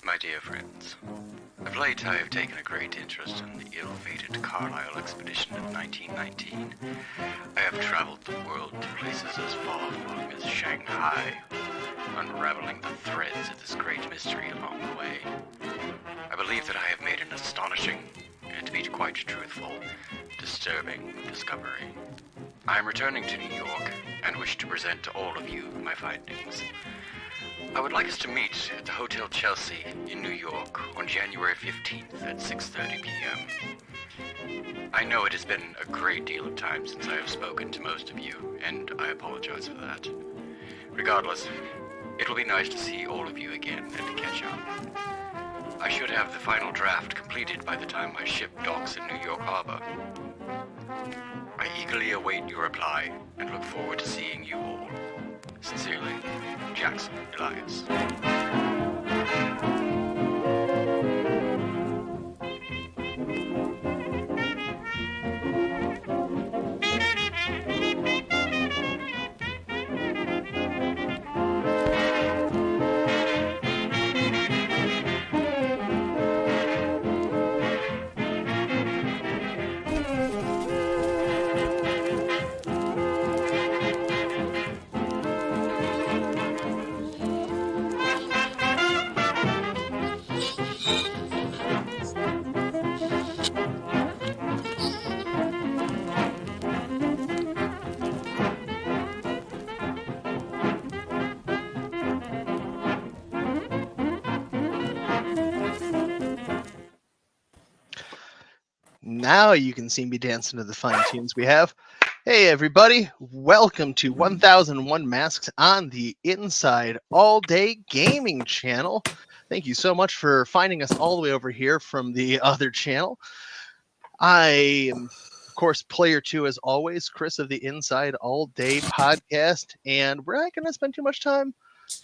My dear friends, of late I have taken a great interest in the ill-fated Carlisle expedition of 1919. I have traveled the world to places as far-flung as Shanghai, unraveling the threads of this great mystery along the way. I believe that I have made an astonishing, and to be quite truthful, disturbing discovery. I am returning to New York and wish to present to all of you my findings. I would like us to meet at the Hotel Chelsea in New York on January 15th at 6:30 p.m. I know it has been a great deal of time since I have spoken to most of you, and I apologize for that. Regardless, it will be nice to see all of you again and to catch up. I should have the final draft completed by the time my ship docks in New York Harbor. I eagerly await your reply and look forward to seeing you all. Sincerely, Jackson Elias. Now you can see me dancing to the fine tunes we have. Hey everybody, welcome to 1001 Masks on the Inside All Day Gaming channel. Thank you so much for finding us all the way over here from the other channel. I am, of course, player 2 as always, Chris of the Inside All Day podcast, and we're not going to spend too much time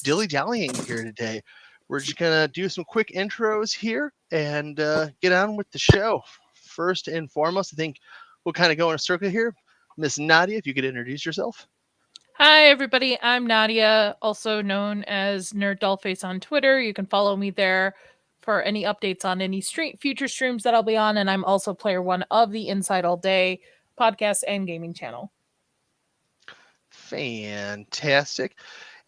dilly-dallying here today. We're just going to do some quick intros here and get on with the show. First and foremost, I think we'll kind of go in a circle here. Miss Nadia, if you could introduce yourself. Hi, everybody. I'm Nadia, also known as Nerd Dollface on Twitter. You can follow me there for any updates on any future streams that I'll be on. And I'm also player 1 of the Inside All Day podcast and gaming channel. Fantastic.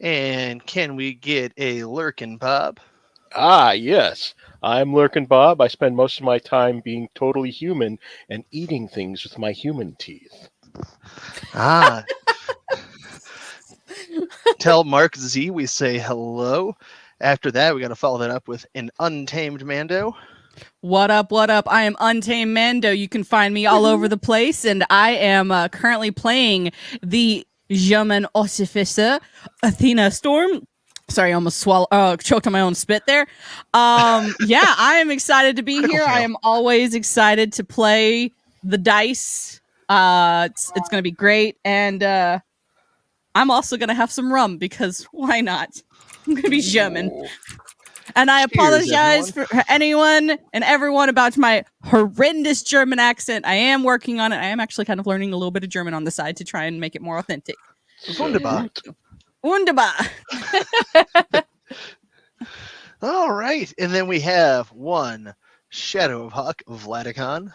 And can we get a Lurkin Bob? Ah, yes. I'm Lurkin Bob. I spend most of my time being totally human and eating things with my human teeth. Ah. Tell Mark Z we say hello. After that, we got to follow that up with an Untamed Mando. What up, what up? I am Untamed Mando. You can find me all over the place, and I am currently playing the German Officer, Athena Storm. Sorry, I almost choked on my own spit there. Yeah, I am excited to be here. I am always excited to play the dice. It's going to be great. And I'm also going to have some rum because why not? I'm going to be German. And I apologize for anyone and everyone about my horrendous German accent. I am working on it. I am actually kind of learning a little bit of German on the side to try and make it more authentic. Wunderbar. Wunderbar. All right. And then we have one Shadow of Hawk, Vladicon.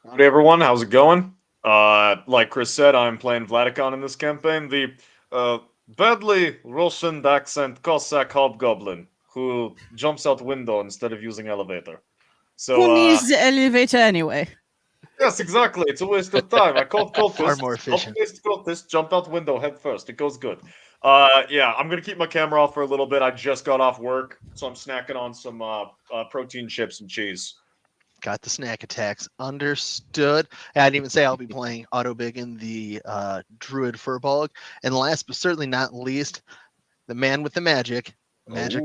Howdy everyone, how's it going? Like Chris said, I'm playing Vladicon in this campaign, the badly Russian accent Cossack hobgoblin who jumps out window instead of using elevator. So who needs the elevator anyway? Yes, exactly. It's a waste of time. I called cultists. Far more efficient. Cultists, jump out window head first. It goes good. Yeah, I'm gonna keep my camera off for a little bit. I just got off work, so I'm snacking on some protein chips and cheese. Got the snack attacks. Understood. I didn't even say I'll be playing Autobig in the Druid Furbolg. And last but certainly not least, the man with the Magic Man.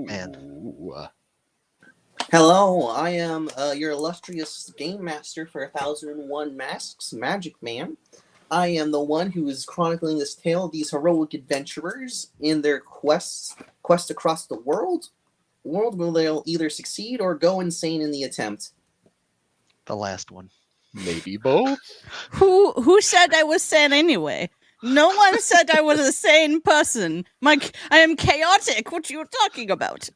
Hello, I am your illustrious game master for 1001 Masks, Magic Man. I am the one who is chronicling this tale of these heroic adventurers in their quest across the world where they'll either succeed or go insane in the attempt. The last one. Maybe both. Who said I was sad anyway? No one said I was a sane person. I am chaotic. What are you talking about?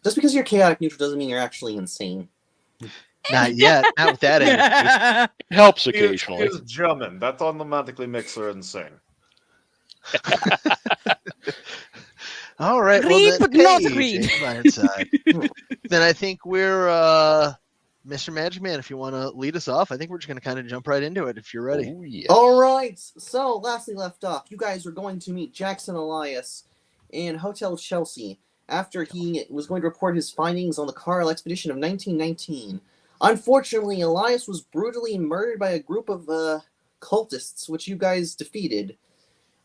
Just because you're chaotic neutral doesn't mean you're actually insane. Not yet. Not with that attitude. Helps He occasionally. is German. That automatically makes her insane. All right. Read, Well, then, but not Paige, read. James Ironside. Then I think we're Mr. Magic Man. If you want to lead us off, I think we're just going to kind of jump right into it. If you're ready. Oh, yeah. All right. So, lastly left off, you guys were going to meet Jackson Elias in Hotel Chelsea after he was going to report his findings on the Carl expedition of 1919. Unfortunately, Elias was brutally murdered by a group of cultists, which you guys defeated.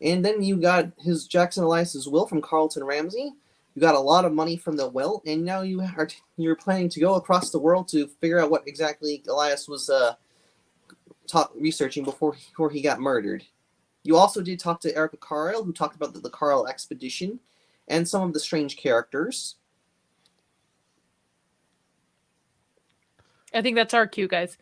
And then you got his Jackson Elias's will from Carlton Ramsey. You got a lot of money from the will, and now you're planning to go across the world to figure out what exactly Elias was researching before he got murdered. You also did talk to Erica Carl, who talked about the Carl expedition and some of the strange characters. I think that's our cue, guys.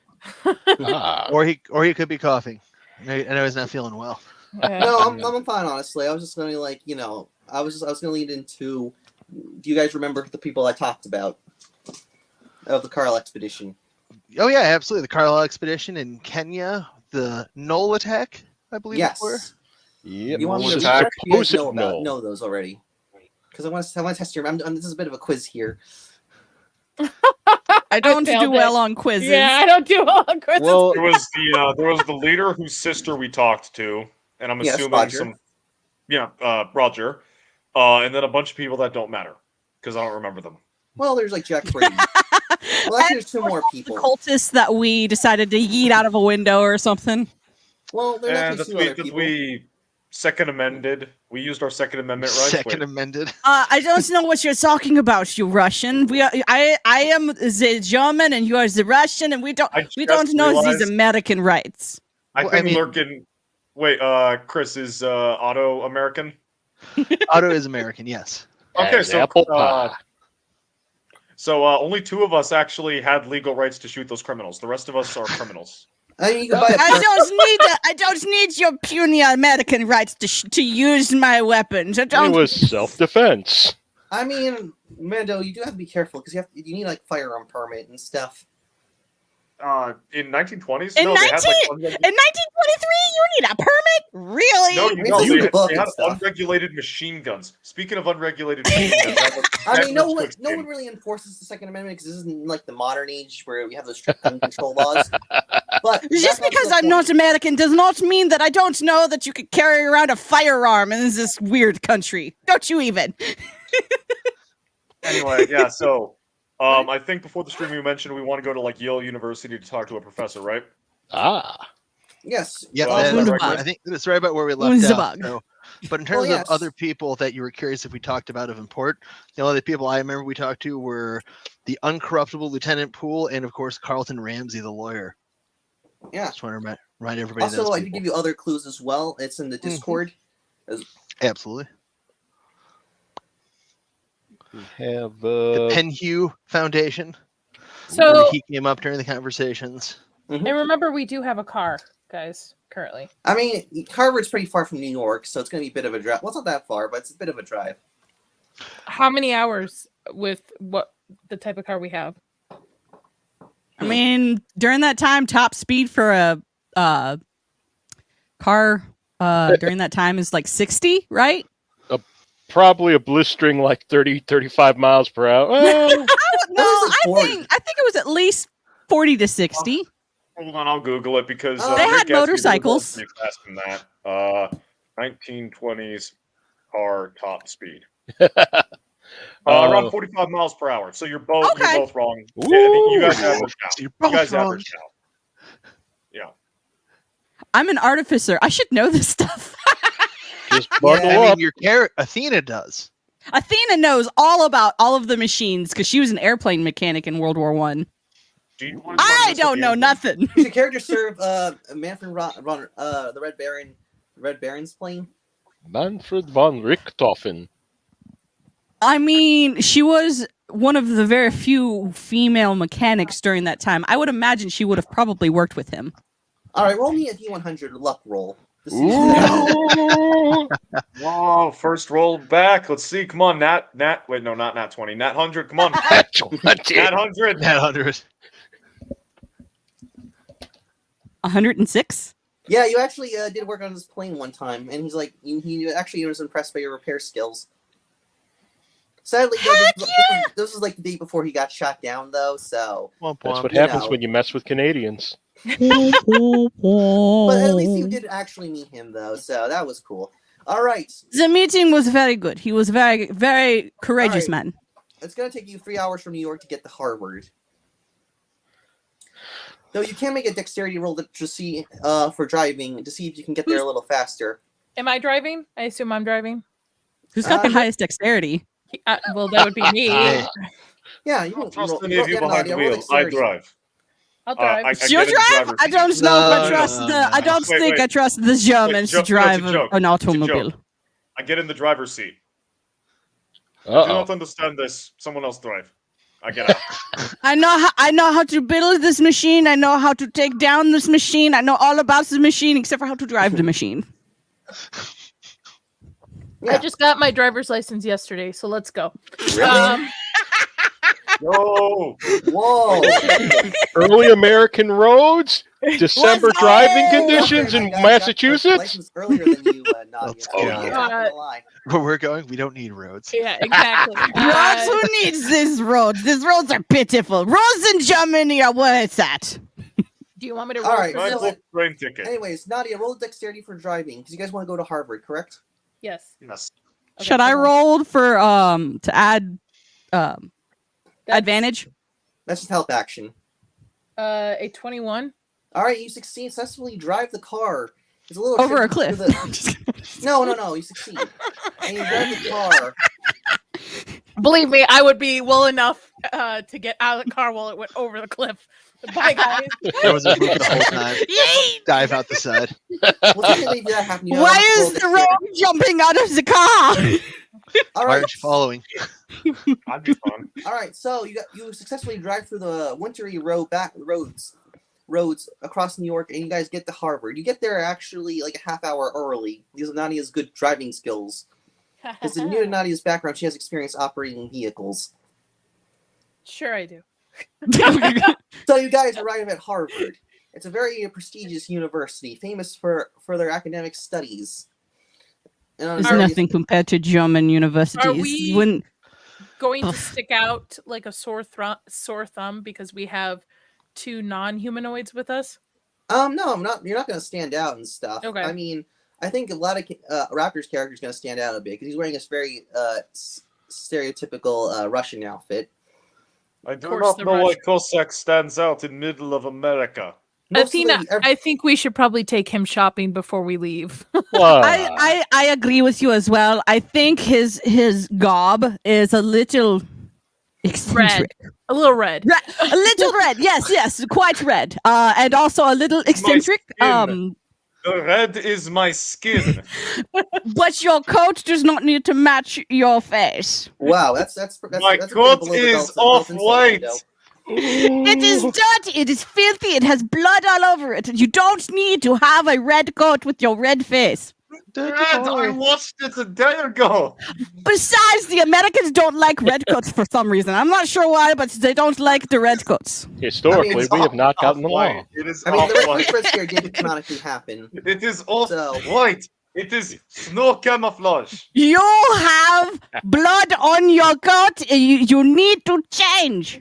Ah. Or he could be coughing. I know he's not feeling well. No, I'm fine, honestly. I was just going to I was going to lead into. Do you guys remember the people I talked about of the Carl expedition? Oh yeah, absolutely. The Carlisle expedition in Kenya, the Knoll attack, I believe. Yes. Yep. You want me to Attack research? You guys Joseph Knoll. know those already? Because I want to test your. This is a bit of a quiz here. I don't failed do well on quizzes. Yeah, I don't do well on quizzes. Well, There was the leader whose sister we talked to, and I'm Yes, assuming Roger. Roger, and then a bunch of people that don't matter because I don't remember them. Well, there's like Jack Brady. Well, actually, there's two more The people. cultists that we decided to yeet out of a window or something. Well, there's And actually two other that people. we second amended. We used our Second Amendment rights. Second Wait, amended. I don't know what you're talking about, you Russian. I am the German and you are the Russian, and we don't I don't know realized- these American rights. I Well, I think mean- Lurkin. Wait, Chris is Otto American. Otto is American, yes. Okay, as so apple pie. only two of us actually had legal rights to shoot those criminals. The rest of us are criminals. I mean, you can buy a I don't need your puny American rights to use my weapons. I It don't. was self-defense. I mean, Mando, you do have to be careful because you need like firearm permit and stuff. In 1920s? In no, they had In 1923, you need a permit? Really? No, It's no, in the book they and had stuff. unregulated machine guns. Speaking of unregulated machine guns, I mean, no one one. really enforces the Second Amendment because this isn't like the modern age where we have those strict gun control laws. But Just that's because the I'm not point. American does not mean that I don't know that you could carry around a firearm in this weird country. Don't you even? Anyway, yeah. So, I think before the stream you mentioned we want to go to like Yale University to talk to a professor, right? Ah. Yes. Yeah, Well, that- Wunderbar. I think that's right about where we left out. Wunderbar. So, but in terms yes. of other people that you were curious if we talked about of import, the only people I remember we talked to were the uncorruptible Lieutenant Poole and, of course, Carlton Ramsey, the lawyer. Yeah. Just want to remind everybody. of Also, those I did people. give you other clues as well. It's in the Discord. Absolutely. We have The Penhew Foundation. So, where he came up during the conversations. and remember, we do have a car, guys, currently. I mean, Harvard's pretty far from New York, so it's going to be a bit of a drive. Well, it's not that far, but it's a bit of a drive. How many hours with what the type of car we have? I mean, during that time, top speed for a car during that time is like 60, right? probably a blistering like 30, 35 miles per hour. Well, No, Those are I think it was at least 40 to 60. Hold on, I'll Google it because They Rick had asked me to motorcycles. look up faster than that. 1920s car top speed. Around 45 miles per hour. So you're both wrong. Ooh. You guys averaged out. So you're You both guys wrong. averaged out. I'm an artificer. I should know this stuff. just Yeah, bundle I up. mean, your Athena does. Athena knows all about all of the machines because she was an airplane mechanic in World War One. Do you want to I this don't know again? nothing. Does your character serve Manfred the Red Baron, Red Baron's plane? Manfred von Richthofen. I mean, she was one of the very few female mechanics during that time. I would imagine she would have probably worked with him. All right, roll me a D100 luck roll. The season- Ooh. Whoa, first roll back. Let's see. Come on, Nat. Wait, no, not Nat 20. Nat 100. Come on. That's what I did. Nat 100. Net 100. 106. Yeah, you actually did work on his plane one time, and he's like, he actually was impressed by your repair skills. Sadly, though, this was like the day before he got shot down, though. So, Womp That's womp. what You happens know. when you mess with Canadians. but at least you did actually meet him, though. So that was cool. All right, The meeting was very good. He was very, very courageous All right. man. it's gonna take you 3 hours from New York to get to Harvard. Though you can make a dexterity roll to see for driving to see if you can get there a little faster. Am I driving? I assume I'm driving. Who's got the no. highest dexterity? Well, that would be me. Hey. Yeah, you I can don't trust roll, any of you yeah, behind Nadia, the roll wheel. I dexterity. drive. I'll drive. I You get in the drive? driver's I seat. don't know if I No, trust no, the. no. I don't Wait, think wait. I trust the Germans to Joe, drive it's a joke. an It's a automobile. joke. I get in the driver's seat. I do Uh-oh. not understand this. Someone else drive. I get out. I know how to build this machine. I know how to take down this machine. I know all about the machine except for how to drive the machine. Yeah. I just got my driver's license yesterday, so let's go. Really? Yo! Whoa! Early American roads, December Let's driving go! conditions in I got Massachusetts. license earlier than you, Nadia. Let's So, go. yeah, not gonna lie. Where we're going, we don't need roads. Yeah, exactly. Roads, who needs these roads? These roads are pitiful. Roads in Germany are where it's at. Do you want me to All roll right, for I this? so- booked train ticket. Anyways, Nadia, roll dexterity for driving because you guys want to go to Harvard, correct? Yes. Yes. Okay, Should I hold on. roll for to add That's, advantage? That's just help action. A 21. All right, you successfully drive the car. It's a little Over a tricky cliff. through No, you succeed. And you drive the car. Believe me, I would be well enough to get out of the car while it went over the cliff. Bye, guys. There was a group the whole time. Yeet! Dive out the side. Well, technically, if that happened, you know, Why roll is the dexterity. road jumping out of the car? All Why right, aren't you following? I'd be fun. all right. So you successfully drive through the wintry roads across New York, and you guys get to Harvard. You get there actually like a half hour early because of Nadia's good driving skills. Because new to Nadia's background, she has experience operating vehicles. Sure, I do. So you guys arrive at Harvard. It's a very prestigious university, famous for their academic studies. And It's Are- nothing compared to German universities. we- When Going to Ugh. stick out like a sore thumb because we have 2 non-humanoids with us. No, I'm not. You're not going to stand out and stuff. Okay. I mean, I think a lot of Raptor's character is going to stand out a bit because he's wearing this very stereotypical Russian outfit. I do course, not the know why Russian- Cossack stands out in middle of America. Athena, Mostly ev- I think we should probably take him shopping before we leave. I agree with you as well. I think his gob is a little eccentric. A little red. A little red, yes, quite red. And also a little eccentric. skin. The red is my skin. But your coat does not need to match your face. Wow, that's My that's a bit coat below the is belt- off belt insult white. window. It is dirty, it is filthy, it has blood all over it. You don't need to have a red coat with your red face. Red, I watched it a day ago. Besides, the Americans don't like red coats for some reason. I'm not sure why, but they don't like the red coats. Historically, it's we have not gotten Off-white. along. It is I mean, off the white. red scare did canonically happen. It is off So- white. It is snow camouflage. You have blood on your coat. You need to change.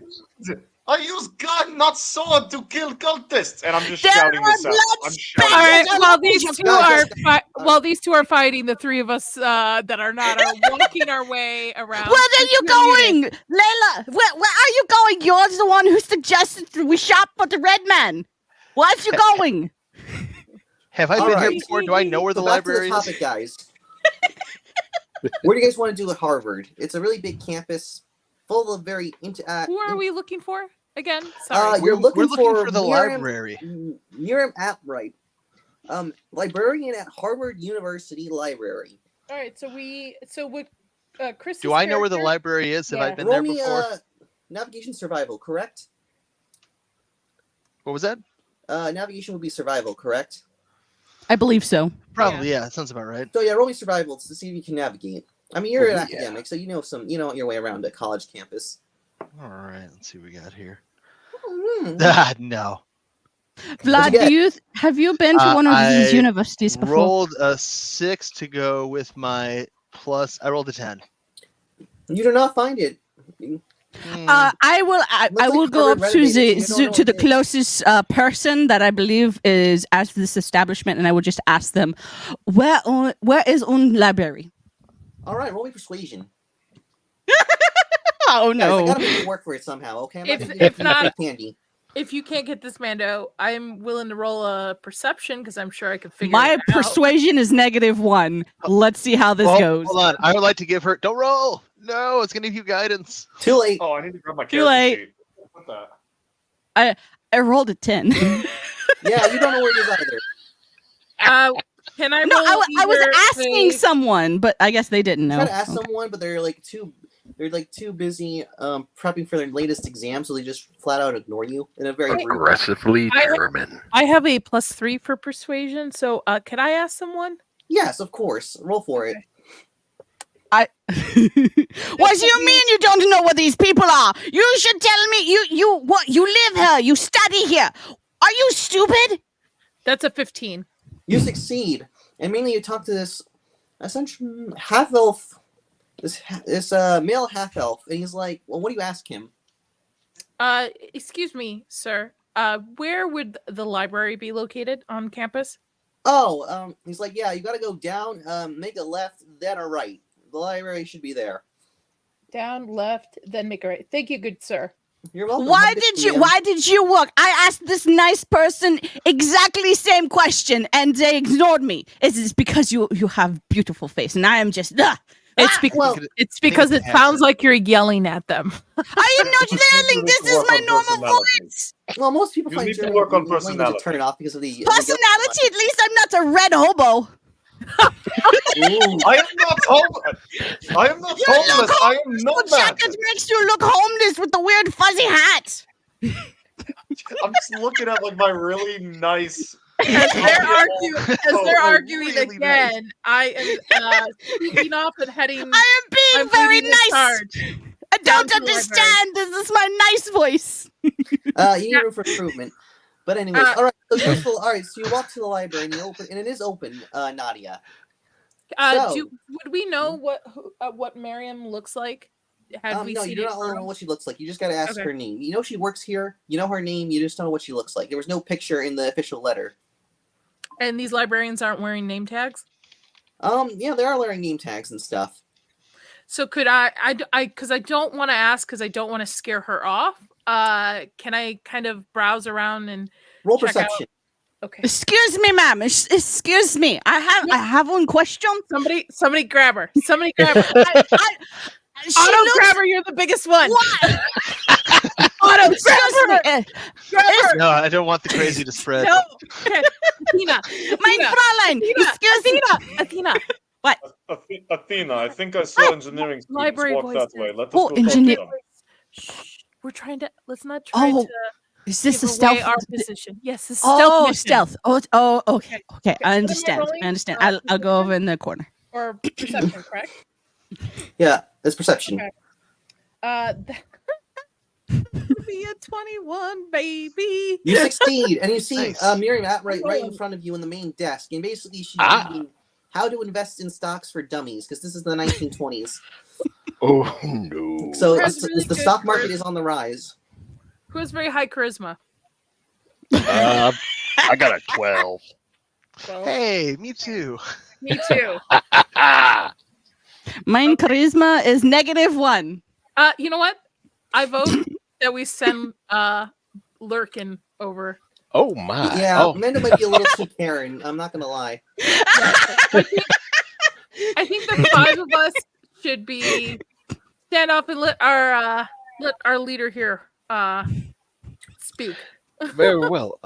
I use gun, not sword, to kill cultists. And I'm just There shouting this are out. blood I'm spatters All right. shouting. all While over these your two guys. are while these two are fighting, the 3 of us that are not are walking our way around. Where are you You're muted. going, Layla? Where are you going? You're the one who suggested that we shop for the red man. Where's you going? Have I All been right. here before? Do I know where the So back to library the is? topic, guys. What do you guys want to do at Harvard? It's a really big campus, full of very Who are we looking for again? Sorry. You're looking We're looking for the Miriam- library. Miriam Atright, librarian at Harvard University Library. All right. So what? Chris. Do I know where the library is? Have I Yeah. been Roll there me before? navigation survival, correct? What was that? Navigation would be survival, correct? I believe so. Probably, yeah. That sounds about right. So yeah, roll me survival to see if you can navigate. I mean, you're an Yeah. academic, so you know your way around a college campus. All right, let's see what we got here. Hmm. No. Vlad, you get? have you been to one of these I universities before? Rolled a 6 to go with my plus. I rolled a 10. You do not find it. I will Looks like go up Harvard to renovated, you don't know the what it is. closest person that I believe is at this establishment, and I will just ask them, where is un library? All right, roll me persuasion. Oh Guys, I no! gotta make it work for it somehow. Okay, I'm If- gonna if give you not- candy. If you can't get this, Mando, I'm willing to roll a perception because I'm sure I can figure My it out. persuasion is -1. Let's see how this Well, goes. Hold on. I would like to give her. Don't roll. No, it's going to give you guidance. Too late. Oh, I need to grab my Too character late. sheet. What that? I rolled a 10. Yeah, you don't know where it is either. Can I? No, roll I was either asking a- someone, but I guess they didn't know. Try to ask Okay. someone, but they're like too busy prepping for their latest exam, so they just flat out ignore you in a very rude way. Aggressively I- German. I have a +3 for persuasion, so can I ask someone? Yes, of course. Roll for it. What do you mean you don't know what these people are? You should tell me. You live here. You study here. Are you stupid? That's a 15. You succeed, and mainly you talk to this essentially half elf, this male half elf, and he's like, "Well, what do you ask him?" Excuse me, sir. Where would the library be located on campus? Oh, he's like, "Yeah, you got to go down, make a left, then a right. The library should be there." Down, left, then make a right. Thank you, good sir. You're welcome. Why Have a good did you? day. Why did you walk? I asked this nice person exactly same question, and they ignored me. It's because you have beautiful face, and I am just. It's because well, it's because it it's sounds like you're yelling at them. I am not yelling. This is my normal voice. Well, most people You find need to German work on language to personality. turn off because of the Personality. At least I'm not a red hobo. Ooh. I am not homeless. I am not You homeless. look I am Your nomad. jacket makes you look homeless with the weird fuzzy hat. I'm just looking at like my really nice. As they're Oh, arguing really again, I am speaking off and heading. I am being I'm very leading the nice. charge. I down don't to the understand. This is my nice voice. You need room for improvement. But anyways, all right. So useful. All right. So you walk to the library and you open, and it is open. Nadia. So- Would we know what Miriam looks like? Had we No, seen you do it not know from- what she looks like. You just got to ask Okay. her name. You know she works here. You know her name. You just don't know what she looks like. There was no picture in the official letter. And these librarians aren't wearing name tags. Yeah, they are wearing name tags and stuff. So could because I don't want to ask because I don't want to scare her off. Can I kind of browse around and Roll check out- perception. okay? Excuse me, ma'am. Excuse me. I have one question. Somebody grab her. Somebody grab her. She Auto looks- grab her. You're the biggest one. What? Auto grab Excuse me. her. Grab her. No, I don't want the crazy to spread. No. Okay. Athena. My Fräulein. Excuse me. Athena. Athena, I think I saw engineering students Library walk that voices. way. Let us Oh, go talk to engineer- them. Shh. We're trying to. Let's not try Oh, to Is this a give stealth? away our position. Yes, it's stealth. Oh, mission. stealth. Oh, okay. Okay, I am I understand. rolling? I understand. Uh, I'll go over in the corner. Or perception, correct? Yeah, it's perception. Okay. Be a 21, baby. You succeed, and you see Nice. Miriam right in front of you in the main desk, and basically she's reading how to invest in stocks for dummies because this is the 1920s. Oh no. So That's it's, really the good stock market for- is on the rise. Who has very high charisma? I got a 12. Well, Hey, me too. me too. Mine charisma is -1. You know what? I vote that we send Lurkin over. Oh my. Yeah, Oh. Amanda might be a little too Karen. I'm not gonna lie. I think the 5 of us should be stand up and let our leader here speak. Very well.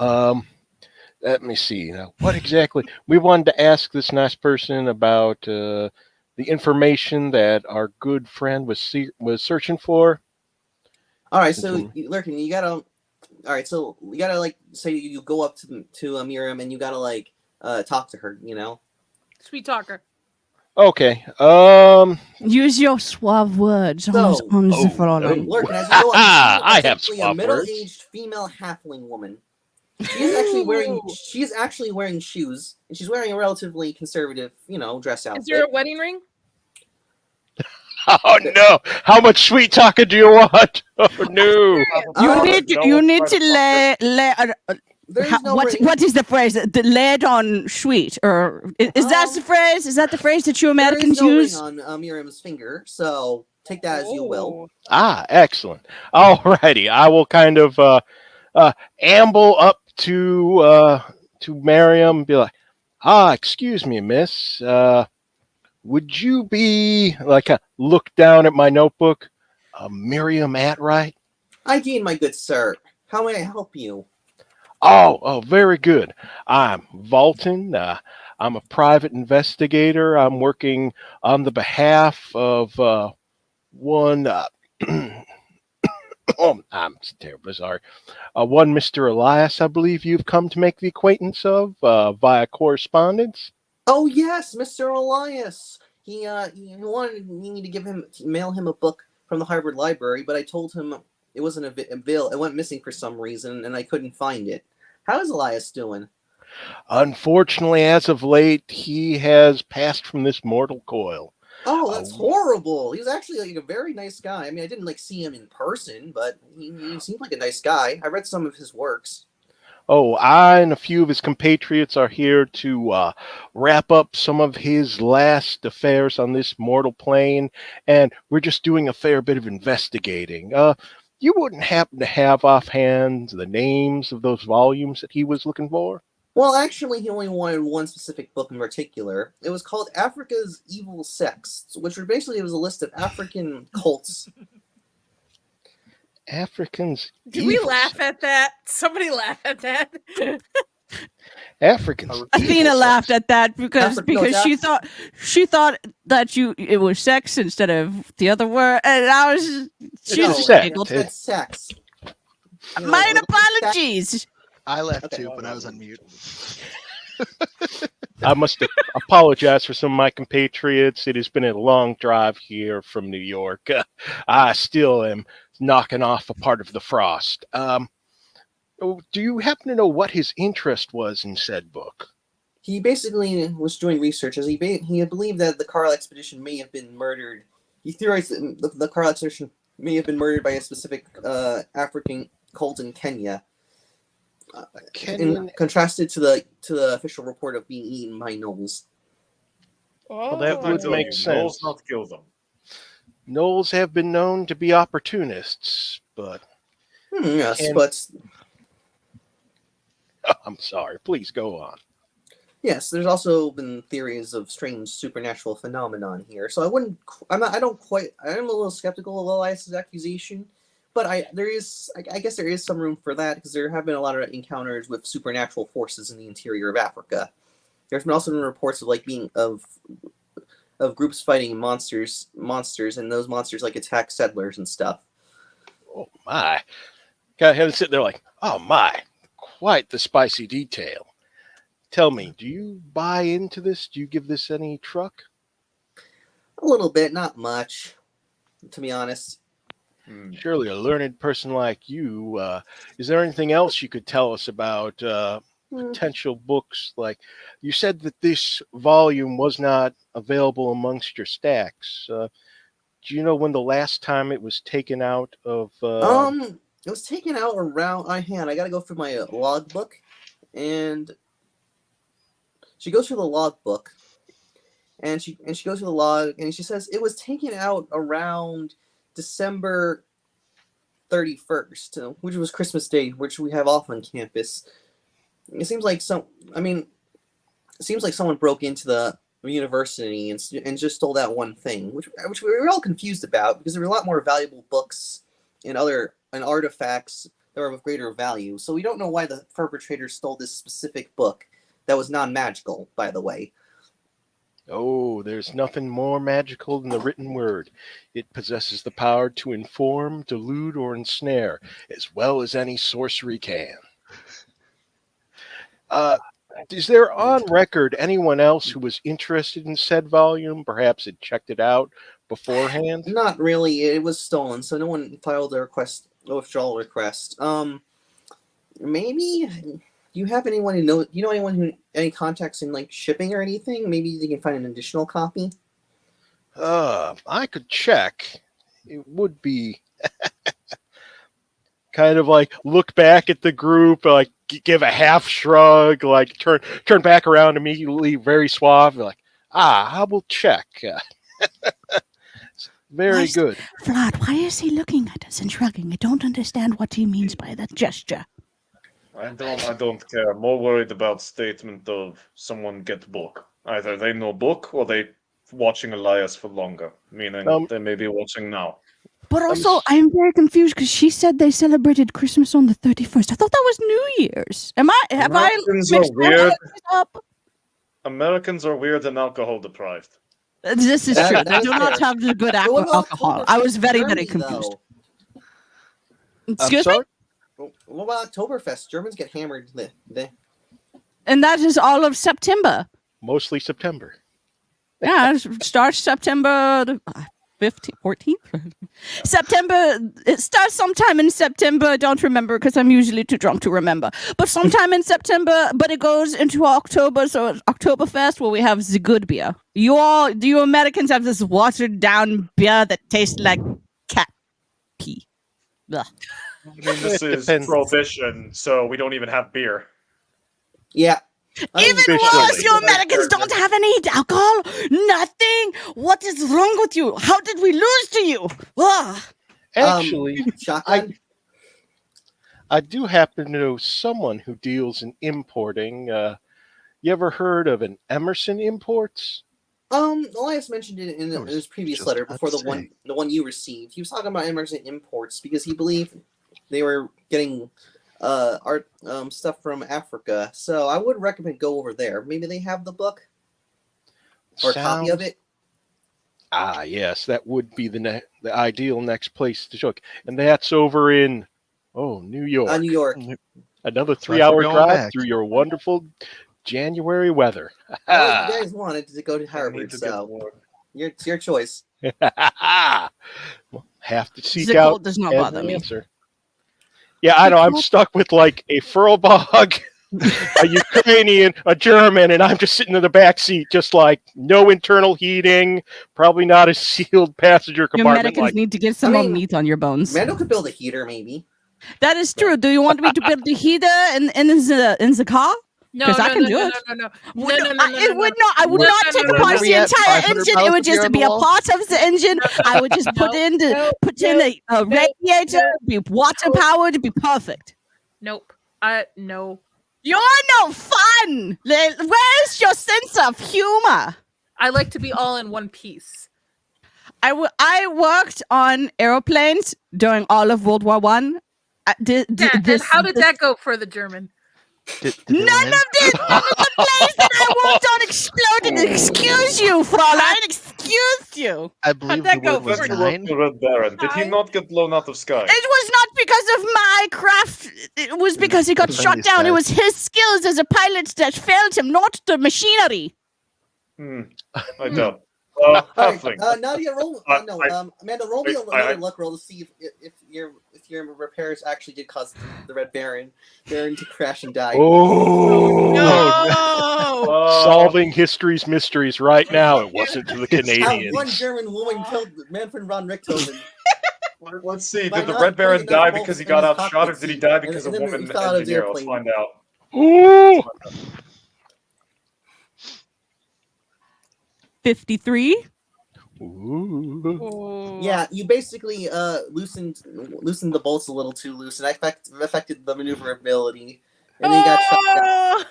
Let me see. Now, what exactly? We wanted to ask this nice person about the information that our good friend was searching for. All right, so Continue. Lurkin, you gotta. All right, so you gotta like say you go up to Miriam and you gotta like talk to her. You know. Sweet talker. Okay. Use your suave words on So- on the Oh, Fräulein. Lurk, and as you know, I she's have essentially a suave middle-aged female halfling woman. She's actually wearing shoes, and she's wearing a relatively conservative, dress outfit. Is there a wedding ring? Oh no! How much sweet talking do you want? Oh no! You need to lay There's no what ring. what is the phrase? The lead on sweet, or is that the phrase? Is that the phrase that you Americans there use? is no ring on Miriam's finger, so take that as you will. Ah, excellent. Alrighty, I will kind of amble up to Miriam and be like, excuse me, miss. Would you be like look down at my notebook, Miriam Atwright? I gain, my good sir. How may I help you? Oh, very good. I'm Valton. I'm a private investigator. I'm working on the behalf of one. I'm terribly sorry. One Mr. Elias, I believe you've come to make the acquaintance of via correspondence. Oh yes, Mr. Elias. He wanted me to mail him a book from the Harvard Library, but I told him it wasn't available. It went missing for some reason, and I couldn't find it. How is Elias doing? Unfortunately, as of late, he has passed from this mortal coil. Oh, that's horrible. He was actually like a very nice guy. I mean, I didn't see him in person, but he seemed like a nice guy. I read some of his works. Oh, I and a few of his compatriots are here to wrap up some of his last affairs on this mortal plane, and we're just doing a fair bit of investigating. You wouldn't happen to have offhand the names of those volumes that he was looking for? Well, actually, he only wanted one specific book in particular. It was called Africa's Evil Sects, which was basically it was a list of African cults. Africans. Did we evil laugh at that? Somebody laugh at that. Africans. Athena evil laughed sex. at that because she thought that it was sex instead of the other word, and I was she No, just sex. giggled. That's sex. You know, My like, apologies. I left Okay. too, but I was on mute. I must apologize for some of my compatriots. It has been a long drive here from New York. I still am knocking off a part of the frost. Do you happen to know what his interest was in said book? He basically was doing research as he believed that the Carl expedition may have been murdered. He theorized that the Carl expedition may have been murdered by a specific African cult in Kenya. Kenyan. Contrasted to the official report of being eaten by gnolls. Well, that Oh. would make sense. Not kill them. Gnolls have been known to be opportunists, but Yes, And- but I'm sorry. Please go on. yes, there's also been theories of strange supernatural phenomenon here. So I'm a little skeptical of Elias's accusation, but I guess there is some room for that because there have been a lot of encounters with supernatural forces in the interior of Africa. There's been also been reports of groups fighting monsters, and those monsters attack settlers and stuff. Oh my! Kind of sitting there like, oh my, quite the spicy detail. Tell me, do you buy into this? Do you give this any truck? A little bit, not much, to be honest. Surely a learned person like you. Is there anything else you could tell us about potential books? Like you said that this volume was not available amongst your stacks. Do you know when the last time it was taken out of? It was taken out around. I gotta go through my logbook, and she goes through the logbook, and she goes through the log, and she says it was taken out around December 31st, which was Christmas Day, which we have off on campus. It seems like someone broke into the university and just stole that one thing, which we were all confused about because there were a lot more valuable books and artifacts that were of greater value. So we don't know why the perpetrator stole this specific book that was non-magical, by the way. Oh, there's nothing more magical than the written word. It possesses the power to inform, delude, or ensnare, as well as any sorcery can. Is there on record anyone else who was interested in said volume? Perhaps had checked it out beforehand? Not really. It was stolen, so no one filed a withdrawal request. Maybe you have anyone who know? You know anyone who any contacts in like shipping or anything? Maybe they can find an additional copy. I could check. It would be kind of like look back at the group, like give a half shrug, like turn back around immediately, very suave, like, I will check. Very good. Vlad, why is he looking at us and shrugging? I don't understand what he means by that gesture. I don't care. More worried about statement of someone get book. Either they know book or they watching Elias for longer, meaning they may be watching now. But also, I'm very confused because she said they celebrated Christmas on the 31st. I thought that was New Year's. Americans are weird. Americans are weird and alcohol deprived. This is true. They that's do not fair. have the good But what about alcohol. I was very, Germany, very confused. though? Excuse me? What about Oktoberfest? Germans get hammered. And that is all of September. Mostly September. Yeah, it starts September 15th, 14th? September, it starts sometime in September. I don't remember because I'm usually too drunk to remember. But sometime in September, but it goes into October. So it's Oktoberfest where we have the good beer. Do you Americans have this watered down beer that tastes like cat pee? Ugh. I mean, this is Depends. prohibition, so we don't even have beer. Yeah. Even Officially. worse, you Americans don't have any alcohol? Nothing? What is wrong with you? How did we lose to you? Ugh. Actually, Shotgun. I do happen to know someone who deals in importing. You ever heard of an Emerson Imports? Elias mentioned it in I was his previous just letter about before to the one you received. He was talking about Emerson Imports because he believed they were getting art stuff from Africa. So I would recommend go over there. Maybe they have the book or a copy of it. Yes, that would be the ideal next place to show. And that's over in New York. New York. Another Glad 3-hour we're going drive back. through your wonderful January weather. Well, you guys wanted to go to I need Harvard, to get so more. it's your choice. Well, have to seek The out cold does not an bother me. answer. Yeah, I know. I'm stuck with like a Furlbog, a Ukrainian, a German, and I'm just sitting in the back seat, just like no internal heating, probably not a sealed passenger You compartment. Americans Like, need to get some more mean, meat on your bones. Mando could build a heater, maybe. That is true. Do you want me to build the heater in the car? No, 'Cause no, I can no, do no, it. no, no, no, Well, no, no, no, it no, would no. not. I would No, not no, take no, no, apart no. the We at entire 500 engine. It miles would a just year be on a the wall? part of the engine. I would just put in a radiator, be water powered, be perfect. Nope. No. You're no fun. Where's your sense of humor? I like to be all in one piece. I worked on airplanes during all of World War One. And how did that go for the German? Did None it of win? this. The place that I worked on exploded. Excuse you, Fräulein. Excuse you. I believe that the go word was for Let's nine. look to Red Baron. Did he not get blown out of sky? It was not because of my craft. It was because he got Defend shot these down. It guys. was his skills as a pilot that failed him, not the machinery. I doubt. All right, Halfling. Nadia, roll. Amanda, roll me another luck roll to see if your repairs actually did cause the Red Baron to crash and die. oh, No. solving history's mysteries right now. It wasn't to the How Canadians. one German woman killed Manfred von Richthofen. Let's see. By Did the not Red Baron putting enough die bolts because he in got his outshot, or cockpit did he seat, die and because a then he woman fell out of his engineer? Let's airplane. find out. Ooh. 53. Ooh. Yeah, you basically loosened the bolts a little too loose, and affected the maneuverability, and then you got shot down.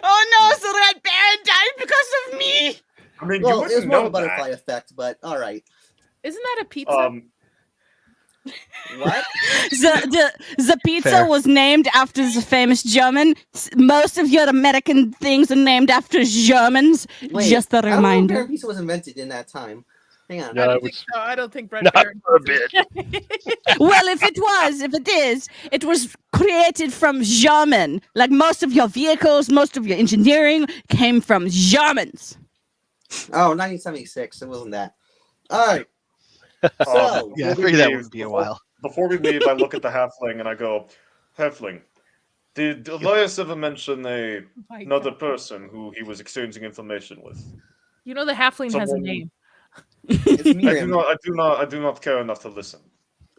Oh no, the Red Baron died because of me. I mean, Well, you it was wouldn't more of know a butterfly that. effect, but all right. Isn't that a pizza? What? The pizza Fair. was named after the famous German. Most of your American things are named after Germans. Wait, Just a I don't know if reminder. Baron pizza was invented in that time. Hang on. No, I it don't think was so. I don't think Red not Baron for a knows it. Well, if it is, it was created from German. Like most of your vehicles, most of your engineering came from Germans. Oh, 1976. It wasn't that. All right. So, Yeah, I before we figured that leave- wouldn't be a before- while. Before we leave, I look at the halfling and I go, "Halfling, did Elias ever mention Oh my another God. person who he was exchanging information with?" You know the halfling has a Someone- name. it's I Miriam. do not care enough to listen.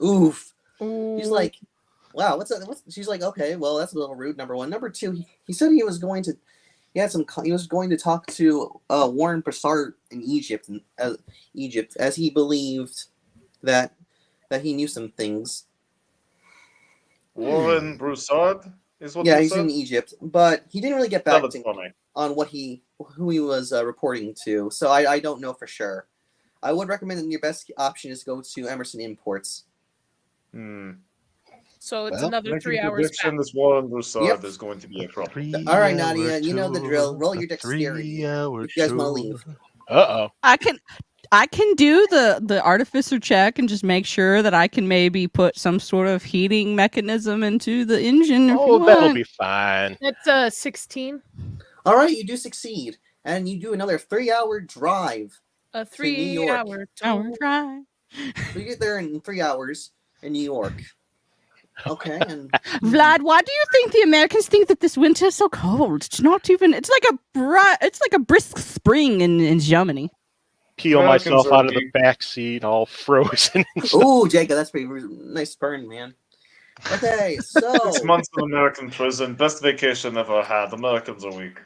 Oof. Ooh. He's like, wow, what's that? She's like, okay, well, that's a little rude. Number one. Number two, he said he was going to, he was going to talk to Warren Broussard in Egypt, as he believed that he knew some things. Warren Broussard is what Yeah, you he's said? in Egypt, but he didn't really get back Tell it to for me. on who he was reporting to. So I don't know for sure. I would recommend that your best option is go to Emerson Imports. So it's Well, another Making 3 hours prediction back. this Warren Broussard Yep. is going to be a problem. 3 All right, hour Nadia, you know the drill. tour, Roll your a dexterity. 3-hour If you guys wanna tour. leave. uh-oh. I can do the artificer check and just make sure that I can maybe put some sort of heating mechanism into the engine. If Oh, you that'll want. be fine. That's 16. All right, you do succeed, and you do another 3-hour drive. A To New 3 York. hour Hour tour. drive. So you get there in 3 hours in New York. Okay, and Vlad, why do you think the Americans think that this winter is so cold? It's not even. It's like a brisk spring in Germany. Americans Peel myself are out of the weak. back seat, all frozen. and stuff. ooh, Jacob, that's pretty nice burn, man. Okay, so 6 months in American prison, best vacation ever had. Americans are weak.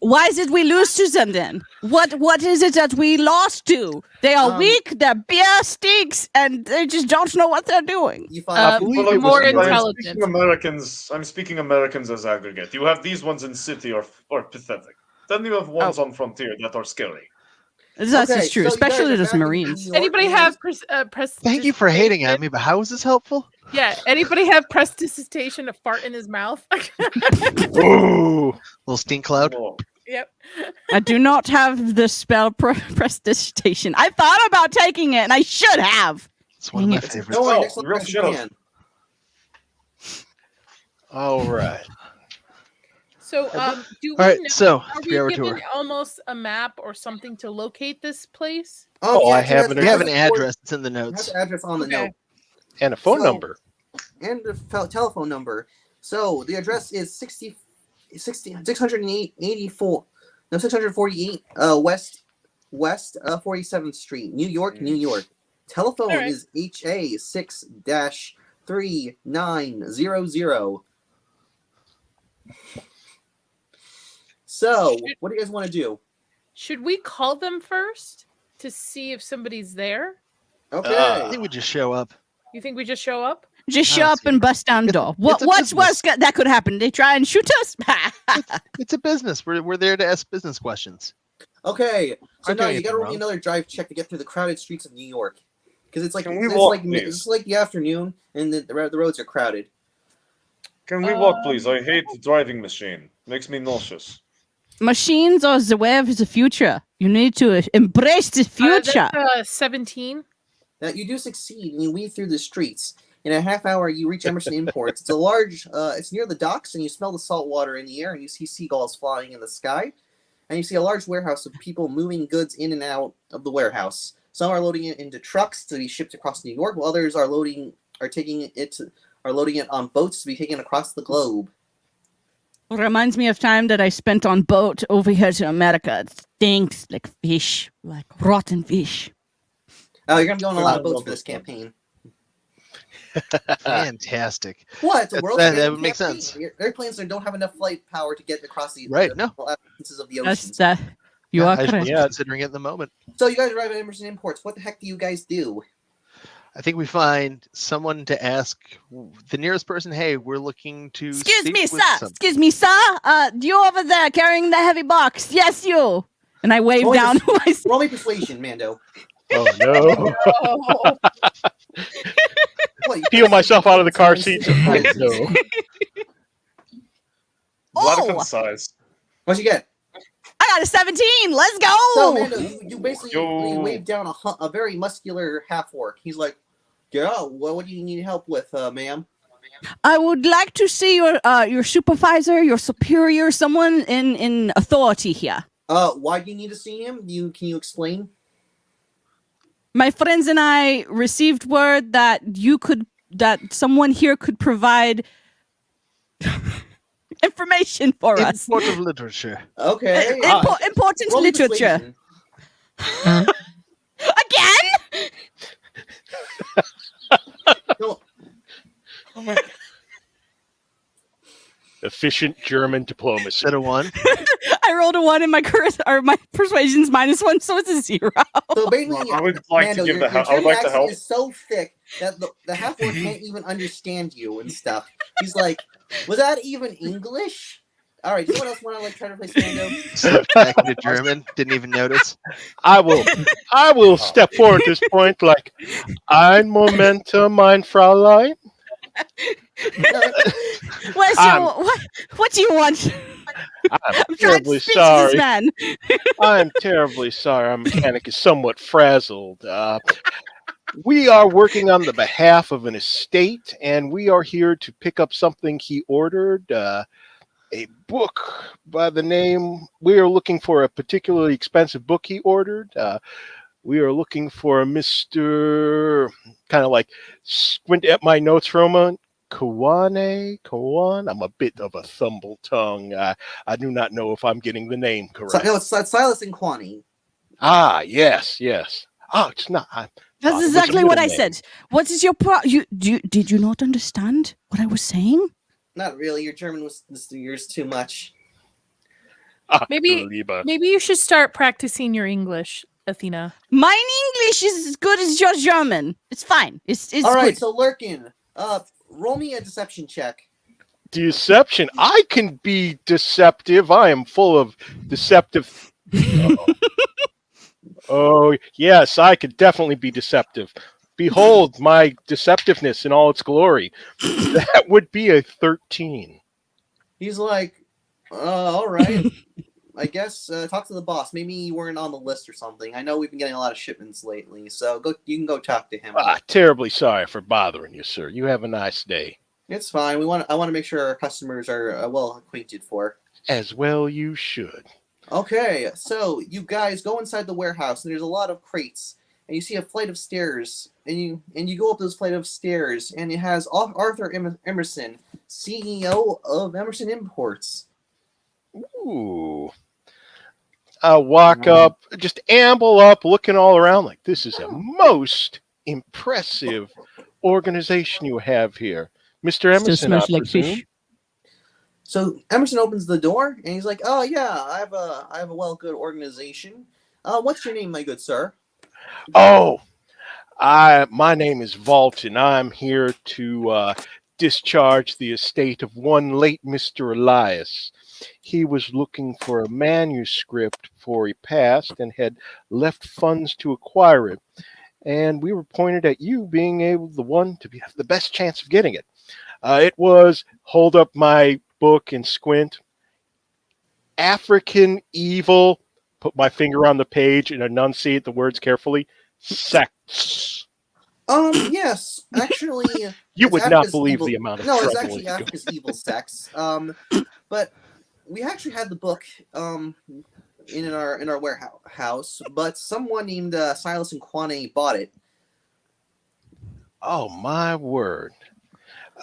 Why did we lose to them then? What is it that we lost to? They are weak, their beer stinks, and they just don't know what they're doing. you find Well, I'm more speaking intelligent. I'm speaking Americans as aggregate. You have these ones in city or pathetic. Then you have ones on frontier that are scary. That's Okay, true, so you guys especially are those back in Marines. New York, Anybody and- have press? Thank you for hating at me, but how is this helpful? Yeah. Anybody have prestidigitation to fart in his mouth? Ooh. Little stink cloud. Oh, Yep. I do not have the spell prestidigitation. I thought about taking it, and I should have. It's one of my Dang it. favorites. Don't worry, Oh, next one real you shut up. can. All right. So, do we All right, know? so Are 3 hour we given tour. almost a map or something to locate this place? Oh, I it have has- an it We have has an a board- address. It's in the it has notes. an address on the Okay. note And a phone So- number. and the telephone number. So the address is 648 West 47th Street, New York, New York. Telephone All right. is HA 6-3900. So, what do you guys want to do? Should we call them first to see if somebody's there? Okay. I think we just show up. You think we just show up? Just Oh, show up see. and bust down the door. It's a What's business. that could happen? They try and shoot us. It's a business. We're there to ask business questions. Okay. So Aren't now doing you got to anything roll wrong. me another drive check to get through the crowded streets of New York. Because it's like Can we it's walk, like please? it's like the afternoon and the roads are crowded. Can we walk, please? I hate the driving machine. Makes me nauseous. Machines are the way of the future. You need to embrace the future. That's, 17. Now you do succeed and you weave through the streets. In a half hour, you reach Emerson Imports. It's a large. It's near the docks, and you smell the salt water in the air, and you see seagulls flying in the sky, and you see a large warehouse of people moving goods in and out of the warehouse. Some are loading it into trucks to be shipped across New York, while others are loading it on boats to be taken across the globe. Reminds me of time that I spent on boat over here to America. It stinks like fish, like rotten fish. You're gonna be on a lot of I boats love for this this one. campaign. Fantastic. What? It's a That's- world that campaign. would make sense. Airplanes that don't have enough flight power to get across the Right, no. distances of the That's oceans. that. You Yeah, are I correct. wasn't Yeah. considering it at the moment. So you guys arrive at Emerson Imports. What the heck do you guys do? I think we find someone to ask the nearest person. Hey, we're looking to. Excuse speak me, with sir. some-" Excuse me, sir. You over there carrying the heavy box? Yes, you. And I wave Oh, down yes. my. Roll me persuasion, Mando. Oh no. Oh, What, you Peel guys- myself out of the car seat. Oh, no. Oh! Vatican size. What'd you get? I I got a 17. Let's go. So, Mando, you basically Yo. you wave down a very muscular half orc. He's like, "Yeah, what do you need help with, ma'am?" I would like to see your supervisor, your superior, someone in authority here. Why do you need to see him? Can you explain? My friends and I received word that someone here could provide information for us. Import of literature. Okay. Important Roll literature. persuasion. Again? No, Efficient German diplomacy. Set a 1. I rolled a 1 and my persuasion's -1, so it's a 0. so basically, I would like Mando, to give your I would German like to accent help. is so thick that the half orc can't even understand you and stuff. He's like, "Was that even English?" All right. Anyone else want to try to play Mando? Stepped back into German. Didn't even notice. I will step forward at this point like ein Moment, mein Fräulein. What do you want? I'm I'm trying to terribly speak to sorry. this man. I'm terribly sorry. Our mechanic is somewhat frazzled. We are working on the behalf of an estate, and we are here to pick up something he ordered. A book by the name. We are looking for a particularly expensive book he ordered. We are looking for a Mr. kind of like squint at my notes for a moment. Kawan. I'm a bit of a thumble tongue. I do not know if I'm getting the name correct. No, it's Silas and Kwani. Ah, yes. Oh, it's not. That's it was a exactly what middle I name. said. What is your did you not understand what I was saying? Not really. Your German was yours too much. Maybe- Lieber. Maybe you should start practicing your English, Athena. Mine English is as good as your German. It's fine. It's All right. good. So Lurkin, roll me a deception check. Deception. I can be deceptive. I am full of deceptive. Oh, yes, I could definitely be deceptive. Behold my deceptiveness in all its glory. That would be a 13. He's like, all right. I guess talk to the boss. Maybe you weren't on the list or something. I know we've been getting a lot of shipments lately, so you can go talk to him. Terribly sorry for bothering you, sir. You have a nice day. It's fine. I want to make sure our customers are well acquainted for. As well you should. Okay, so you guys go inside the warehouse, and there's a lot of crates, and you see a flight of stairs, and you go up this flight of stairs, and it has Arthur Emerson, CEO of Emerson Imports. Ooh. I walk up, just amble up, looking all around like this is a most impressive organization you have here. Mr. Emerson, smells I like presume? fish. So Emerson opens the door, and he's like, "Oh yeah, I have a good organization. What's your name, my good sir?" Oh, my name is Vault, and I'm here to discharge the estate of one late Mr. Elias. He was looking for a manuscript before he passed and had left funds to acquire it. And we were pointed at you being the one to have the best chance of getting it. It was, hold up my book and squint, African evil, put my finger on the page and enunciate the words carefully, sects. Yes, actually, You it's would not Africa's believe evil- the amount of No, trouble it's actually it goes- Africa's evil sex. But we actually had the book in our warehouse, but someone named Silas and Kwane bought it. Oh my word.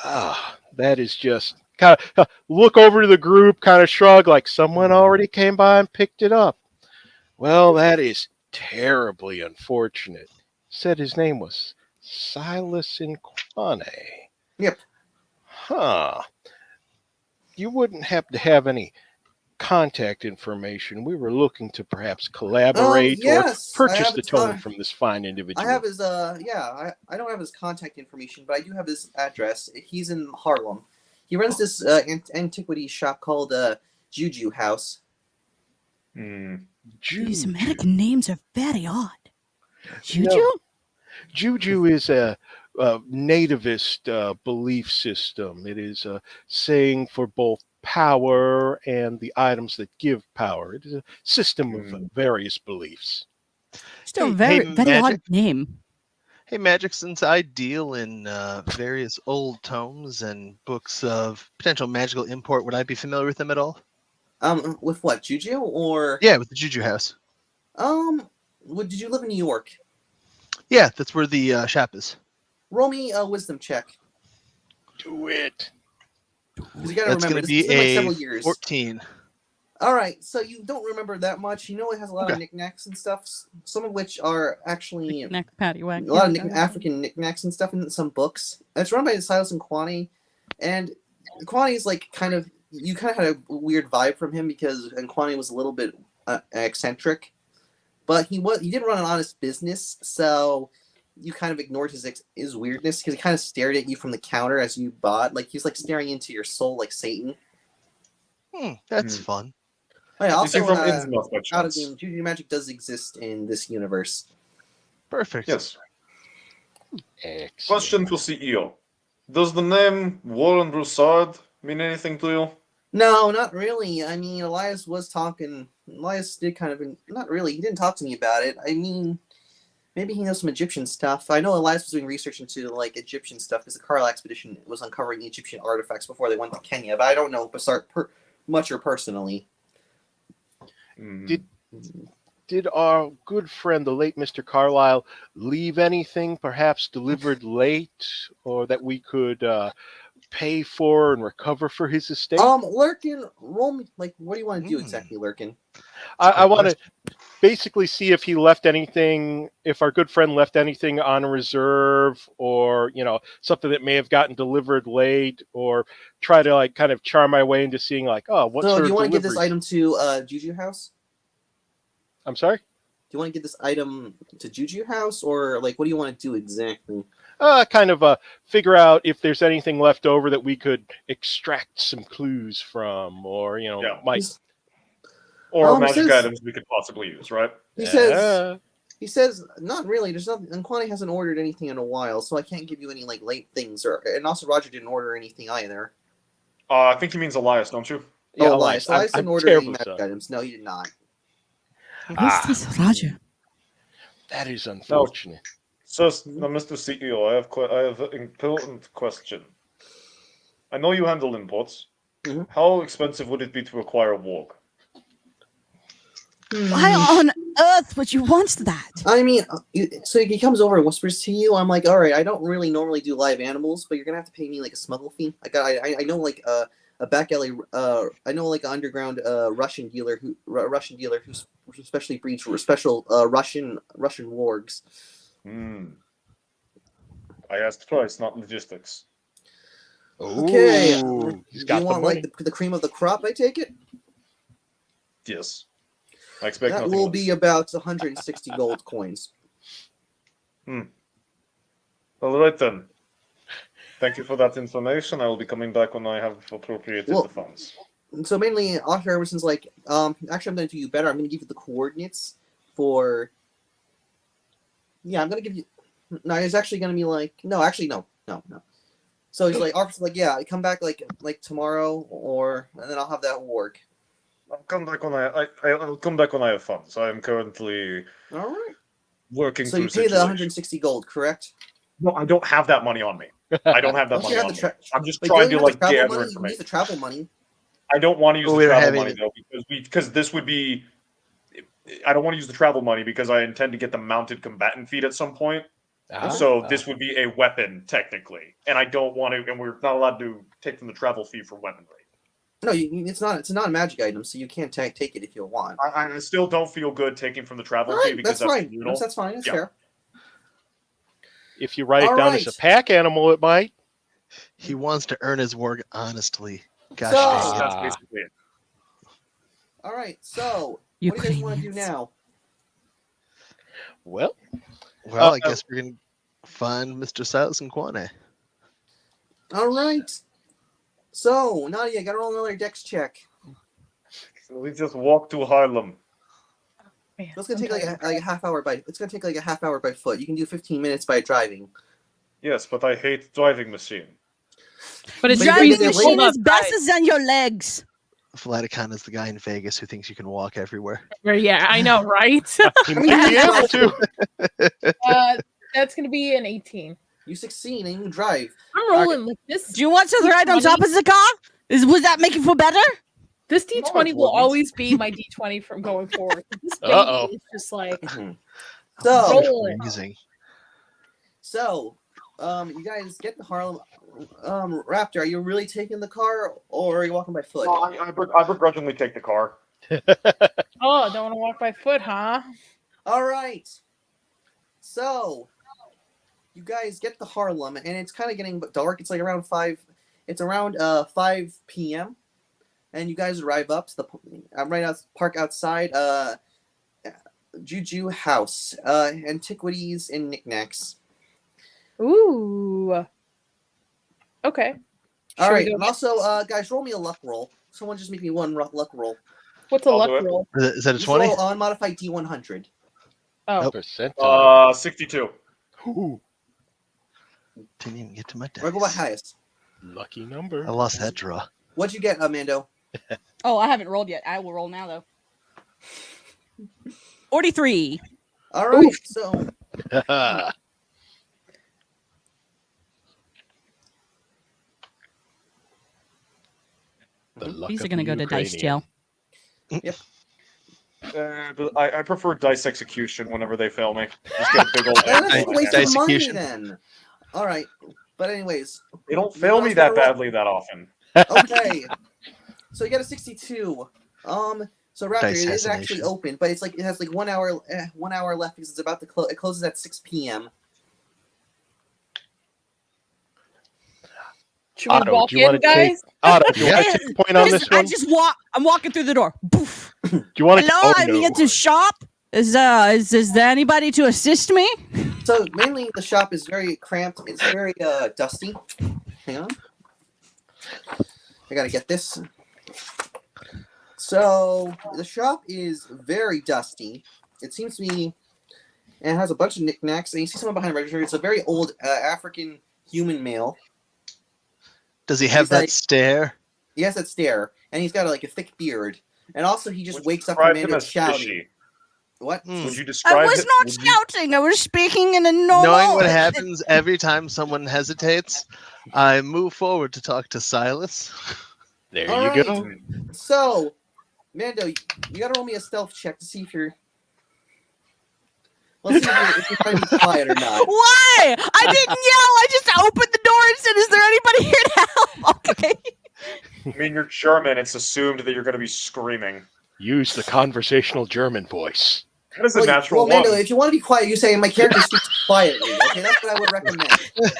That is just kind of look over to the group, kind of shrug like someone already came by and picked it up. Well, that is terribly unfortunate. Said his name was Silas Nkwane. Yep. Huh. You wouldn't happen to have any contact information. We were looking to perhaps collaborate yes, or I purchase have the his tome con- from this fine individual. I have his I don't have his contact information, but I do have his address. He's in Harlem. He runs this antiquity shop called Juju House. These American names are very odd. Juju? No. Juju is a nativist belief system. It is a saying for both power and the items that give power. It is a system of various beliefs. Still Hey, very, hey, very odd Magic. name. Hey, Magic, since I deal in various old tomes and books of potential magical import, would I be familiar with them at all? With what, Juju or Yeah, with the Juju House. Did you live in New York? Yeah, that's where the shop is. Roll me a wisdom check. Do it. 'Cause you gotta That's remember, going to it's be been like a several years. 14. All right, so you don't remember that much. You know it has a lot of Okay. knickknacks and stuff. Some of which are actually Neck patty a whack. lot of African knickknacks and stuff in some books. And it's run by Silas and Kwani, and Kwani is like kind of had a weird vibe from him because Kwani was a little bit eccentric, but he did run an honest business, so you kind of ignored his weirdness because he kind of stared at you from the counter as you bought, like he was like staring into your soul like Satan. That's fun. Oh, yeah, Is he also, from Innsmouth by out of chance? game, Juju Magic does exist in this universe. Perfect. Yes. Excellent. Question for CEO. Does the name Warren Broussard mean anything to you? No, not really. I mean, Elias was talking. Elias did kind of. Not really. He didn't talk to me about it. I mean, maybe he knows some Egyptian stuff. I know Elias was doing research into like Egyptian stuff because the Carlisle expedition was uncovering Egyptian artifacts before they went to Kenya. But I don't know much or personally. Did our good friend, the late Mr. Carlisle, leave anything perhaps delivered late or that we could pay for and recover for his estate? Lurkin, roll me. Like, what do you want to do exactly, Lurkin? I want to basically see if he left anything, if our good friend left anything on reserve or, something that may have gotten delivered late, or try to like kind of charm my way into seeing like, oh, what So, sort do you of want to give this deliveries- item to Juju House? I'm sorry? Do you want to give this item to Juju House, or like, what do you want to do exactly? Kind of figure out if there's anything left over that we could extract some clues from, or might. Or magic items we could possibly use, right? He says, not really. There's nothing. And Kwani hasn't ordered anything in a while, so I can't give you any like late things. And also, Roger didn't order anything either. I think he means Elias, don't you? Yeah, Elias. Elias didn't order any terrible, magic son. items. No, he did not. Who's this Roger? That is unfortunate. So, Mr. CEO, I have an important question. I know you handle imports. Mm-hmm. How expensive would it be to acquire a warg? Why on earth would you want that? I mean, so he comes over and whispers to you. I'm like, all right, I don't really normally do live animals, but you're gonna have to pay me like a smuggle fee. I know like a back alley. I know like an underground Russian dealer who especially breeds special Russian wargs. I asked price, not logistics. Okay. Ooh, he's Do got you the want money. like the cream of the crop? I take it. Yes. I expect That nothing will less. be about 160 gold coins. All right then. Thank you for that information. I will be coming back when I have appropriated the funds. So mainly, Arthur Emerson's like, actually, I'm going to do you better. I'm going to give you the coordinates for. Yeah, I'm going to give you. No, he's actually going to be like, no. So he's like, Arthur's like, yeah, come back like tomorrow, and then I'll have that warg. I'll come back when I'll come back when I have funds. I am currently All right. working. So you through pay the situation. 160 gold, correct? No, I don't have that money on me. I don't have that Don't money you have on the me. I'm just Like, trying don't to you have the like travel gather money? You can use information. the travel money. I don't want to use Well, the we don't travel have money any- though because this would be. I don't want to use the travel money because I intend to get the mounted combatant feat at some point. So this would be a weapon technically, and I don't want to. And we're not allowed to take from the travel fee for weaponry. No, it's not. It's not a magic item, so you can't take it if you want. I still don't feel good taking from the travel All fee right, because that's fine. communal. That's fine. That's Yeah. fair. If you write it All down right. as a pack animal, it might. He wants to earn his warg honestly. Gosh So- dang it. That's basically it. All right. So, what do you guys want to do Ukrainians. now? Well, Well, I guess we're going to find Mr. Silas and Kwane. All right. So, Nadia, got to roll another dex check. So we just walk to Harlem. Man, It's gonna take like I'm a half hour by. It's gonna take like a half hour by foot. You can do 15 minutes by driving. Yes, but I hate driving machine. But it's But you Driving think the they're machine late? is best is on your legs. Vladicon is the guy in Vegas who thinks you can walk everywhere. Yeah, I know, right? You I mean, might be you able drive. to. That's gonna be an 18. You succeed and you drive. I'm rolling like this. Do you want to ride on top of the car? Was that make you feel better? This No, D20 it will wouldn't. always be my D20 from going forward. This baby Uh-oh. is just like So, rolling. Amazing. so, you guys get to Harlem. Raptor, are you really taking the car or are you walking by foot? No, I begrudgingly take the car. Oh, don't want to walk by foot, huh? All right. So, you guys get to Harlem, and it's kind of getting dark. It's like around 5. It's around 5 p.m. And you guys arrive up to the park outside Juju House, antiquities and knickknacks. Ooh. Okay. All Should we right, go and get- also, guys, roll me a luck roll. Someone just make me one luck roll. What's a I'll luck do it. roll? Is that a Just 20? roll unmodified D100. Oh, Percentile. 62. Ooh, Didn't even get to my Or go by dice. highest. lucky number. I lost that draw. What'd you get, Amando? Oh, I haven't rolled yet. I will roll now, though. 43. All right, so The luck These are of going to the go to dice Ukrainian. jail. But I prefer dice execution whenever they fail me. Just get a big old that's Dice- a waste of money execution. then. All right, but anyways, They don't fail me that badly that often. okay. So you got a 62. So Raptor, it is actually Dice-assassination. open, but it's like it has like 1 hour, 1 hour left because it's about to close. It closes at 6 p.m. should we Otto, walk do you wanna in, guys? Otto, do you want Yeah. to take a point on this one? I'm walking through the door. Poof. Do you want to? Hello, Oh, I'm no. here to shop. Is there anybody to assist me? So mainly the shop is very cramped. It's very dusty. Hang on, I gotta get this. So the shop is very dusty. It seems to be, and it has a bunch of knickknacks. And you see someone behind the register. It's a very old African human male. Does he have He's that like- stare? He has that stare, and he's got like a thick beard. And also, he just Would you wakes up describe from him it as shouting. fishy? What? Hmm. Would you I describe was it- not would you- shouting. I was speaking in a normal. Knowing what happens every time someone hesitates, I move forward to talk to Silas. There All you right. go. So, Mando, you gotta roll me a stealth check to see if you're. Let's see if you're trying to be quiet or not. Why? I didn't yell. I just opened the door and said, "Is there anybody here to help?" Okay. I mean, you're German. It's assumed that you're going to be screaming. Use the conversational German voice. That is a natural Mando, one. if you want to be quiet, you say, "My character speaks quietly." Okay, that's what I would recommend.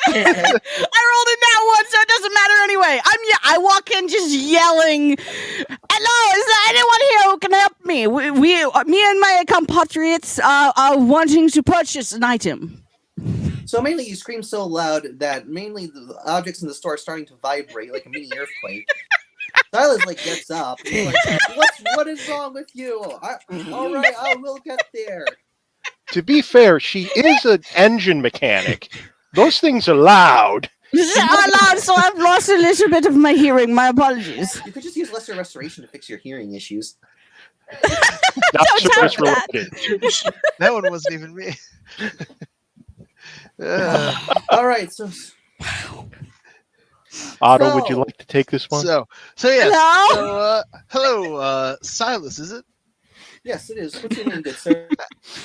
Okay? I rolled it that one, so it doesn't matter anyway. I walk in just yelling, "Hello, is there anyone here who can help me? Me and my compatriots are wanting to purchase an item." So mainly, you scream so loud that mainly the objects in the store are starting to vibrate like a mini earthquake. Silas like gets up. And he's like, what is wrong with you? All right, I will get there. To be fair, she is an engine mechanic. Those things are loud. Loud, so I've lost a little bit of my hearing. My apologies. You could just use lesser restoration to fix your hearing issues. Not Don't service touch that. related. That one wasn't even me. All right, so Otto, would you So- like to take this one? So yes. Hello? So, hello, Silas, is it? yes, it is. What's your name, good sir?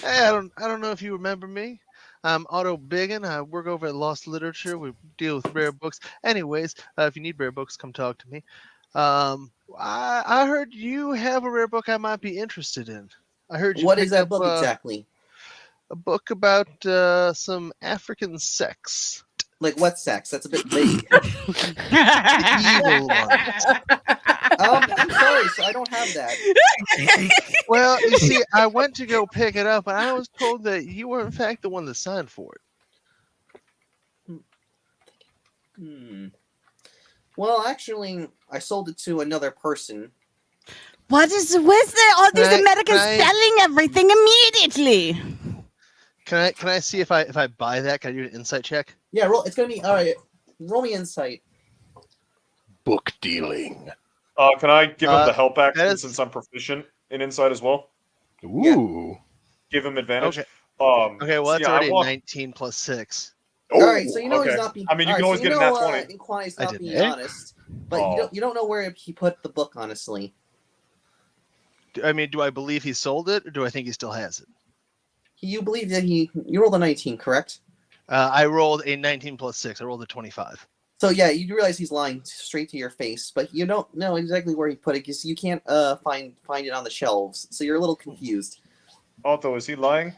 Hey, I don't know if you remember me. I'm Otto Biggin. I work over at Lost Literature. We deal with rare books. Anyways, if you need rare books, come talk to me. I heard you have a rare book I might be interested in. I heard you. What is picked that up, book exactly? A book about some African sex. Like what sex? That's a bit vague. Evil ones. I'm sorry, so I don't have that. Well, you see, I went to go pick it up, and I was told that you were in fact the one that signed for it. Well, actually, I sold it to another person. Where's the these Can I- Americans can I- selling everything immediately? Can I see if I buy that? Can I do an insight check? Yeah, roll. It's gonna be all right. Roll me insight. book dealing. Can I give him the help action that is- since I'm proficient in insight as well? Ooh. Give him advantage. Okay. Okay, Okay, well, that's already 19 plus 6. All right, so you know he's not being. I mean, you can alright, always get a nat 20. Inquani's I not didn't. being honest, but Oh. you don't know where he put the book. Honestly, I mean, do I believe he sold it, or do I think he still has it? you believe that you rolled a 19, correct? I rolled a 19 plus 6. I rolled a 25. So yeah, you realize he's lying straight to your face, but you don't know exactly where he put it because you can't find it on the shelves. So you're a little confused. Otto, is he lying?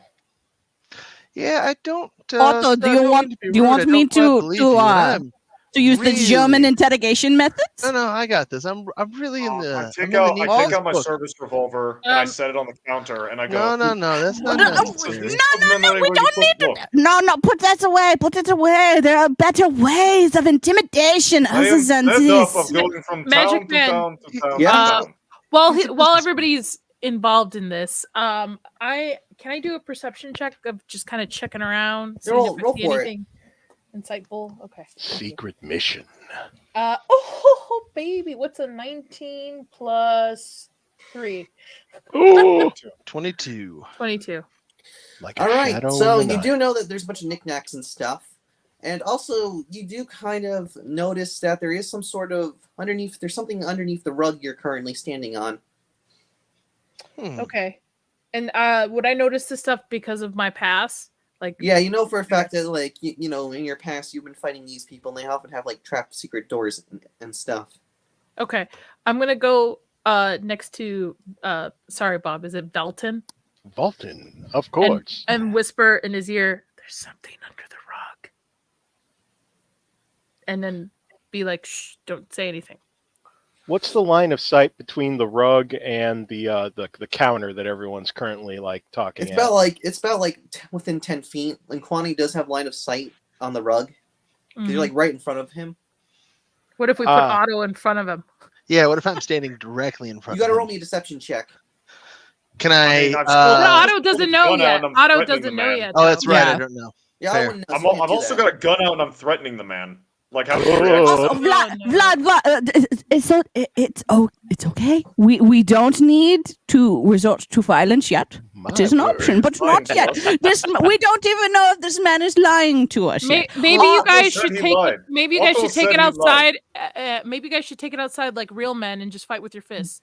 Yeah, I don't. Otto, Sir, do I you don't want- mean to be do you rude, want I me don't quite to- believe to, you, and uh, I'm- To use the German Really? interrogation methods? No, I got this. I'm really in the. I I'm take in the out need I for take this out my book. service revolver and I Um, set it on the counter and I go. No, that's not No, necessary. This no, doesn't matter we where you don't put need the book. No, put that away. Put it away. There are better ways of intimidation I other am than fed up this. of going from Magic town to Man. town to town Yeah. to town. While He's a while businessman. everybody's involved in this, I do a perception check of just kind of checking around, seeing Roll- if I roll see for it. anything insightful. Okay. thank you. Secret mission. Oh baby, what's a 19 plus 3? Ooh. 22. 22. Like a All right, shadow so in the you night. do know that there's a bunch of knickknacks and stuff, and also you do kind of notice that there is some sort of underneath. There's something underneath the rug you're currently standing on. Okay. And would I notice this stuff because of my pass? Like Yeah, you know for a fact that like you know in your past you've been fighting these people, and they often have like trapped secret doors and stuff. okay. I'm gonna go next to sorry Bob, is it Belton? Vulcan, of course. And whisper in his ear, there's something under the rug. And then be like, shh, don't say anything. What's the line of sight between the rug and the counter that everyone's currently like talking It's at? about like within 10 feet. And Kwani does have line of sight on the rug. 'Cause Mhm. You're like right in front of him. What if we put Otto in front of him? Yeah, what if I'm standing directly in front You got to of roll him? me a deception check. Can I I? mean, I've But still- Otto doesn't know gun out yet. and I'm Otto threatening doesn't the know man. yet. Oh, that's though. right. Yeah. I don't know. Yeah, Fair. I wouldn't know. I'm, so you can't I've do also that. got a gun out and I'm threatening the man. Like how? Oh, Oh, Vlad, no. Vlad, it's okay. We don't need to resort to violence yet. It is an My option, word. but not Fine, yet. We don't even know if this man is lying to us yet. Maybe you Otto guys said should he take. lied. Maybe you guys Otto should take said it he lied. outside. Maybe you guys should take it outside like real men and just fight with your fists.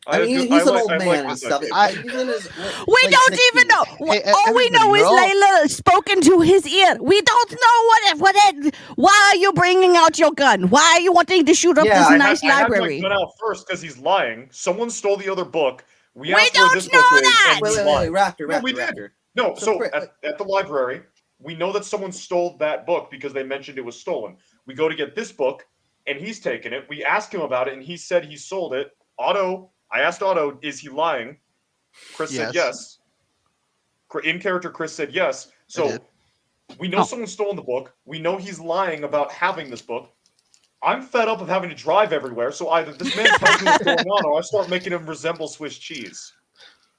I mean, do- he's an like- old I man like and this stuff. idea. Like, he's in his, We like, don't 60s. even know. Hey, All we know everybody, is you're all- Layla spoken to his ear. We don't know why are you bringing out your gun? Why are you wanting to shoot up Yeah, this I nice had library? my gun out first because he's lying. Someone stole the other book. We We asked where don't this know book is, that! and Wait, he's wait, wait, lying. Raptor, No, we Raptor, did. Raptor. No, So so quick, at the library, we know that someone stole that book because they mentioned it was stolen. We go to get this book, and he's taken it. We asked him about it, and he said he sold it. I asked Otto, is he lying? Chris said yes. In character, Chris said yes. So did. we know someone's stolen the book. We know he's lying about having this book. I'm fed up of having to drive everywhere, so either this man tells me what's going on, or I start making him resemble Swiss cheese.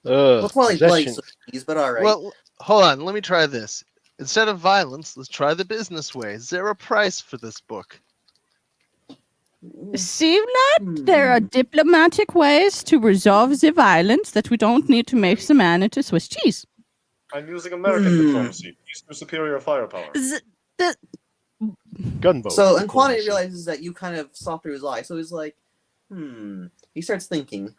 Well, it's more like bloody Possession- Swiss, but all right. Well, hold on. Let me try this. Instead of violence, let's try the business way. Is there a price for this book? See, Vlad, there are diplomatic ways to resolve the violence that we don't need to make the man into Swiss cheese. I'm using American diplomacy. Use your superior firepower. gunboat. So, and diplomacy. Kwani realizes that you kind of saw through his eye. So he's like, He starts thinking,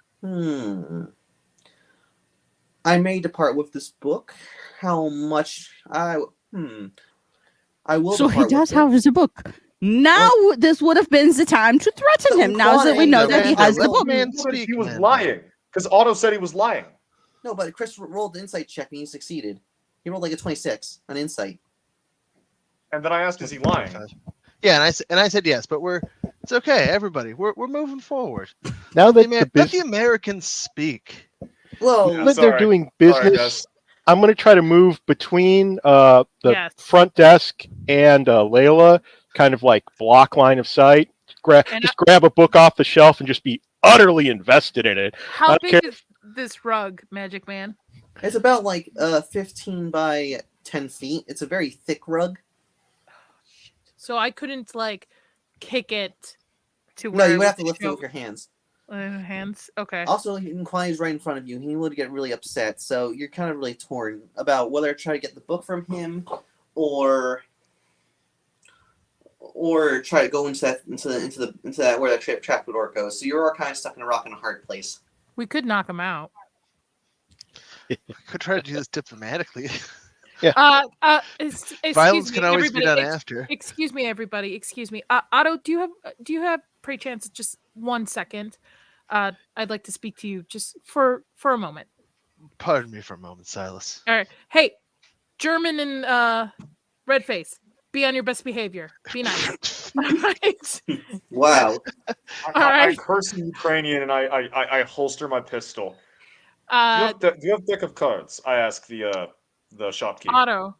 I may depart with this book. How much I will. So he depart does with it. have the book. Now this would have been the time to threaten So him. Now that we Kwani- know No, that he man, has the let book. man What if speak, he was man. lying because Otto said he was lying. No, but Chris rolled the insight check and he succeeded. He rolled like a 26 on insight. And then I asked, is he lying? Yeah, and I said yes, but it's okay, everybody. We're moving forward. Now that Let the the Americans speak. Whoa. Yeah. that they're sorry. doing Sorry, business, guys. I'm going to try to move between the Yes. front desk and Layla, kind of like block line of sight. And Just grab a book off the shelf and just be utterly invested in it. How I big can't- is this rug, Magic Man? It's about like 15 by 10 feet. It's a very thick rug. So I couldn't like kick it to No, where you it would have to would lift it show- with your hands. hands. Okay. Also, Clyde's right in front of you. He would get really upset. So you're kind of really torn about whether to try to get the book from him, or try to go into that where that trap door goes. So you're all kind of stuck in a rock and a hard place. We could knock him out. We could try to do this diplomatically. Excuse Violence me, can always be everybody. done after. Excuse me, everybody. Excuse me. Otto, do you have pray chance just 1 second? I'd like to speak to you just for a moment. Pardon me for a moment, Silas. All right. Hey, German and red face. Be on your best behavior. Be nice. All right. Wow. I curse in Ukrainian and I holster my pistol. Do you have deck of cards? I ask the shopkeep. Otto.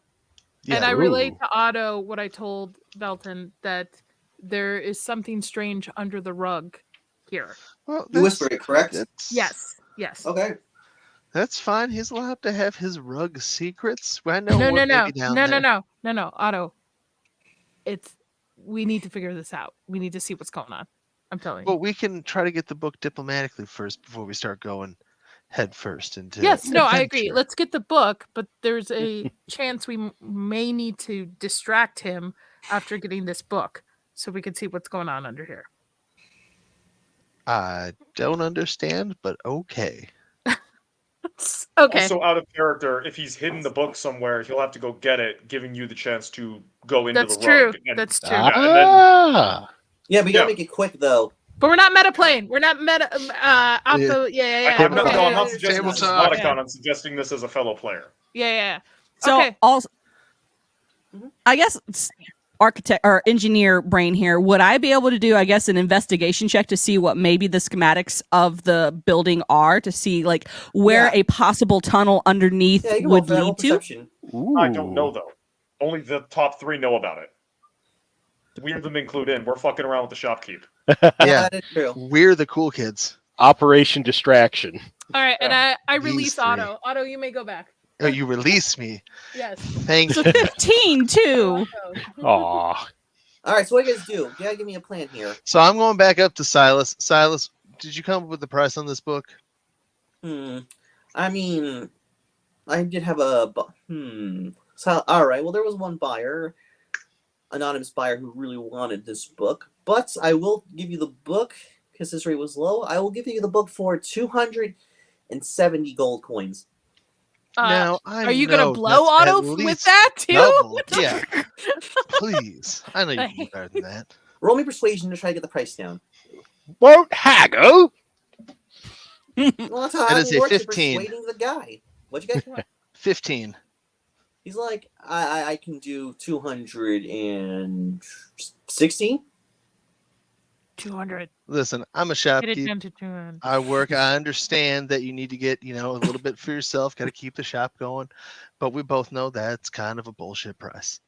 And I relate Ooh. to Otto what I told Belton, that there is something strange under the rug here. Well, You whisper it, correct? Yes. Okay. That's fine. He's allowed to have his rug secrets. I know No, what no, may be down there. no, Otto. We need to figure this out. We need to see what's going on. I'm telling you. Well, we can try to get the book diplomatically first before we start going head first into. Yes, no, I agree. adventure. Let's get the book, but there's a chance we may need to distract him after getting this book so we can see what's going on under here. I don't understand, but okay. Okay. Also, out of character, if he's hidden the book somewhere, he'll have to go get it, giving you the chance to go into That's the true. rug. And- That's true. Yeah, and then- Ah. Yeah, but you gotta Yeah. make it quick though. But we're not meta playing. We're not meta. Otto, yeah. I'm not, okay. no, I'm not suggesting this as Tabletop. Vladicon, I'm suggesting this as a fellow player. Yeah. So Okay. also, Mhm. I guess architect or engineer brain here. Would I be able to do, I guess, an investigation check to see what maybe the schematics of the building are, to see like where Yeah. a possible tunnel underneath Yeah, you can roll would for that. Roll lead to? perception. I don't know, though. Only the top 3 know about it. We have them include in. We're fucking around with the shopkeep. Yeah, that is true. we're the cool kids. Operation Distraction. All right, and I These release three. Otto. Otto, you may go back. Oh, you release me. Yes. Thank So you. 15 too. Aw. All right, so what do you guys do? You gotta give me a plan here. So I'm going back up to Silas. Silas, did you come up with the price on this book? I mean, I did have a. So, all right. Well, there was one buyer, anonymous buyer, who really wanted this book. But I will give you the book because his rate was low. I will give you the book for 270 gold coins. Now, I Are you gonna know blow that's Otto at with least that too? double. Yeah. Please. I know you can do better than that. Roll me persuasion to try to get the price down. Won't haggle. Well, that's how That is a works, you're 15. persuading the guy. What you guys want? 15. He's like, I can do 216. 200. Listen, I'm a Get it shopkeep. down to 200. I work. I understand that you need to get, a little bit for yourself. Got to keep the shop going. But we both know that's kind of a bullshit price.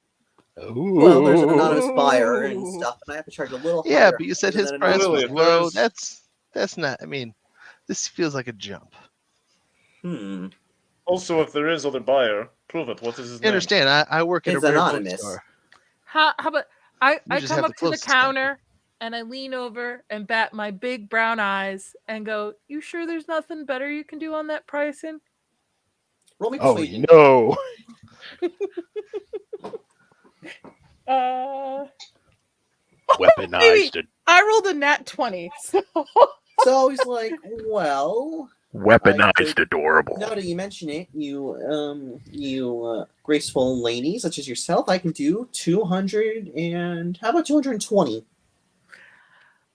Well, there's an anonymous buyer and stuff, and I have to charge a little. Yeah, higher but you said than his an price anonymous was Really, buyer. low. there's- That's not. I mean, this feels like a jump. Also, if there is other buyer, prove it. What is his You name? understand? I work at It's a rare anonymous. bookstore. How about I just come have up the to the closest company. counter and I lean over and bat my big brown eyes and go, "You sure there's nothing better you can do on that pricing?" Roll me Oh persuasion. no. Weaponized it. I rolled a nat 20. So So he's like, well, Weaponized adorable. now that you mention it, you graceful lady such as yourself, I can do 200 and how about 220?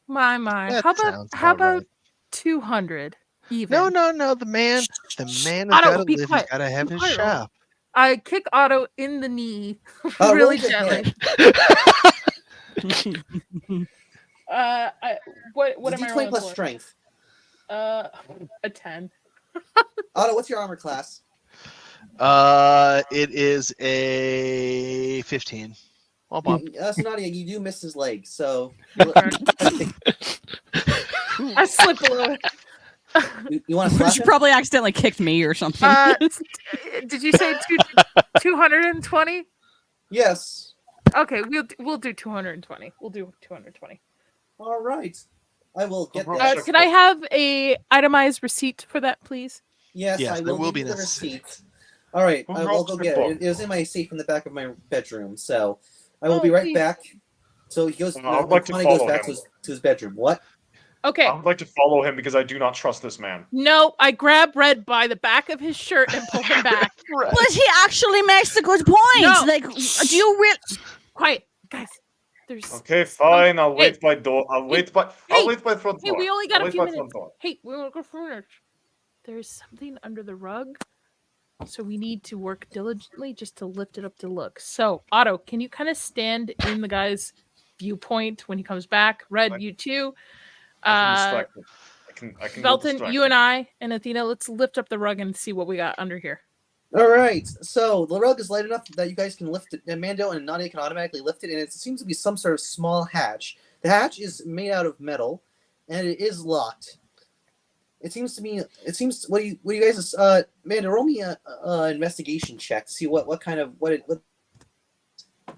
my. That How sounds about about right. 200 even? No. The man has Otto, got to be live. quiet. He's got to have Be his quiet. shop. I kick Otto in the knee Roll really to gently. hit. What It's a am I D20 rolling plus for? strength. A 10. Otto, what's your armor class? It is a 15. Well, Bob. So Nadia, you do miss his leg, so I slip a little. you want to slap She him? probably accidentally kicked me or something. Did you say 220? Yes. Okay, we'll do 220. We'll do 220. All right. I will get Roll that. check. Can I have a itemized receipt for that, please? Yes, Yes, I there will will give be you the necessary. receipt. All right, Who I will wrote go the get book? it. It was in my safe in the back of my bedroom, so I will Oh, be right geez. back. So he goes. I would like to Connie goes follow back him. to his bedroom. What? Okay. I would like to follow him because I do not trust this man. No, I grab Red by the back of his shirt and pull him back. But he actually makes a good point. No. Like, do you really? Quiet, guys. There's Okay, fine. I'll Hey, wait by door. I'll wait by. I'll hey, wait by front hey, door. we only got I'll a wait few by minutes. front door. Hey, we want to go for lunch. There's something under the rug, so we need to work diligently just to lift it up to look. So, Otto, can you kind of stand in the guy's viewpoint when he comes back? Red, Right. you too. I can distract him. I can go Belton, distract you him. and I and Athena, let's lift up the rug and see what we got under here. All right. So the rug is light enough that you guys can lift it, and Mando and Nadia can automatically lift it, and it seems to be some sort of small hatch. The hatch is made out of metal, and it is locked. It seems to me. It seems. What do you guys? Mando, roll me a investigation check to see what kind of what.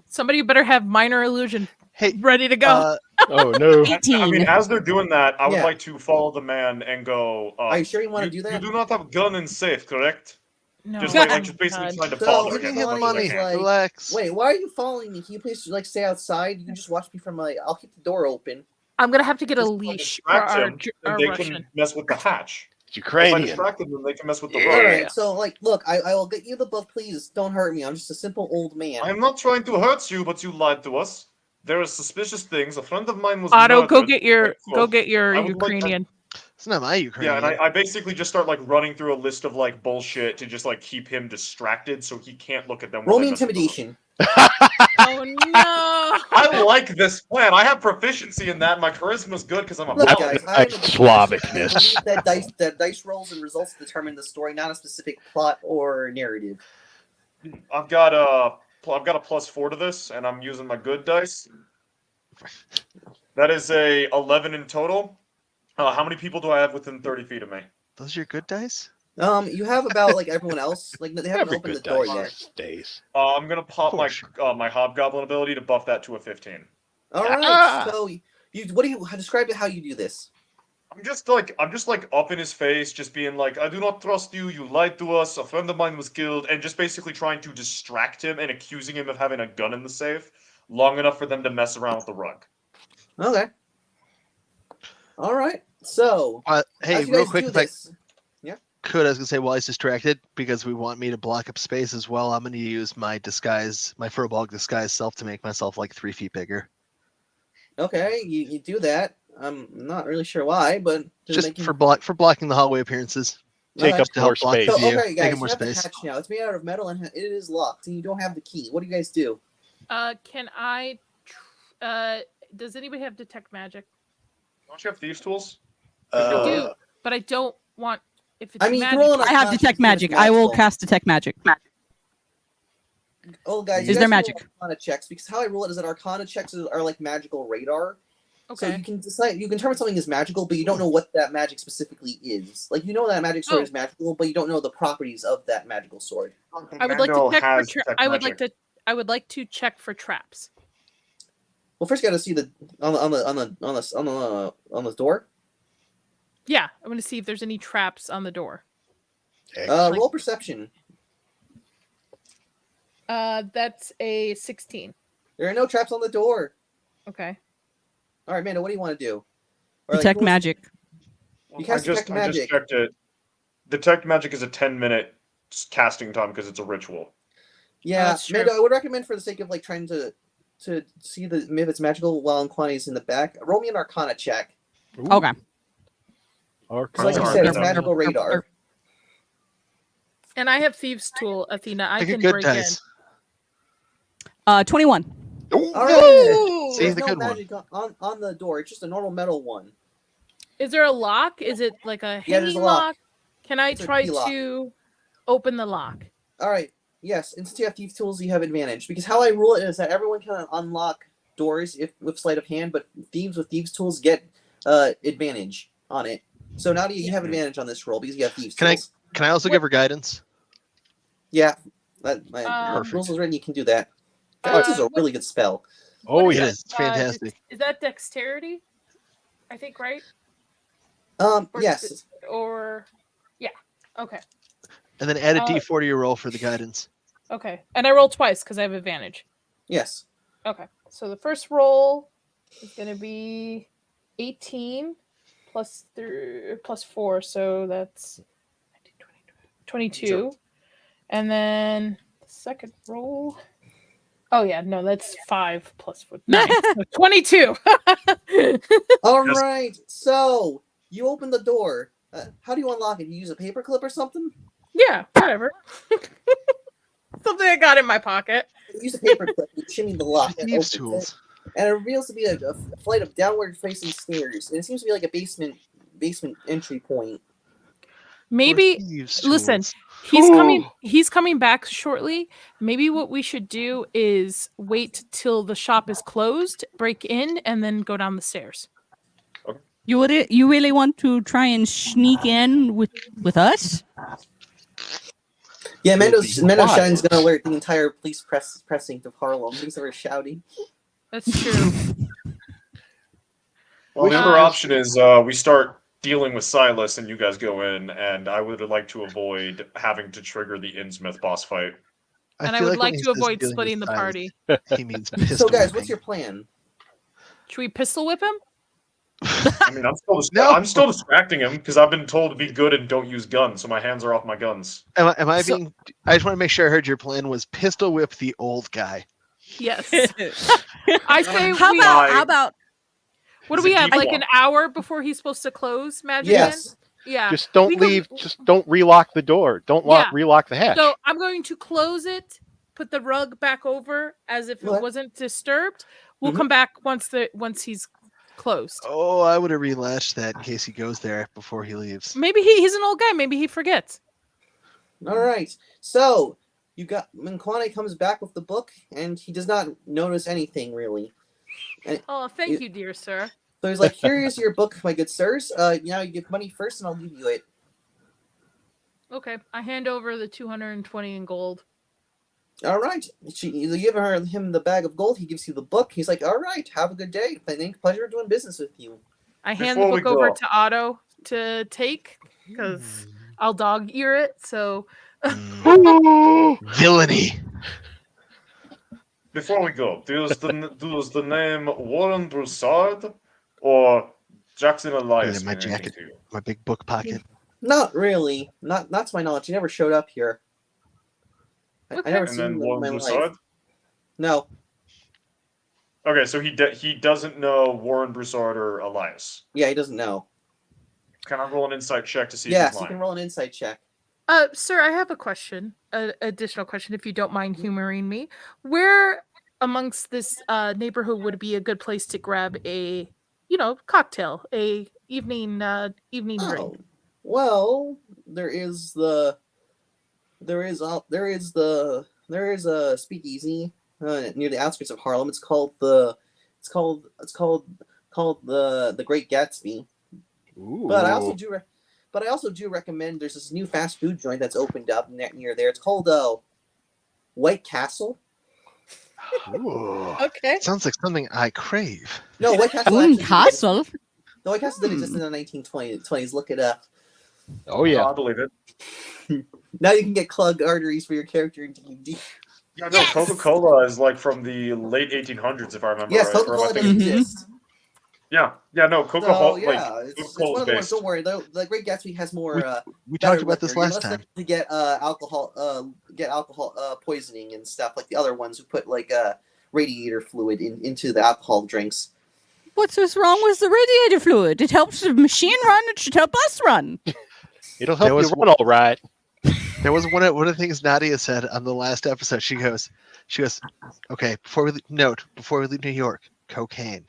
Somebody better have minor illusion Hey, ready to go. Oh no. 18. I mean, as they're doing that, I would Yeah. like to follow the man and go. Are you sure you want to do You that? do not have gun in safe, correct? No. Just like Oh, just basically God. trying to So, follow give him. me as the much as I money. can. Like- relax. Wait, why are you following me? Can you please like stay outside? You can just watch me from my. I'll keep the door open. I'm gonna have to get a Just if I leash for distract our, him, our and they Russian. can mess with the hatch. If I Ukrainian. distract them, then they can mess with the All rug. right. So like, look, I will get you the book. Please don't hurt me. I'm just a simple old man. I'm not trying to hurt you, but you lied to us. There are suspicious things. A friend of mine was Otto, murdered. go get your I would like Ukrainian. It's not my Yeah, Ukrainian. and I basically just start like running through a list of like bullshit to just like keep him distracted so he can't look at them. Roll while me they mess with the rug. intimidation. Oh no! I like this plan. I have proficiency in that. My charisma's good because I'm a Look, paladin. guys, I'm a Slavicness. I believe that dice rolls and results determine the story, not a specific plot or narrative. I've got a +4 to this, and I'm using my good dice. That is a 11 in total. How many people do I have within 30 feet of me? Those are your good dice? You have about like everyone else. Like they haven't Every opened the good door dice yet. stays. I'm gonna pop my Course. my hobgoblin ability to buff that to a 15. All right. Ah! So what do you describe it how you do this? I'm just like up in his face, just being like, I do not trust you. You lied to us. A friend of mine was killed, and just basically trying to distract him and accusing him of having a gun in the safe, long enough for them to mess around with the rug. Okay. All right. So Hey, as you real guys quick, do if I this, could, I was gonna say while he's distracted, because we want me to block up space as well, I'm gonna use my disguise, my Furbolg disguise self to make myself like 3 feet bigger. okay, you do that. I'm not really sure why, but Just for blocking the hallway appearances. Take Okay. up To more help block space. the So, view. okay, Making guys, you more have the space. hatch now. It's made out of metal and it is locked, and you don't have the key. What do you guys do? Can I? Does anybody have detect magic? Don't you have thieves' tools? I do, but I don't want if it's I mean, you can magic. roll an I have Arcana detect check to see if magic. it's I will magical. cast detect magic. Oh, guys, Is you there guys magic? roll Arcana checks because how I roll it is that Arcana checks are like magical radar. So Okay. you can decide, you can determine something is magical, but you don't know what that magic specifically is. Like you know that magic sword Oh. is magical, but you don't know the properties of that magical sword. I would like to Mando check for. has Tra- detect I would magic. like to. I would like to check for traps. Well, first you got to see the on the door. Yeah, I want to see if there's any traps on the door. Roll perception. That's a 16. There are no traps on the door. Okay. All right, Amanda, what do you want to do? Or, like, Detect who wants- magic. You cast detect I magic. just checked it. Detect magic is a 10-minute casting time because it's a ritual. Yeah, that's true. Amanda, I would recommend for the sake of like trying to see if it's magical while Quani's in the back. Roll me an Arcana check. Okay. 'Cause like I Arcana. said, it's Arcana. magical radar. And I have thieves' tool, Athena. I Pick a can good break dice. 21. All right. in. See, There's the no good one. magic on the door. It's just a normal metal one. Is there a lock? Is it like a Yeah, there's hanging a lock. lock? Can I It's a try key lock. to open the lock? All right. Yes, and since you have thieves tools, you have advantage because how I rule it is that everyone can unlock doors if with sleight of hand, but thieves with thieves tools get advantage on it. So Nadia, you have advantage on this roll because you have thieves Can I- tools. Can I also give her guidance? Yeah, that my Perfect. rules is written. You can do that. Guidance is a what- really good spell. Oh It yeah. is. It's fantastic. Is that dexterity? I think, right? Yes. Or yeah. Okay. And then add a Uh, D4 to your roll for the guidance. Okay. And I roll twice because I have advantage. Yes. Okay. So the first roll is going to be 18 plus 4, so that's 22. And then the second roll. Oh yeah, no, that's 5 plus 4. 9. So 22. All Yes. right. So you open the door. How do you unlock it? You use a paperclip or something? Yeah, whatever. Something I got in my pocket. You use a paperclip. You shimmy the lock. And, Thieves' opens tools. it, and it reveals to be a flight of downward-facing stairs. And it seems to be like a basement entry point. Maybe Or thieves' listen, tools. he's coming back shortly. Maybe what we should do is wait till the shop is closed, break in, and then go down the stairs. You really want to try and sneak in with us? Yeah, Mendo Why? Shine's gonna alert the entire police precinct of Harlem. These are shouting. That's true. Well, the Uh, other option is we start dealing with Silas and you guys go in, and I would like to avoid having to trigger the Innsmouth boss fight. And I feel would when like he to says avoid dealing splitting the with party. Silas, He means pistol So, guys, whipping. what's your plan? Should we pistol whip him? I mean, No. I'm still distracting him because I've been told to be good and don't use guns, so my hands are off my guns. Am I So- being? I just want to make sure I heard your plan was pistol whip the old guy. Yes. I say How we. about What Is do we it have? Like default? an hour before he's supposed to close Magic Yes. Man? Yeah. Just don't We can- leave. Just don't relock the door. Don't Yeah. relock the hatch. So I'm going to close it, put the rug back over as if it What? wasn't disturbed. We'll Mhm. come back once he's closed. Oh, I would have relatched that in case he goes there before he leaves. Maybe he's an old guy. Maybe he forgets. All right. So you got Menkwane comes back with the book, and he does not notice anything really. Oh, thank you, dear sir. So he's like, "Here is your book, my good sirs. Now you give money first, and I'll give you it." Okay, I hand over the 220 in gold. All right. You give him the bag of gold. He gives you the book. He's like, "All right, have a good day. Pleasure doing business with you." I hand the Before we book over go- to Otto to take because I'll dog ear it. So Villainy. Before we go, does the name Warren Broussard or Jackson Elias in my mean anything jacket. to you? My big book pocket. Not really. Not to my knowledge. He never showed up here. I Okay. never And seen then him in Warren my Broussard? life. No. Okay, so he doesn't know Warren Broussard or Elias. Yeah, he doesn't know. Can I roll an insight check to see if Yes, he's you lying? can roll an insight check. Sir, I have a question, an additional question, if you don't mind humoring me. Where amongst this neighborhood would be a good place to grab a, cocktail, a evening drink? Oh, well, there is a speakeasy near the outskirts of Harlem. It's called the Great Gatsby. But I also do recommend there's this new fast food joint that's opened up near there. It's called White Castle. Ooh. Okay. Sounds like something I crave. No, White Castle. Un actually- castle? No, White Castle didn't exist in the 1920s. Look it up. Oh yeah. I believe it. Now you can get clogged arteries for your character in D&D. Yeah, no, Coca-Cola is like from the late 1800s, if I remember Yes, right. or am I Coca-Cola thinking- doesn't Mhm. exist. Yeah, no, So Coca-Cola, yeah, it's one Coca-Cola's of the ones. based. Don't worry, the Great Gatsby has more. We better talked about this liquor. You're last less time. likely to get alcohol poisoning and stuff like the other ones who put like radiator fluid into the alcohol drinks. What's wrong with the radiator fluid? It helps the machine run. It should help us run. It'll There help was you run all right. There was one of the things Nadia said on the last episode. She goes, okay, before we leave New York, cocaine.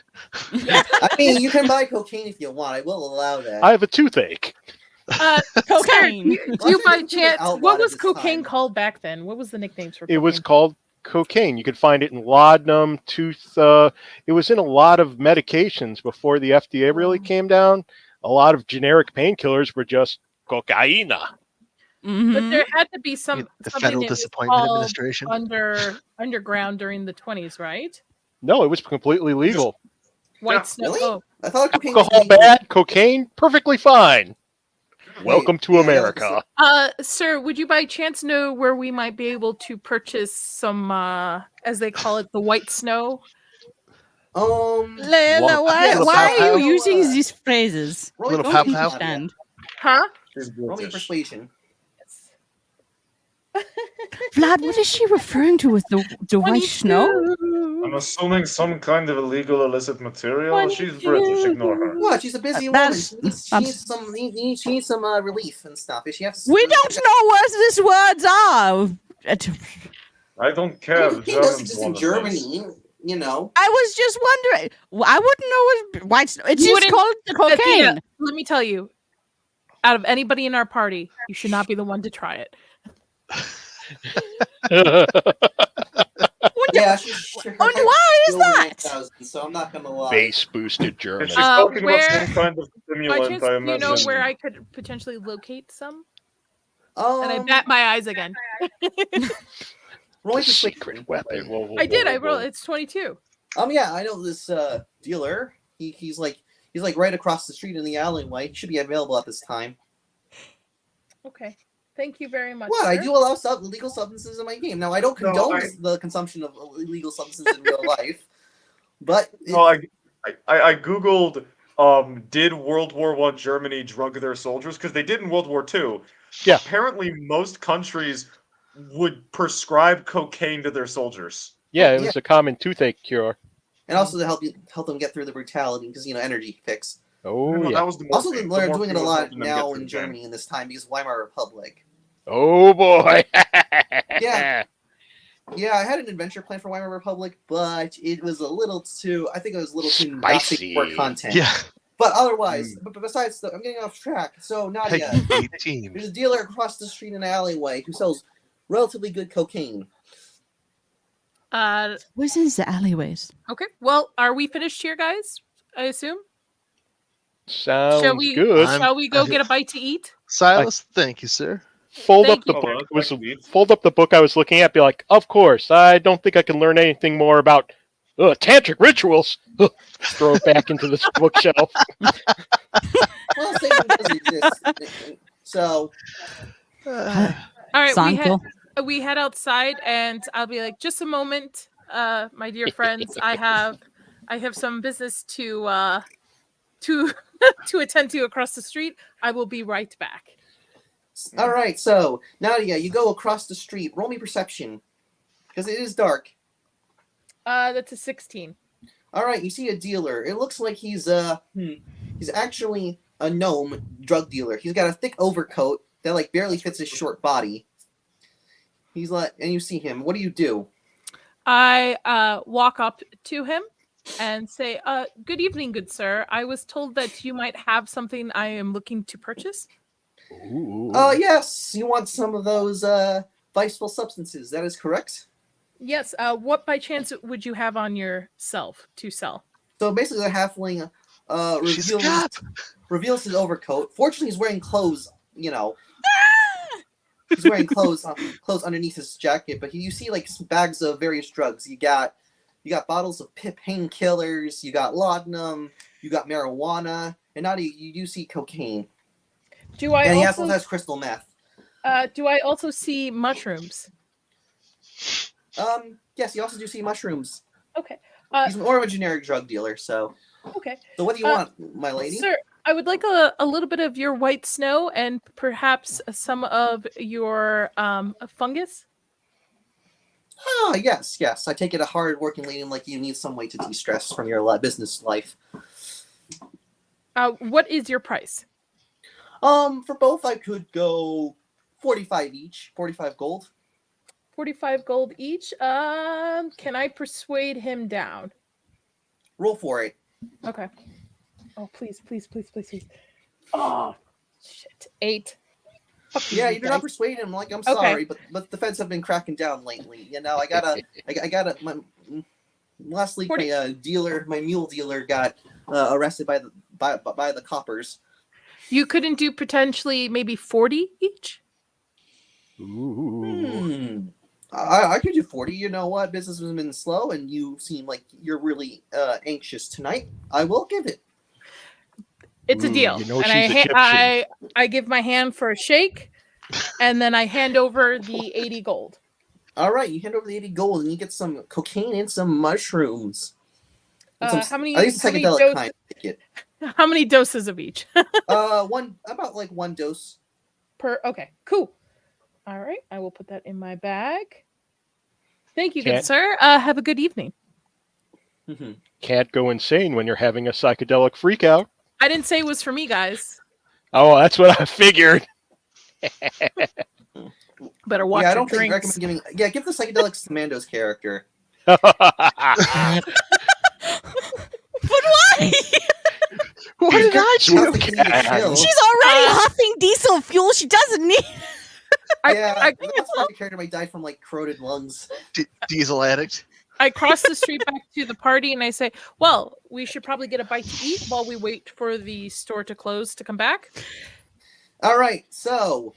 I mean, you can buy cocaine if you want. I will allow that. I have a toothache. Cocaine. Sir, do you by Cocaine was chance, outlawed what at was this cocaine time. called back then? What was the nicknames for It was cocaine? called cocaine. You could find it in laudanum, tooth. It was in a lot of medications before the FDA really came down. A lot of generic painkillers were just cocaina. But Mhm. there had to be some The something Federal that was Disappointment called Administration. underground during the 20s, right? No, it was completely legal. White Yeah. snow. Really? Oh, I thought cocaine was Alcohol illegal. bad, cocaine perfectly fine. Welcome to yeah, America. Sir, would you by chance know where we might be able to purchase some, as they call it, the white snow? Layla, why, Little why are you pow-pow. using these phrases? Roll Little me Don't pow-pow. understand. Huh? She's Roll me British. persuasion. Vlad, what is she referring to with the white snow? I'm assuming some kind of illegal illicit material. She's British. Ignore her. What? She's a busy woman. That's- She needs some relief and stuff. She has to. We don't know what these words are. I don't care. The Cocaine doesn't Germans exist in wanted Germany. You know. I was just wondering. I wouldn't know what white snow. It's just Wouldn't- called the cocaine. Athena, let me tell you, out of anybody in our party, you should not be the one to try it. Yeah, she's. Her Oh, head's why is over that? 8,000, so I'm not gonna lie. Base boosted If German. she's talking where- about some kind of By stimulant, chance, I do you imagine. know where I could potentially locate some? And I Um, bat my eyes again. roll me Secret persuasion. weapon. Whoa, whoa, I did. whoa, I rolled. whoa. It's 22. Yeah, I know this dealer. He's like right across the street in the alleyway. He should be available at this time. Okay. Thank you very much. What? I sir. do allow illegal substances in my game. Now I don't No, condone I- the consumption of illegal substances in real life, but No, I googled. Did World War I Germany drug their soldiers? Because they did in World War II. Yeah. Apparently, most countries would prescribe cocaine to their soldiers. Yeah, it was a common toothache cure. and also to help them get through the brutality because Oh No, yeah. that was the Also, morphine. they're The doing it a morphine was lot helping them get now through in the Germany in this time because Weimar Republic. Oh boy. Yeah. Yeah, I had an adventure plan for Weimar Republic, but it was a little too. I think it was a little too Nazi for Spicy. content. Yeah, But otherwise, but besides, I'm getting off track. So Nadia, Peggy 18. there's a dealer across the street in an alleyway who sells relatively good cocaine. Where's in the alleyways? Okay. Well, are we finished here, guys? I assume. Sounds Shall we? good. Shall we go get a bite to eat? Silas, thank you, sir. Fold Thank up the you. book. Oh, Was that's neat. fold up the book I was looking at. Be like, of course. I don't think I can learn anything more about tantric rituals. Throw it back into the bookshelf. Well, Satan does exist. So, Uh, All right. Sanko. We head outside, and I'll be like, just a moment, my dear friends. I have some business to to attend to across the street. I will be right back. all right. So Nadia, you go across the street. Roll me perception, because it is dark. That's a 16. All right. You see a dealer. It looks like he's actually a gnome drug dealer. He's got a thick overcoat that like barely fits his short body. He's like, and you see him. What do you do? I walk up to him and say, "Good evening, good sir. I was told that you might have something I am looking to purchase." Ooh. Yes. You want some of those viceful substances? That is correct. Yes. What by chance would you have on yourself to sell? So basically, the halfling she's a cop. reveals his overcoat. Fortunately, he's wearing clothes. You know, he's wearing clothes underneath his jacket. But you see like some bags of various drugs. You got bottles of painkillers. You got laudanum. You got marijuana, and now you do see cocaine. Do I And he also also has crystal meth. do I also see mushrooms? Yes, you also do see mushrooms. Okay. He's more of a generic drug dealer. So Okay. what do you want, my lady? Sir, I would like a little bit of your white snow and perhaps some of your fungus. Ah, yes. I take it a hard-working lady like you need some way to de-stress from your business life. What is your price? For both, I could go 45 each, 45 gold. 45 gold each. Can I persuade him down? Roll for it. Okay. Oh, please. Oh, shit. 8. Fuck Yeah, you you're not guys. persuading him. Like, I'm Okay. sorry, but the feds have been cracking down lately. You know, I gotta. Last week, 40. my mule dealer got arrested by the coppers. You couldn't do potentially maybe 40 each? Ooh. I could do 40. You know what? Business has been slow, and you seem like you're really anxious tonight. I will give it. It's a Ooh, deal. you know And she's Egyptian. I give my hand for a shake, and then I hand over the 80 gold. All right, you hand over the 80 gold, and you get some cocaine and some mushrooms. And some, How many? I think How many, psychedelic kind. Ticket. how many doses of each? About like one dose. Okay, cool. All right, I will put that in my bag. Thank you, good Can't- sir. Have a good evening. Can't go insane when you're having a psychedelic freakout. I didn't say it was for me, guys. Oh, that's what I figured. Better watch Yeah, I your don't think drinks. recommend giving. Yeah, give the psychedelics to Mando's character. But why? What did I I do? was thinking you could chill. She's already huffing diesel fuel. She doesn't need. Yeah, I that's why the character might die from like corroded lungs. Diesel addict. I cross the street back to the party and I say, well, we should probably get a bite to eat while we wait for the store to close to come back. All right, so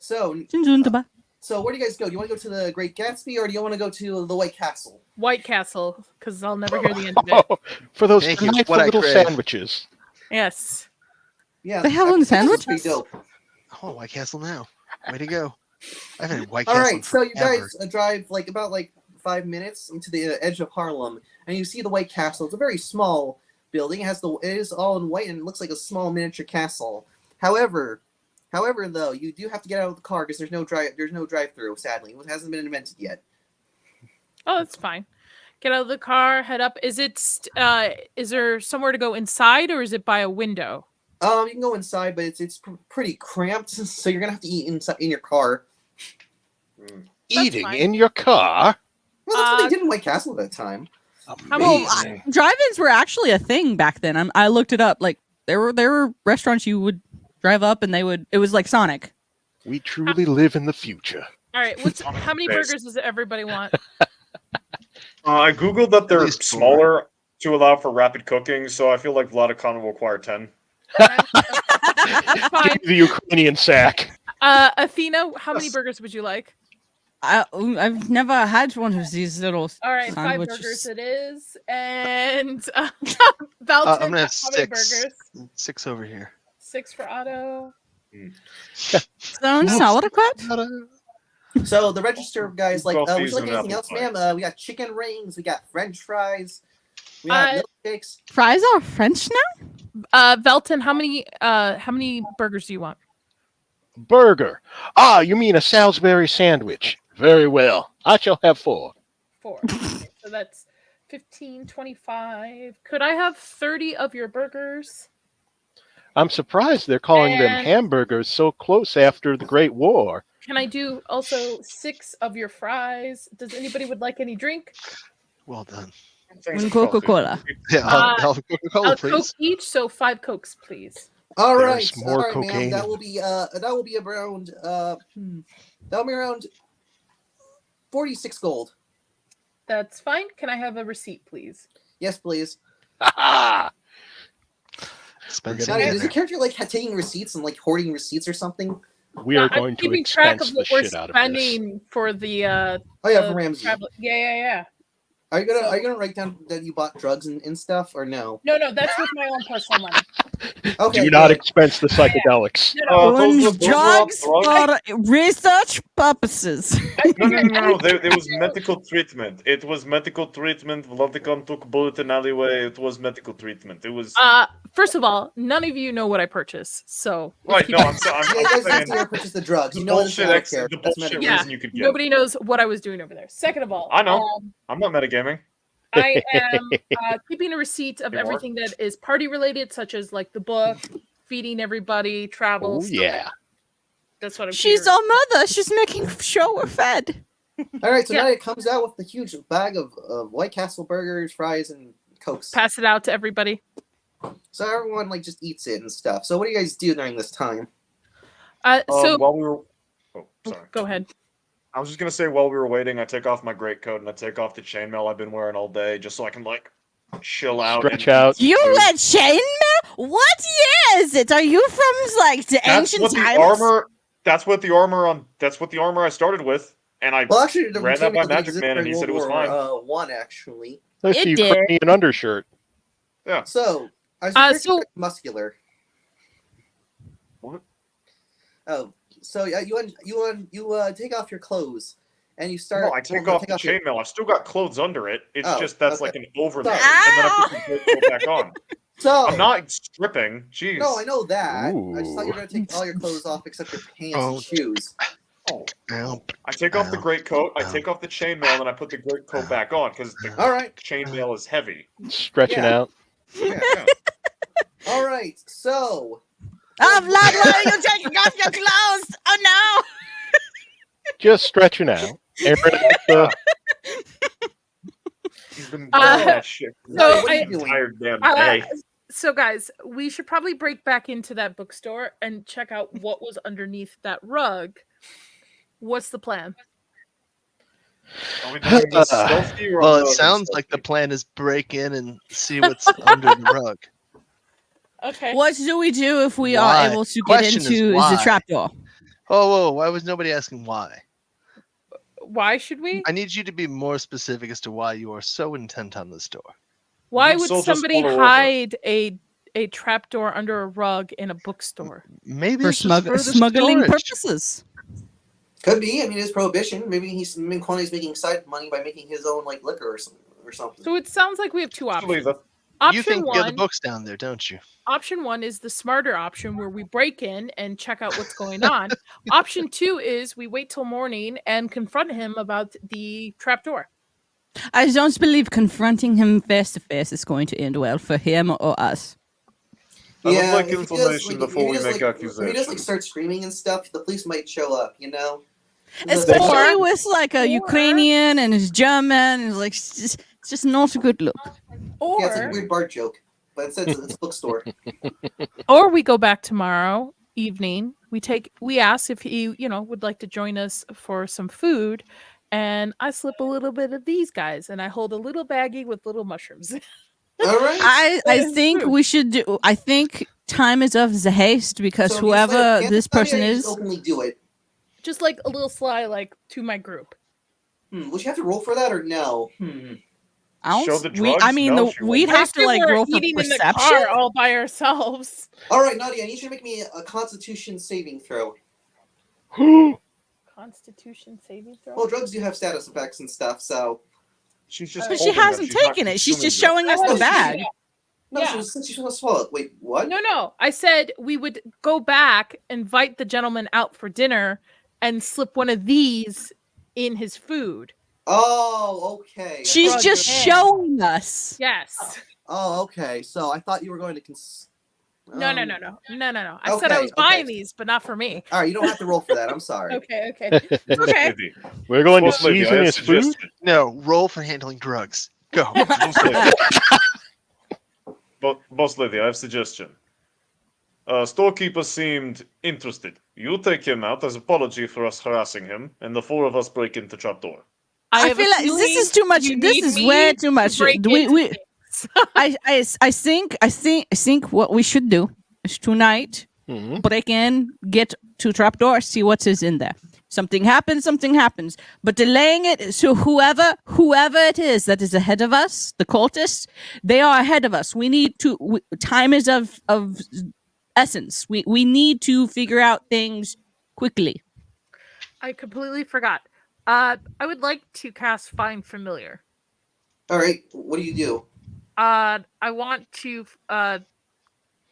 where do you guys go? Do you want to go to the Great Gatsby, or do you want to go to the White Castle? White Castle, because I'll never hear the end of it. For those Thank you. delightful What I little crave. sandwiches. Yes. Yeah, They have I them think this is pretty sandwiches? dope. Oh, White Castle now. Way to go. I haven't had White All Castle right, so you forever. guys drive about 5 minutes into the edge of Harlem, and you see the White Castle. It's a very small building. It is all in white, and it looks like a small miniature castle. However, though, you do have to get out of the car because there's no drive-through. Sadly, it hasn't been invented yet. Oh, that's fine. Get out of the car, head up. Is there somewhere to go inside, or is it by a window? You can go inside, but it's pretty cramped, so you're gonna have to eat inside in your car. Eating fine. in your car? Well, that's what they did in White Castle at that time. How Amazing. Drive-ins were actually a thing back then. I looked it up. Like there were restaurants you would drive up, and it was like Sonic. We truly live in the future. All right. How many burgers does everybody want? I googled that they're least four. smaller to allow for rapid cooking, so I feel like Vladikon will require 10. That's fine. The Ukrainian sack. Athena, how many burgers would you like? I've never had one of these little. All right, 5 sandwiches. burgers it is. And Valton, I'm gonna have how many 6. burgers? 6 over here. 6 for Otto. Sounds sauerkraut? So the register guys like, would you Coffees like and anything apple else, ma'am? We got chicken rings, we got French fries, we got milkshakes. Fries are French now? Velton, how many burgers do you want? Burger. Ah, you mean a Salisbury sandwich. Very well. I shall have 4. 4. Okay, so that's 15, 25. Could I have 30 of your burgers? I'm surprised they're calling them And- hamburgers so close after the Great War. Can I do also 6 of your fries? Does anybody would like any drink? Well done. Thanks One for coffee. Coca-Cola. Yeah, I'll have a A Coca-Cola, Coke please. each, so 5 Cokes, please. All There's right, more all right, ma'am. cocaine. That will be around that'll be around 46 gold. That's fine. Can I have a receipt, please? Yes, please. Ah, Expensive. Now, getting is the character like taking receipts and like hoarding receipts or something? we are I'm going to keeping track of expense the what we're shit out of this. spending for the Oh yeah, the for Ramsey. travel. Yeah. Are you gonna So- write down that you bought drugs and stuff or no? No, that's with my own personal money. Okay. Do not good. expense the psychedelics. No, Those Drugs were drugs. for research purposes. No. There was medical treatment. It was medical treatment. Vladikon took bullet in alleyway. It was medical treatment. It was First of all, none of you know what I purchase, so right. keep No, it- I'm Yeah, you guys saying need to purchase the drugs. the You know this bullshit, is ex- character. the That's bullshit medical. reason you could get. nobody knows what I was doing over there. Second of all, I know. I'm not metagaming. I am keeping a receipt of You are? everything that is party related, such as like the book, feeding everybody, travel. Oh, stuff. yeah. That's what I'm. She's keeping. our mother. She's making sure we're fed. All right, so Yeah. now it comes out with the huge bag of White Castle burgers, fries, and cokes. Pass it out to everybody. So everyone like just eats it and stuff. So what do you guys do during this time? So While we were, sorry. go ahead. I was just gonna say while we were waiting, I take off my greatcoat and I take off the chainmail I've been wearing all day, just so I can like chill out. Stretch and- out. You wear chainmail? What year is it? Are you from like the That's ancient what the times? armor. That's what the armor I started with. And I Well, actually, the ran that by chainmail did Magic exist Man, and during he said it was World fine. War One, actually. That's the It did. Ukrainian undershirt. Yeah. So, I was so- muscular. What? Oh, so yeah, you take off your clothes, and you start. No, I take off the chainmail. I've still got clothes under it. It's Oh, just that's okay. like an overlay, Sorry. and then I put the greatcoat back on. So I'm not stripping. Jeez. No, I know that. I just thought you were Ooh. gonna take all your clothes off except your pants Oh. and shoes. Ow. I take off the Ow. greatcoat. I Ow. take off the chainmail, and I put the greatcoat back on because the All right. chainmail is heavy. Stretching Yeah. out. Yeah. Yeah. All right. So Oh, Vlad, why are you taking off your clothes? Oh no! Just stretching out. Airing out the- He's been doing Uh, that shit for No, so what are I- you doing? entire damn Uh, day. So, guys, we should probably break back into that bookstore and check out what was underneath that rug. What's the plan? Are we doing this stealthy or Well, it not sounds like the stealthy? plan is break in and see what's under the rug. Okay. What do we do if we Why? are able to get Question is into the why? trapdoor? Oh, whoa, why was nobody asking why? Why should we? I need you to be more specific as to why you are so intent on this door. Why Good would soldiers somebody follow order. hide a trapdoor under a rug in a bookstore? Maybe For it's just further smuggling storage. purposes. Could be. I mean, it's prohibition. Maybe Quantity's making side money by making his own like liquor or something. So it sounds like we have two Actually, options. the- You Option think you have the one, books down there, don't you? option one is the smarter option where we break in and check out what's going on. Option two is we wait till morning and confront him about the trapdoor. I don't believe confronting him face to face is going to end well for him or us. I would like if he does, information before if we he does, make If he accusations. just like start screaming and stuff, the police might show up. You know. Especially with like a or- Ukrainian and his German, and like it's just not a good look. Or Yeah, it's like a weird Bart joke, but instead it's a bookstore. or we go back tomorrow evening. We ask if he, would like to join us for some food, and I slip a little bit of these guys, and I hold a little baggie with little mushrooms. All right. I It's think true. we should do. I think time is of the haste because So whoever can't this somebody person just is, openly do it. Just like a little sly, like to my group. Would you have to roll for that or no? I Show don't- the we, I drugs? mean, No, the, she we'd won't. have to like roll for eating in the perception. car all by ourselves. All right, Nadia, I need you to make me a Constitution saving throw. Constitution saving throw. Well, drugs do have status effects and stuff, so. She's just But she holding them. hasn't She's not taken it. She's consuming just them. showing us I the have- bag. No, Yeah. she's gonna swallow it. Wait, what? No. I said we would go back, invite the gentleman out for dinner, and slip one of these in his food. Oh, okay. She's Drug just your hand. showing us. Yes. Oh, okay. So I thought you were going to. No. I said okay, I was buying okay. these, but not for me. All right, you don't have to roll for that. I'm sorry. Okay. Boss Okay. lady, We're going to boss lady, I season have his food. suggestion. No, roll for handling drugs. Go. Boss lady. Boss lady, I have suggestion. Storekeeper seemed interested. You take him out as apology for us harassing him, and the four of us break into trapdoor. I have a feel like this feeling is too much. you This need is me way too to much. break We, into we, things. I think what we should do is tonight Mhm. break in, get to trapdoor, see what is in there. Something happens. But delaying it, so whoever it is that is ahead of us, the cultists, they are ahead of us. We need to. Time is of essence. We need to figure out things quickly. I completely forgot. I would like to cast Find Familiar. All right, what do you do? I want to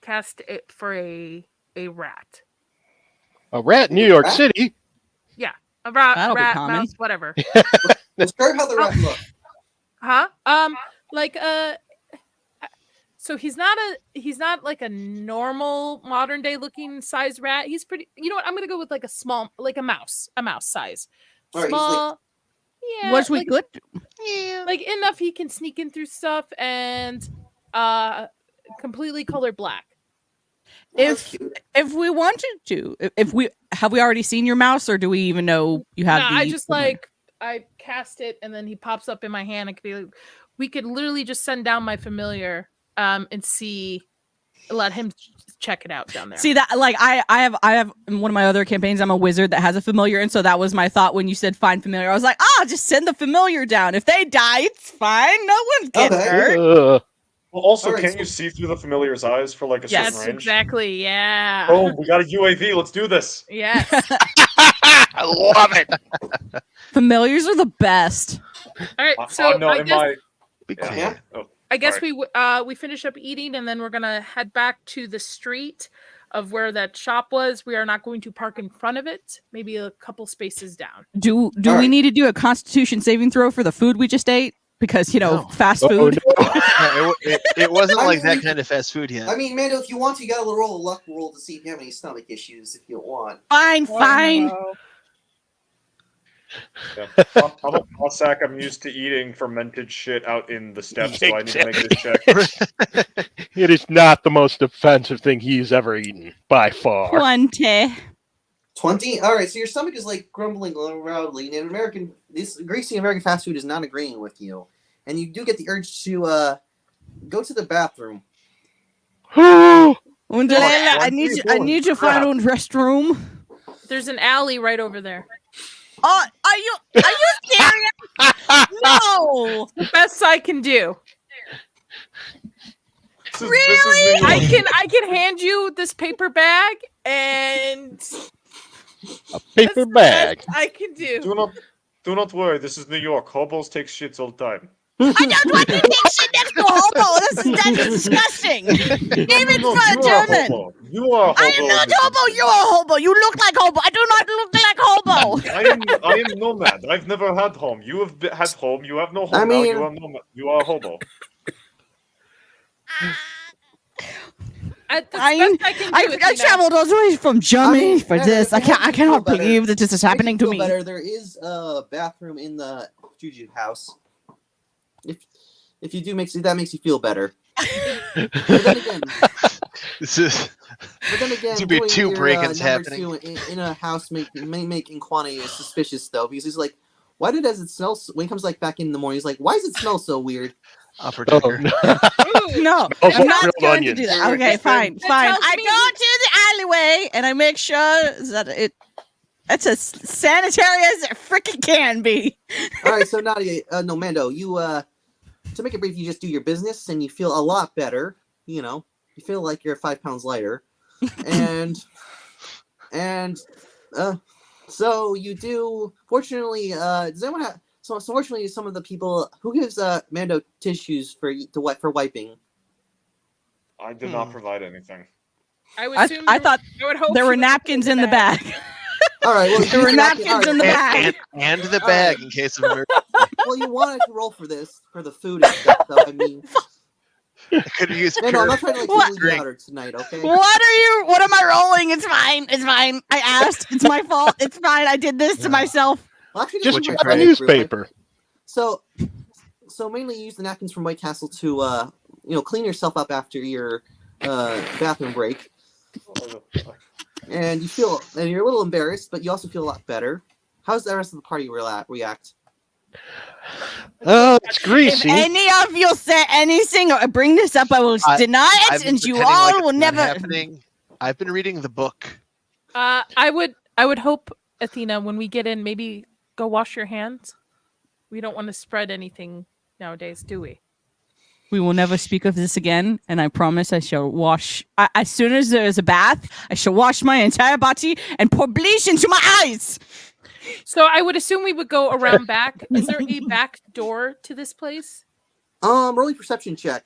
cast it for a rat. A rat in New York Rat? City. A rat, That'll be rat, common. mouse, whatever. Describe how the rat look. Huh? Like so he's not like a normal modern day looking size rat. He's pretty. You know what? I'm gonna go with like a mouse size. All right, he's like- Small. Yeah. What we like, could like enough he can sneak in through stuff and completely color black. That's If- cute. if we wanted to. If we have we already seen your mouse, or do we even know you have? No, the I just I cast it and then he pops up in my hand. We could literally just send down my familiar and see let him check it out down there. See that, like I have in one of my other campaigns, I'm a wizard that has a familiar, and so that was my thought when you said find familiar. I was like, just send the familiar down. If they die, it's fine. No one gets Okay. hurt. Well, also, Alright, can so- you see through the familiar's eyes for like a certain Yes, range? exactly. Yeah. Oh, we got a UAV. Let's do this. Yes. I love it. Familiars are the best. All right. So no, I in guess, my Be Yeah. quiet. I guess alright. we finish up eating and then we're gonna head back to the street of where that shop was. We are not going to park in front of it. Maybe a couple spaces down. Do All we right. need to do a Constitution saving throw for the food we just ate? Because No. fast oh, food. no. No, it wasn't I like that mean- kind of fast food yet. I mean, Mando, if you want to, you got a roll a luck roll to see if you have any stomach issues if you want. Fine. Yeah. How about Cossack? I'm used to eating fermented shit out in the steppes, so I need to make this check. It is not the most offensive thing he's ever eaten, by far. 20. 20? Alright, so your stomach is like grumbling loudly, and this greasy American fast food is not agreeing with you. And you do get the urge to go to the bathroom. Undlela, What? I need to find a restroom. There's an alley right over there. Oh, are you serious? No. The best I can do. This is New York. I can hand you this paper bag and A paper that's the bag. best I can do. Do not worry. This is New York. Hobos take shits all the time. I don't want to take shit next to a hobo. That is disgusting. Even No, for a you are a German. hobo. You are a hobo. I am not hobo. You are hobo. You look like hobo. I do not look like hobo. I am nomad. I've never had home. You have had home. You have no home I now. mean- You are nomad. You are a hobo. That's the I best I can do. I Athena. traveled all the way from Germany for Mando, this. if it I makes you feel cannot better- believe that this is to make happening you to feel me. Better, there is a bathroom in the Juju house. If you do that makes you feel better. But then again, This is to be doing two your, break-ins number happening. two in a house may make Inquani suspicious though, because he's like, why does it smell? When he comes like back in the morning, he's like, why does it smell so weird? upper Oh, decker. no. Ooh, No, Smells I'm like not grilled going onions. to do that. Okay, That fine. tells I me- go to the alleyway and I make sure that it's as sanitary as it freaking can be. All right, so Nadia, Mando, you to make it brief, you just do your business and you feel a lot better. You know, you feel like you're 5 pounds lighter, and so you do. Fortunately, does anyone have? So fortunately, some of the people who gives Mando tissues for wiping. I did not provide anything. I would I assume thought I would hope there she were would napkins in the bag. All right, well, There were you- napkins all right, in the bag. And the bag in case of emergency. Well, you wanted to roll for the food and stuff, though. I mean, I could have used no, I'm not trying to like What? leave you out tonight, okay? What am I rolling? It's fine. It's fine. I asked. It's my fault. It's fine. I did this to myself. Well, actually, Just this is What's your my grab a grade? favorite, really. newspaper. So mainly you use the napkins from White Castle to clean yourself up after your bathroom break, and you're a little embarrassed, but you also feel a lot better. How's the rest of the party react? Oh, it's If greasy. any of you say anything or bring this up, I will deny it, I've been and you pretending like all it's will not never. happening. I've been reading the book. I would hope, Athena, when we get in, maybe go wash your hands. We don't want to spread anything nowadays, do we? We will never speak of this again, and I promise I shall wash. As soon as there is a bath, I shall wash my entire body and pour bleach into my eyes. So I would assume we would go around back. Is there a back door to this place? Rolling perception check.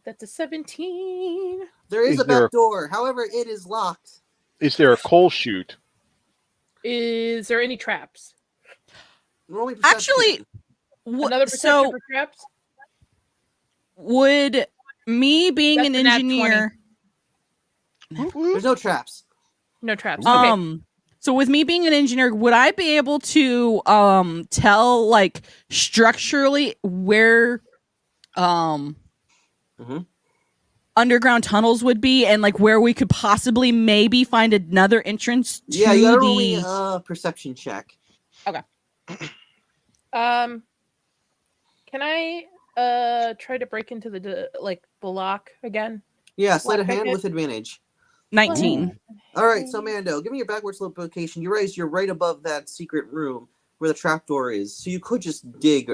That's a 17. There is Is a there back door, however, it is locked. Is there a coal chute? Is there any traps? Rolling perception. Actually, Another perception so for traps? would me being That's an a nat engineer, there's no traps. No traps. Okay. so with me being an engineer, would I be able to tell like structurally where underground tunnels would be and like where we could possibly maybe find another entrance to Yeah, you gotta roll the me a perception check. Can I try to break into the lock again? Yeah, sleight of Lockpick hand it? with advantage. 19. All right, so Mando, give me your backwards location. You realize you're right above that secret room where the trapdoor is, so you could just dig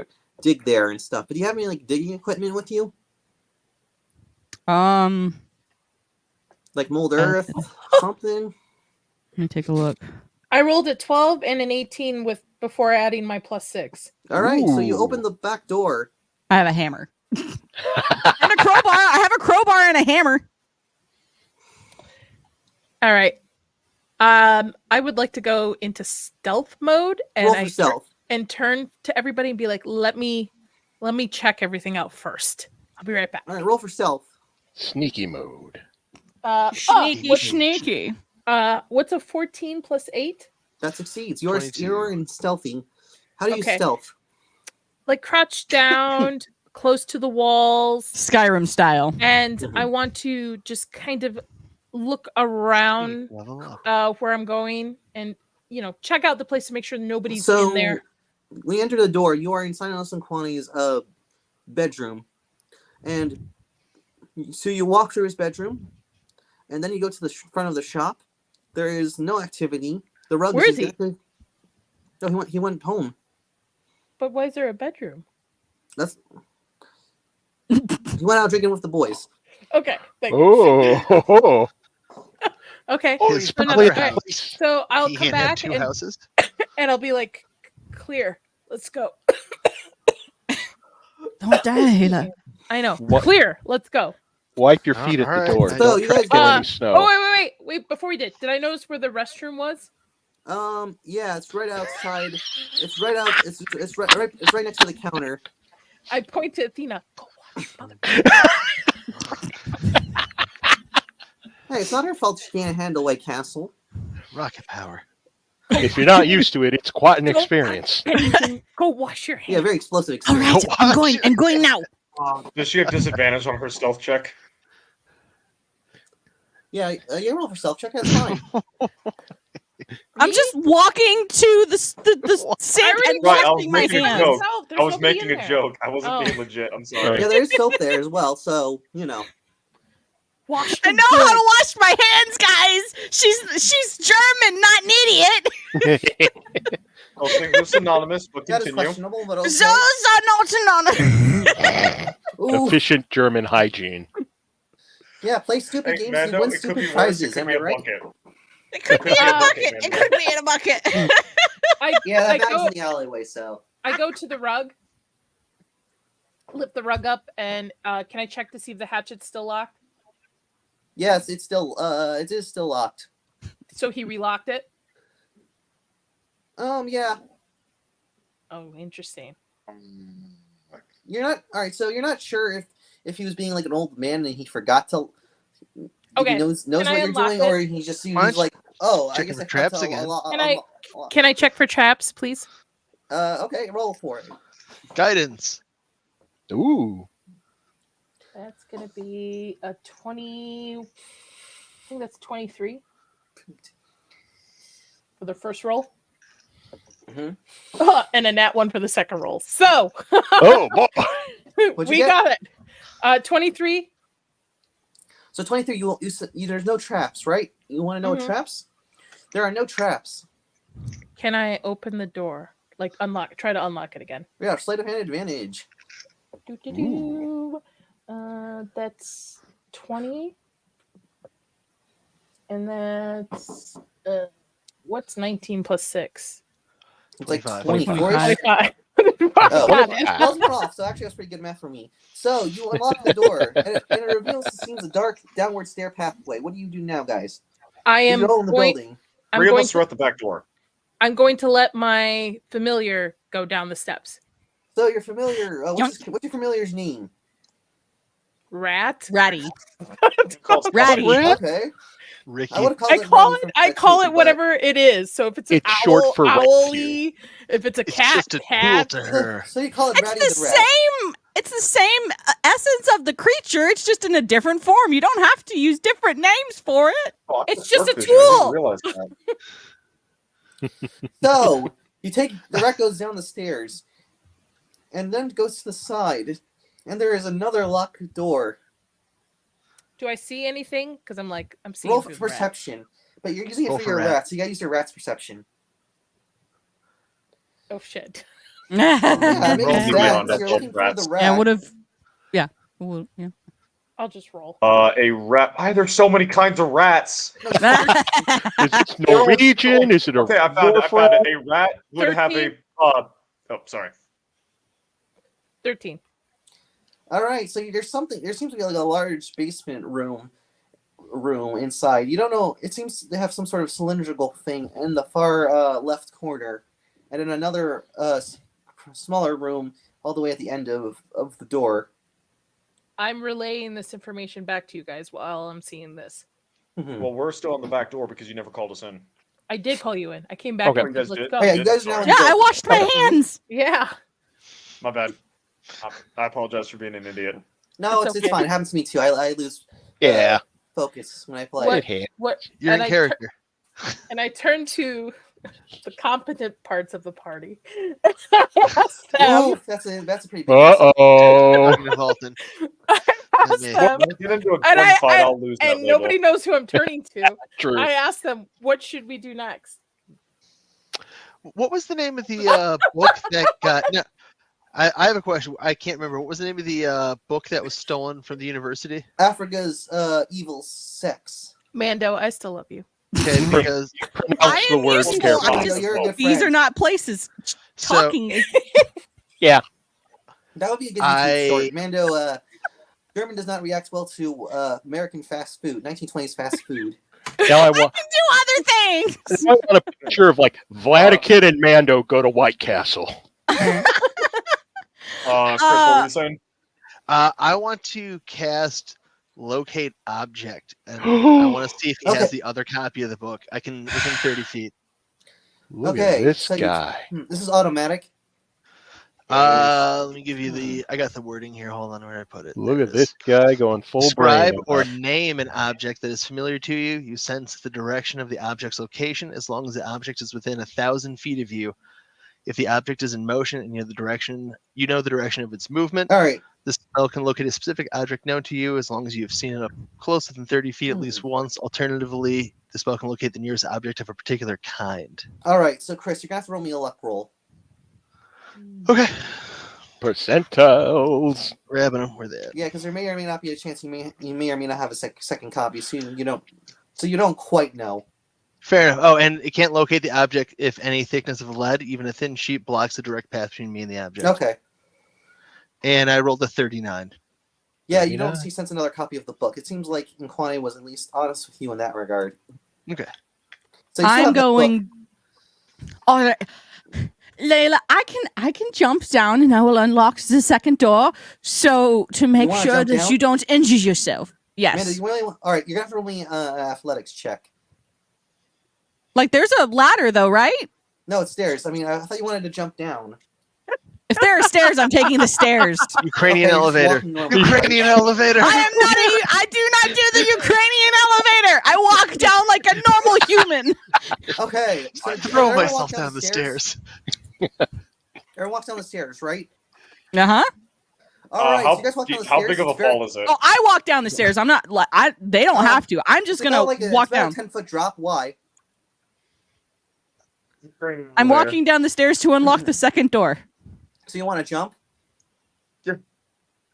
there and stuff. But do you have any like digging equipment with you, like mold earth, something? Let me take a look. I rolled a 12 and an 18 before adding my +6. All right, so you Ooh. open the back door. I have a hammer. And a crowbar. I have a crowbar and a hammer. All right. I would like to go into stealth mode Roll for stealth. and turn to everybody and be like, let me check everything out first. I'll be right back. All right, roll for stealth. Sneaky mode. Sneaky. What's a 14 plus 8? That succeeds. 22. You're in stealthy. How do you Okay. stealth? Like crouch down, close to the walls, Skyrim style. and I want to just kind of look around Level up. where I'm going and check out the place to make sure nobody's So in there. when you enter the door, you are inside Nelson Quani's bedroom, and so you walk through his bedroom, and then you go to the front of the shop. There is no activity. The rug. Where is he? exactly... No, he went home. But why is there a bedroom? That's he went out drinking with the boys. Okay. Thanks. Oh, Okay. His So, probably all right. house. So I'll He come can't have back two and, houses. and I'll be like, clear. Let's go. Don't die, Hela. I know. What? Clear. Let's go. wipe your feet at Alright. the door. So Don't you try guys to get go- any snow. Oh, wait. Before we did I notice where the restroom was? Yeah, it's right outside. It's right out. It's right next to the counter. I point to Athena. Go wash, mother. Hey, it's not her fault she can't handle White Castle. Rocket power. If you're not used to it, it's quite an experience. Go wash your hands. Yeah, very explosive All experience. right, I'm going now. Does she have disadvantage on her stealth check? Yeah, you roll for self check. That's fine. I'm Me? just walking to the sink already and Right, I was washing my making a hands. joke. There's I was nobody making in a there. joke. I wasn't Oh. being legit. I'm sorry. Yeah, there's soap there as well, so you know. Wash I them know how good. to wash my hands, guys. She's German, not an idiot. I'll think this synonymous, but That is continue. questionable, but okay. Those are not anonymous. Ooh, Efficient German hygiene. yeah, play stupid Hey, games Mando, and win it could be stupid worse. prizes. It could Am be I a right? bucket. It could be in a Yeah. bucket. It could be in a bucket. Yeah, I that bag's go- in the alleyway. So I go to the rug, lift the rug up, and can I check to see if the hatchet's still locked? yes, it is still locked. So he relocked it. Yeah, Oh, interesting. you're not all right. So you're not sure if he was being like an old man and he forgot to. Okay, He knows can I what you're unlock doing, it? or he's Why don't he's like, oh, I check guess for I traps forgot to again? Can I check for traps, please? Okay, roll for it. Guidance. Ooh. That's gonna be a 20. I think that's 23 for the first roll. Mhm. And a nat 1 for the second roll. So Oh, boy. What'd we you get? got it. 23. So 23, there's no traps, right? You want to know Mhm. what traps? There are no traps. Can I open the door? Like try to unlock it again. Yeah, sleight of hand advantage. Doo-doo-doo. That's 20. And that's what's 19 plus 6? It's like 25. 24. 25. Oh, Got well, it. that's one off. So actually, that's pretty good math for me. So you unlock the door, and it reveals it seems a dark downward stair pathway. What do you do now, guys? I am You're all in the going, building. I'm Three of going us to, are at the back door. I'm going to let my familiar go down the steps. So you're familiar. What's your familiar's name? Rat. Ratty. Calls Ratty. Puppy. Okay. Ricky. I would call I it. call Ratty it. from I Red call City, it but- whatever it is. So if it's an It's owl, short for rescue. owly. If it's a It's cat, just a cat. tool to her. So you call it It's Ratty the the Rat. same. It's the same essence of the creature. It's just in a different form. You don't have to use different names for it. Fuck, It's the just a dark vision, I didn't tool. realize that. So you take the rat goes down the stairs, and then goes to the side, And there is another locked door. Do I see anything? Because I'm seeing Roll through for the rat. perception. But you're using it Roll for for your rat. rats. So you gotta use your rat's perception. Oh shit. Yeah, it Roll makes me sense. beyond You're that, looking for rats. the rat. Yeah, would have. Yeah. Well, yeah. I'll just roll. A rat. Why there's so many kinds of rats? No, it's Is it Norwegian? Is it a Okay, I found it. dwarf I found rat? it. A rat would have a 13. Oh, sorry. 13. All right, so there's something. There seems to be like a large basement room inside. You don't know. It seems to have some sort of cylindrical thing in the far left corner, and then another smaller room all the way at the end of the door. I'm relaying this information back to you guys while I'm seeing this. Well, we're still on the back door because you never called us in. I did call you in. I came back Okay. and You guys said, let's did? go. Oh, yeah, you guys are now Sorry. in Yeah, I the- washed my hands. Yeah. My bad. I apologize for being an idiot. No, It's it's okay. fine. It happens to me too. I lose Yeah. focus when I play. What? It had. What? You're and in I character. And I turned to the competent parts of the party. I asked them. Ooh, that's a pretty big mess. Uh-oh. Talking to Valton. I asked me. them. When we get into a And I- gunfight, I'll lose that And label. nobody knows who I'm turning to. True. I asked them, what should we do next? What was the name of the book that got? No, I have a question. I can't remember. What was the name of the book that was stolen from the university? Africa's evil sex. Mando, I still love you. Okay, because Pronounce the am words useful. carefully. I'm Mando, just- you're a good These friend. are not places. so Talking. That would be a good YouTube I- short. Mando, German does not react well to American fast food, 1920s fast food. Now I want, Do other things. I want a picture of like Vladimir and Mando go to White Castle. Chris, what were you saying? I want to cast locate object, and I want to see if he Okay. has the other copy of the book. I can within 30 feet. Look Okay, at this so you- guy. This is automatic. Let me give you the. I got the wording here. Hold on, where did I put it? Look There at it is. this guy going full Describe brain. or name an object that is familiar to you. You sense the direction of the object's location as long as the object is within 1,000 feet of you. If the object is in motion and you know the direction of its movement, All right. the spell can locate a specific object known to you as long as you have seen it up close within 30 feet at least once. Alternatively, the spell can locate the nearest object of a particular kind. All right. So, Chris, you're going to have to roll me a luck roll. Okay. Percentiles. Grabbing them. Where they at? Yeah, because there may or may not be a chance you may or may not have a second copy, so you don't quite know. Fair enough. Oh, and it can't locate the object if any thickness of lead, even a thin sheet, blocks the direct path between me and the object. Okay. And I rolled a 39. Yeah, Maybe you don't not. see sense another copy of the book. It seems like Inquani was at least honest with you in that regard. Okay. So you still I'm have the book. going. All right. Layla, I can jump down and I will unlock the second door. So to make wanna sure jump that down? you don't injure yourself. Yes. Amanda, you really all right? You're gonna have to roll me an athletics check. Like there's a ladder though, right? No, it's stairs. I mean, I thought you wanted to jump down. If there are stairs, I'm taking the stairs. Ukrainian Okay, just elevator. walking normal. Ukrainian elevator. I do not do the Ukrainian elevator. I walk down like a normal human. Okay, so I you throw everyone myself walk down the stairs. Everyone walks down the stairs, right? Uh-huh. All right, how, so you guys walk down the how stairs. big of a It's very- fall is it? Oh, I walk down the stairs. I'm not like they don't have to. I'm just it's gonna about like walk it's about down. a 10-foot drop. Why? I'm walking down the stairs to unlock the second door. So you want to jump? Yeah.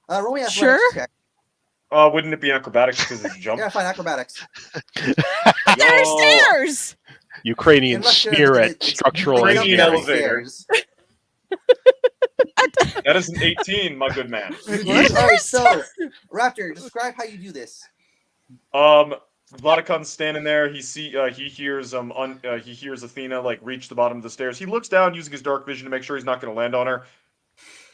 Roll me an Sure. athletics check. Wouldn't it be acrobatics because it's jump? Yeah, fine, acrobatics. There are Yo. stairs. Ukrainian Unless you're- sneer at it's- structural like Ukrainian jumping engineering. elevator. downstairs. That is an 18, my good man. All right, so Raptor, describe how you do this. Vladikon's standing there. He hears he hears Athena like reach the bottom of the stairs. He looks down using his dark vision to make sure he's not going to land on her.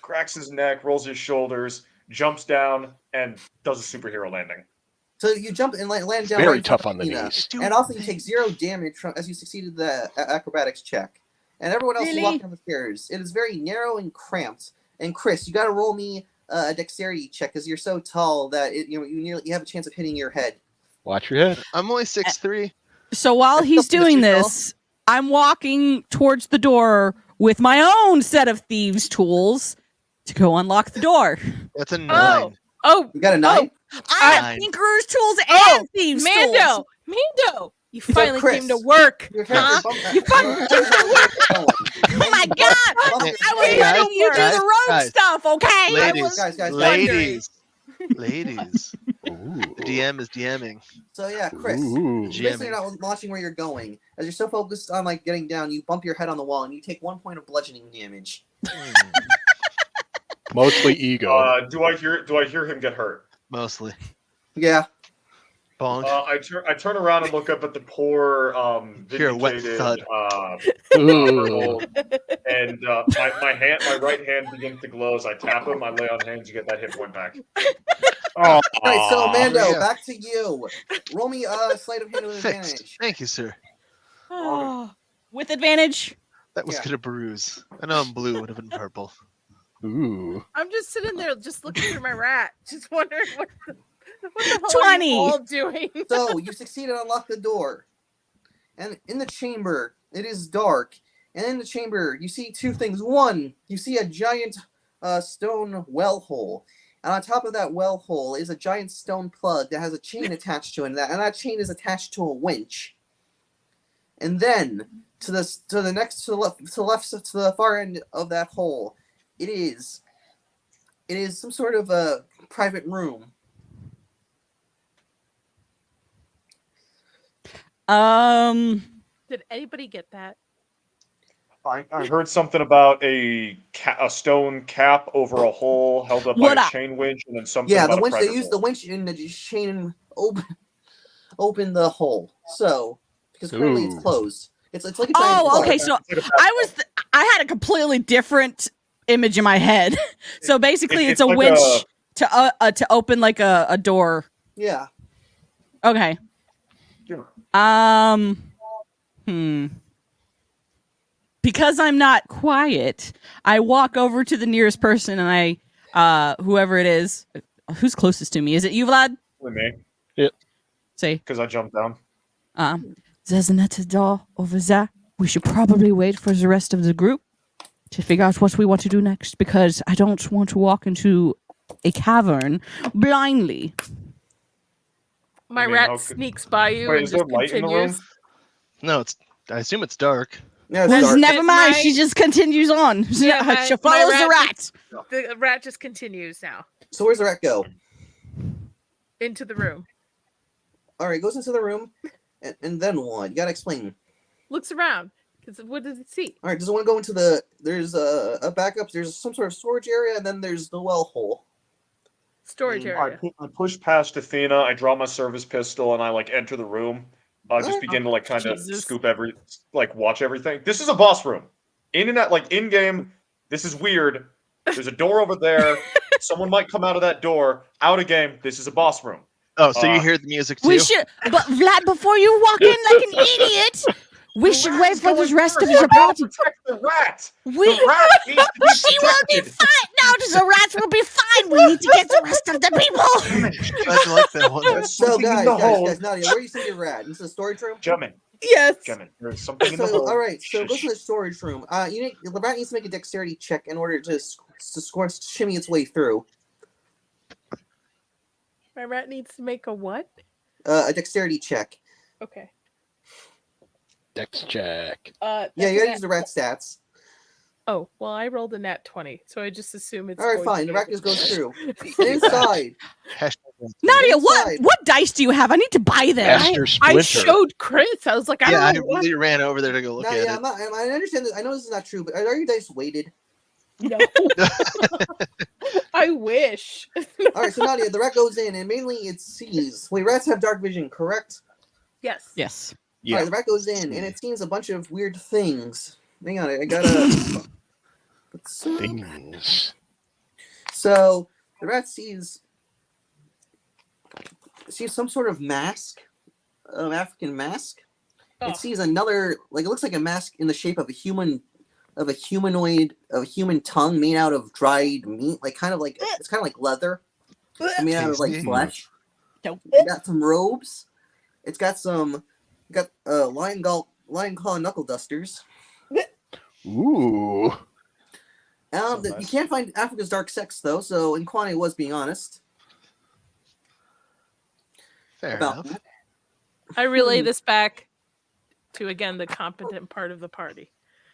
Cracks his neck, rolls his shoulders, jumps down, and does a superhero landing. So you jump and land down. Very right in front tough of on the Athena. knees. And also you take 0 damage from as you succeeded the acrobatics check. And everyone else Really? walk down the stairs. It is very narrow and cramped. And Chris, you got to roll me a dexterity check because you're so tall that you have a chance of hitting your head. Watch your head. I'm only 6'3". So while That's he's something doing to tell. this, I'm walking towards the door with my own set of thieves' tools, to go unlock the door. That's a 9. Oh, You got a 9? I have Nine. tinkerer's tools Oh, and thieves' Mando, tools. Mando, you finally Chris, came to work. Your Huh? character You fucking Oh my god! Hey, I was hey, letting guys, you do guys, the rogue guys. stuff, okay? Ladies, Guys, ladies, ladies. Ooh. The DM is DMing. So yeah, Chris. Ooh. G- Basically, you're not watching where you're going. As you're so focused on like getting down, you bump your head on the wall and you take 1 point of bludgeoning damage. Mostly ego. Do I hear him get hurt? Mostly. Yeah. Bonk. I turn around and look up at the poor Hear a wet vindicated thud. Ooh. and my right hand begins to glow as I tap him. I lay on hands to get that hit point back. All right, so Mando, yeah. back to you. Roll me sleight of hand with Fixed. advantage. Thank you, sir. Oh, With advantage. That was Yeah. gonna bruise. I know I'm blue, would have been purple. Ooh. I'm just sitting there, just looking through my rat, just wondering what the hell 20. are you all doing? So you succeed and unlock the door. And in the chamber, it is dark. And in the chamber, you see two things. One, you see a giant stone well hole. And on top of that well hole is a giant stone plug that has a chain attached to it. And that chain is attached to a winch. And then to the far end of that hole, it is some sort of a private room. Did anybody get that? I heard something about a stone cap over a hole held up by What a up? chain winch, and then something Yeah, about the a winch. private They use hole. the winch and the chain open the hole. So because currently it's Ooh. closed. It's like a giant Oh, plug. okay. So I had a completely different image in my head. So basically, it's a like winch to open like a door. Yeah. Okay. Yeah. Because I'm not quiet, I walk over to the nearest person and I whoever it is, who's closest to me. Is it you, Vlad? With me, Say, because I jumped down. there's another door over there. We should probably wait for the rest of the group to figure out what we want to do next, because I don't want to walk into a cavern blindly. My I mean, rat how could- sneaks by you Wait, and is there just light in the room? continues. No, I assume it's dark. Yeah, it's Well, dark. never mind. My- She just continues on. Yeah, my- she my follows the rat rat. The rat just continues now So where's the rat go? into the room. All right, goes into the room, and then what? You gotta explain. Looks around. Because what does it see? All right, does it want to go into the? There's a backup. There's some sort of storage area, and then there's the well hole. Storage area. I push past Athena. I draw my service pistol, and I enter the room. Just begin to kind of Jesus. scoop watch everything. This is a boss room. In game. This is weird. There's a door over there. Someone might come out of that door. Out of game. This is a boss room. Oh, so you Uh, hear the music too? We should, but Vlad, before you walk in like an idiot, we should wait for the rest of the party. Protect the rat. We, The rat needs to be she will be protected. fine. No, the rats will be fine. We need to get the rest of the people. I like that one. There's So something in guys, the hole. Nadia, where do you think your rat? Into the storage room. Gentlemen, Yes. there's something in the So hole. all right, so go Shh. to the storage room. The rat needs to make a dexterity check in order to shimmy its way through. My rat needs to make a what? A dexterity check. Okay. Dex check. Yeah, that's you gotta a use the nat- rat stats. Oh, well, I rolled a nat 20, so I just assume it's. All right, going fine. to The be rat able just to- goes through. Inside, Hashtag- Nadia, Inside. what dice do you have? I need to buy them. Master I Splinter. showed Chris. I was like, I Yeah, I don't know what. really ran over there to go look Nadia, at it. I understand that. I know this is not true, but are your dice weighted? No. I wish. All right, so Nadia, the rat goes in, and mainly it sees. Wait, rats have dark vision, correct? Yes. Yes. All right, the rat goes in, and it sees a bunch of weird things. Hang on, I gotta. Things. So the rat sees some sort of mask, an African mask. Oh. It sees another, like it looks like a mask in the shape of a human tongue made out of dried meat, it's kind of like leather, made out of like Tasty. flesh. Nope. It got some robes. It's got lion claw knuckle dusters. Ooh. Sounds You nice. can't find Africa's Dark Sex though, so Inquani was being honest Fair about enough. that. I relay this back to again the competent part of the party.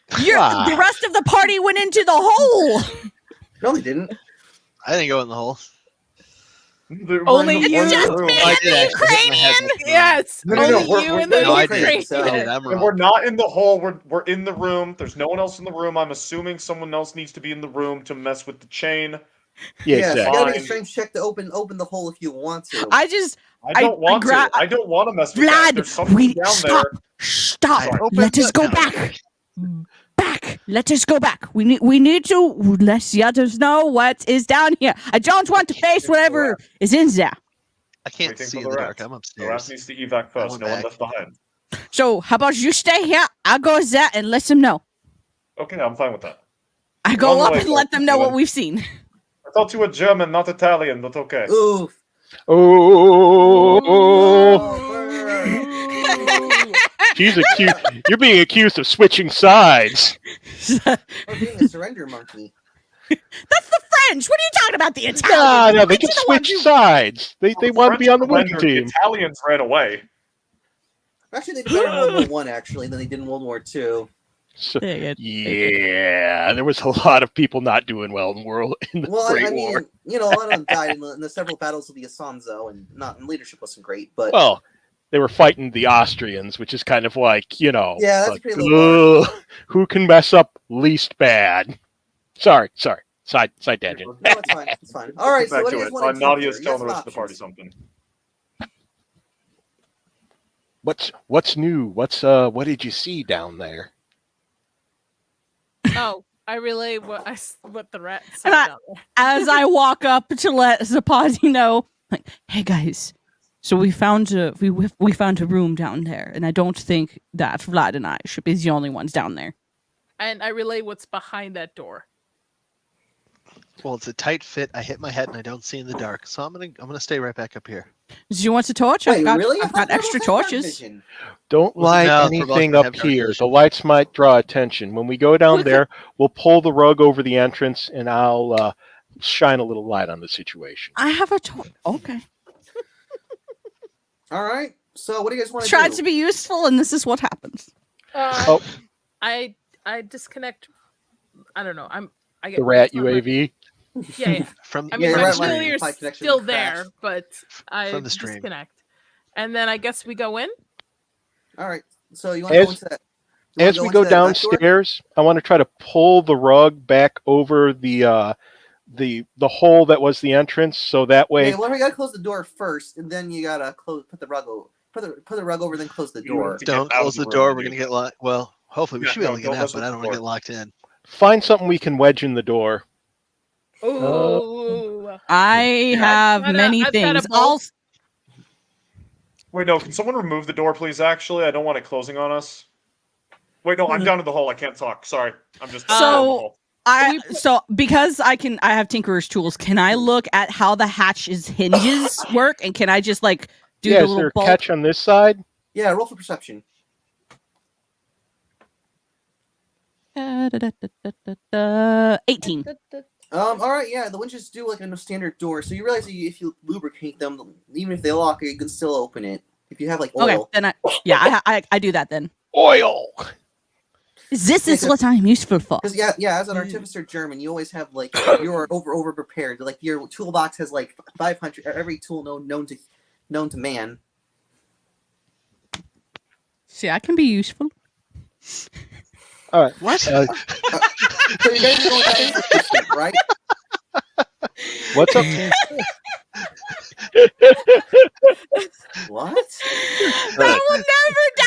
The rest of the party went into the hole. No, they didn't. I didn't go in the hole. Only We're in the- you. we're in the Just room. me I and did the actually hit my head Ukrainian. with the- Yes, No, only we're- you we're- and the No, I Ukraine, did. Ukraine. so- I did. I'm And we're wrong. not in the hole. We're in the room. There's no one else in the room. I'm assuming someone else needs to be in the room to mess with the chain. Yeah, Yes, exactly. you gotta make a Fine. strength check to open the hole if you want to. I just I don't want gra- to. I don't want to mess with that. There's Vlad, something we down stop. there. Stop. Sorry. Let us go No. back. Back. Let us go back. We need to let the others know what is down here. I don't want to face whatever is in there. I can't Waiting see for in the the dark. rats. I'm The upstairs. rat needs to evac first. went No one back. left behind. So how about you stay here? I'll go there and let them know. Okay, I'm fine with that. I On go the up way, and let them know Dylan. what we've seen. I thought you were German, not Italian, but okay. Oof. Oh, Oh, she's accused. You're being accused of switching sides. Or being a surrender monkey. That's the French. What are you talking about? The No, Italian? no, they French can are the ones switch who- sides. They want to be on the winning French surrendered, team. The Italians ran away. Actually, they did better in World War One actually than they did in World War Two. So, Dang it. yeah, there was a lot of people not doing well in the Well, Great I mean, War. a lot of them died in the several battles of the Isonzo, and leadership wasn't great. But Well, they were fighting the Austrians, which is kind of like, Yeah, that's a like, pretty low bar. who can mess up least bad? Sorry. Side tangent. no, it's fine. It's fine. All right. So Back what do to you it. guys want to do? Nadia's here? You telling the got rest of the party some options. something. What's new? What did you see down there? Oh, I relay what the rat said And I- down there. As I walk up to let the party know, like, hey guys, so we found a room down there, and I don't think that Vlad and I should be the only ones down there. And I relay what's behind that door. Well, it's a tight fit. I hit my head and I don't see in the dark, so I'm gonna stay right back up here. Do you want a torch? Wait, I've got, really? I I've thought got extra Turtles had dark torches. vision. Don't Well, light no, anything Turtles up have dark here. The vision. lights might draw attention. When we go down We could- there, we'll pull the rug over the entrance, and I'll shine a little light on the situation. I have a torch. Okay. All right. So what do you guys want to Tried do? to be useful, and this is what happens. Oh. I disconnect. I don't know. I get The rat it's not my- UAV. Yeah. From I Yeah, mean, you're my right, Larry. familiar's Wi-Fi connection still crashed. there, but I From the stream. disconnect. And then I guess we go in. All right. So you want to go As- into that? you wanna As we into go that back door? downstairs, I want to try to pull the rug back over the hole that was the entrance, so that way. Yeah, well, we gotta close the door first, and then you gotta put the rug over. Put the rug over, then close the You door. have to get Don't out close of the the door. room, We're dude. gonna get locked. Well, hopefully we Yeah, should be able no, to don't get out, mess but with I the don't want to door. get locked in. Find something we can wedge in the door. Ooh. I have I've got many I've got a things. bolt. Wait, no. Can someone remove the door, please? Actually, I don't want it closing on us. Wait, no. I'm down in the hole. I can't talk. Sorry. I'm just down in the So- hole. So because I have Tinkerer's tools, can I look at how the hatch's hinges work, and can I just like do Yeah, the is there little a bolt? catch on this side? Yeah, roll for perception. 18. All right, yeah, the winches do like a standard door, so you realize that if you lubricate them, even if they lock, you can still open it. If you have like Okay, oil. then I do that then. Oil. This is what I'm useful for. Because as an artificer German, you always have like you're over prepared. Like your toolbox has like 500 every tool known to man. See, I can be useful. All right. What? So you guys are going down the basement, right? What's up? What? That will never die.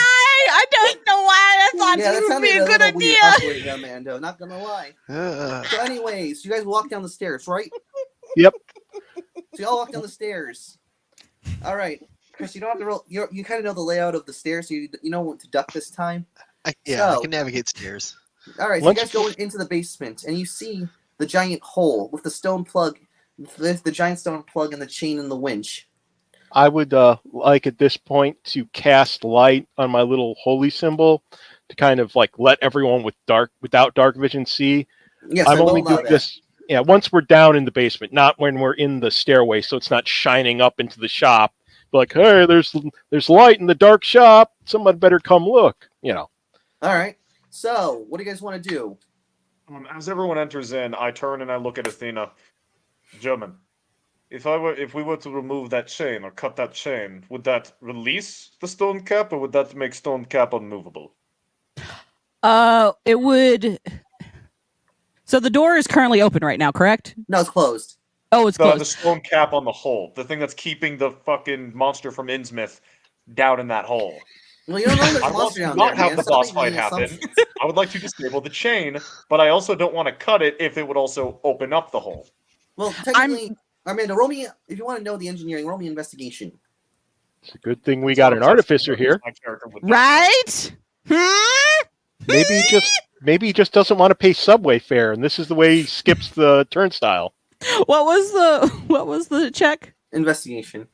I don't know why I thought Yeah, that this would sounded be a a good little weird, idea. awkward, Amando. Not gonna lie. Uh, So, anyways, you guys walk down the stairs, right? Yep. So y'all walk down the stairs. All right, Chris. You don't have to roll. You kind of know the layout of the stairs, so you know when to duck this time. I So- can navigate stairs. All right, so Once you guys go into the basement, and you see the giant hole with the stone plug, the giant stone plug, and the chain and the winch. I would like at this point to cast light on my little holy symbol to kind of like let everyone without dark vision see Yes, I I'm will only allow doing that. this. Yeah, once we're down in the basement, not when we're in the stairway, so it's not shining up into the shop. Like, hey, there's light in the dark shop. Someone better come look. You know. All right. So, what do you guys want to do? As everyone enters in, I turn and I look at Athena. German, if we were to remove that chain or cut that chain, would that release the stone cap, or would that make stone cap unmovable? It would. So the door is currently open right now, correct? No, it's closed. Oh, it's The closed. stone cap on the hole, the thing that's keeping the fucking monster from Innsmouth down in that hole. Well, you don't know there's I a want monster to down not there, have man. the Stop boss making fight any happen. assumptions. I would like to disable the chain, but I also don't want to cut it if it would also open up the hole. Well, technically, Amanda, roll me, if you want to know the engineering, roll me investigation. It's a good thing we That's got what an I'm artificer testing, here. my character would not know. Right? Hmm? Maybe he just doesn't want to pay subway fare, and this is the way he skips the turnstile. What was the check? Investigation.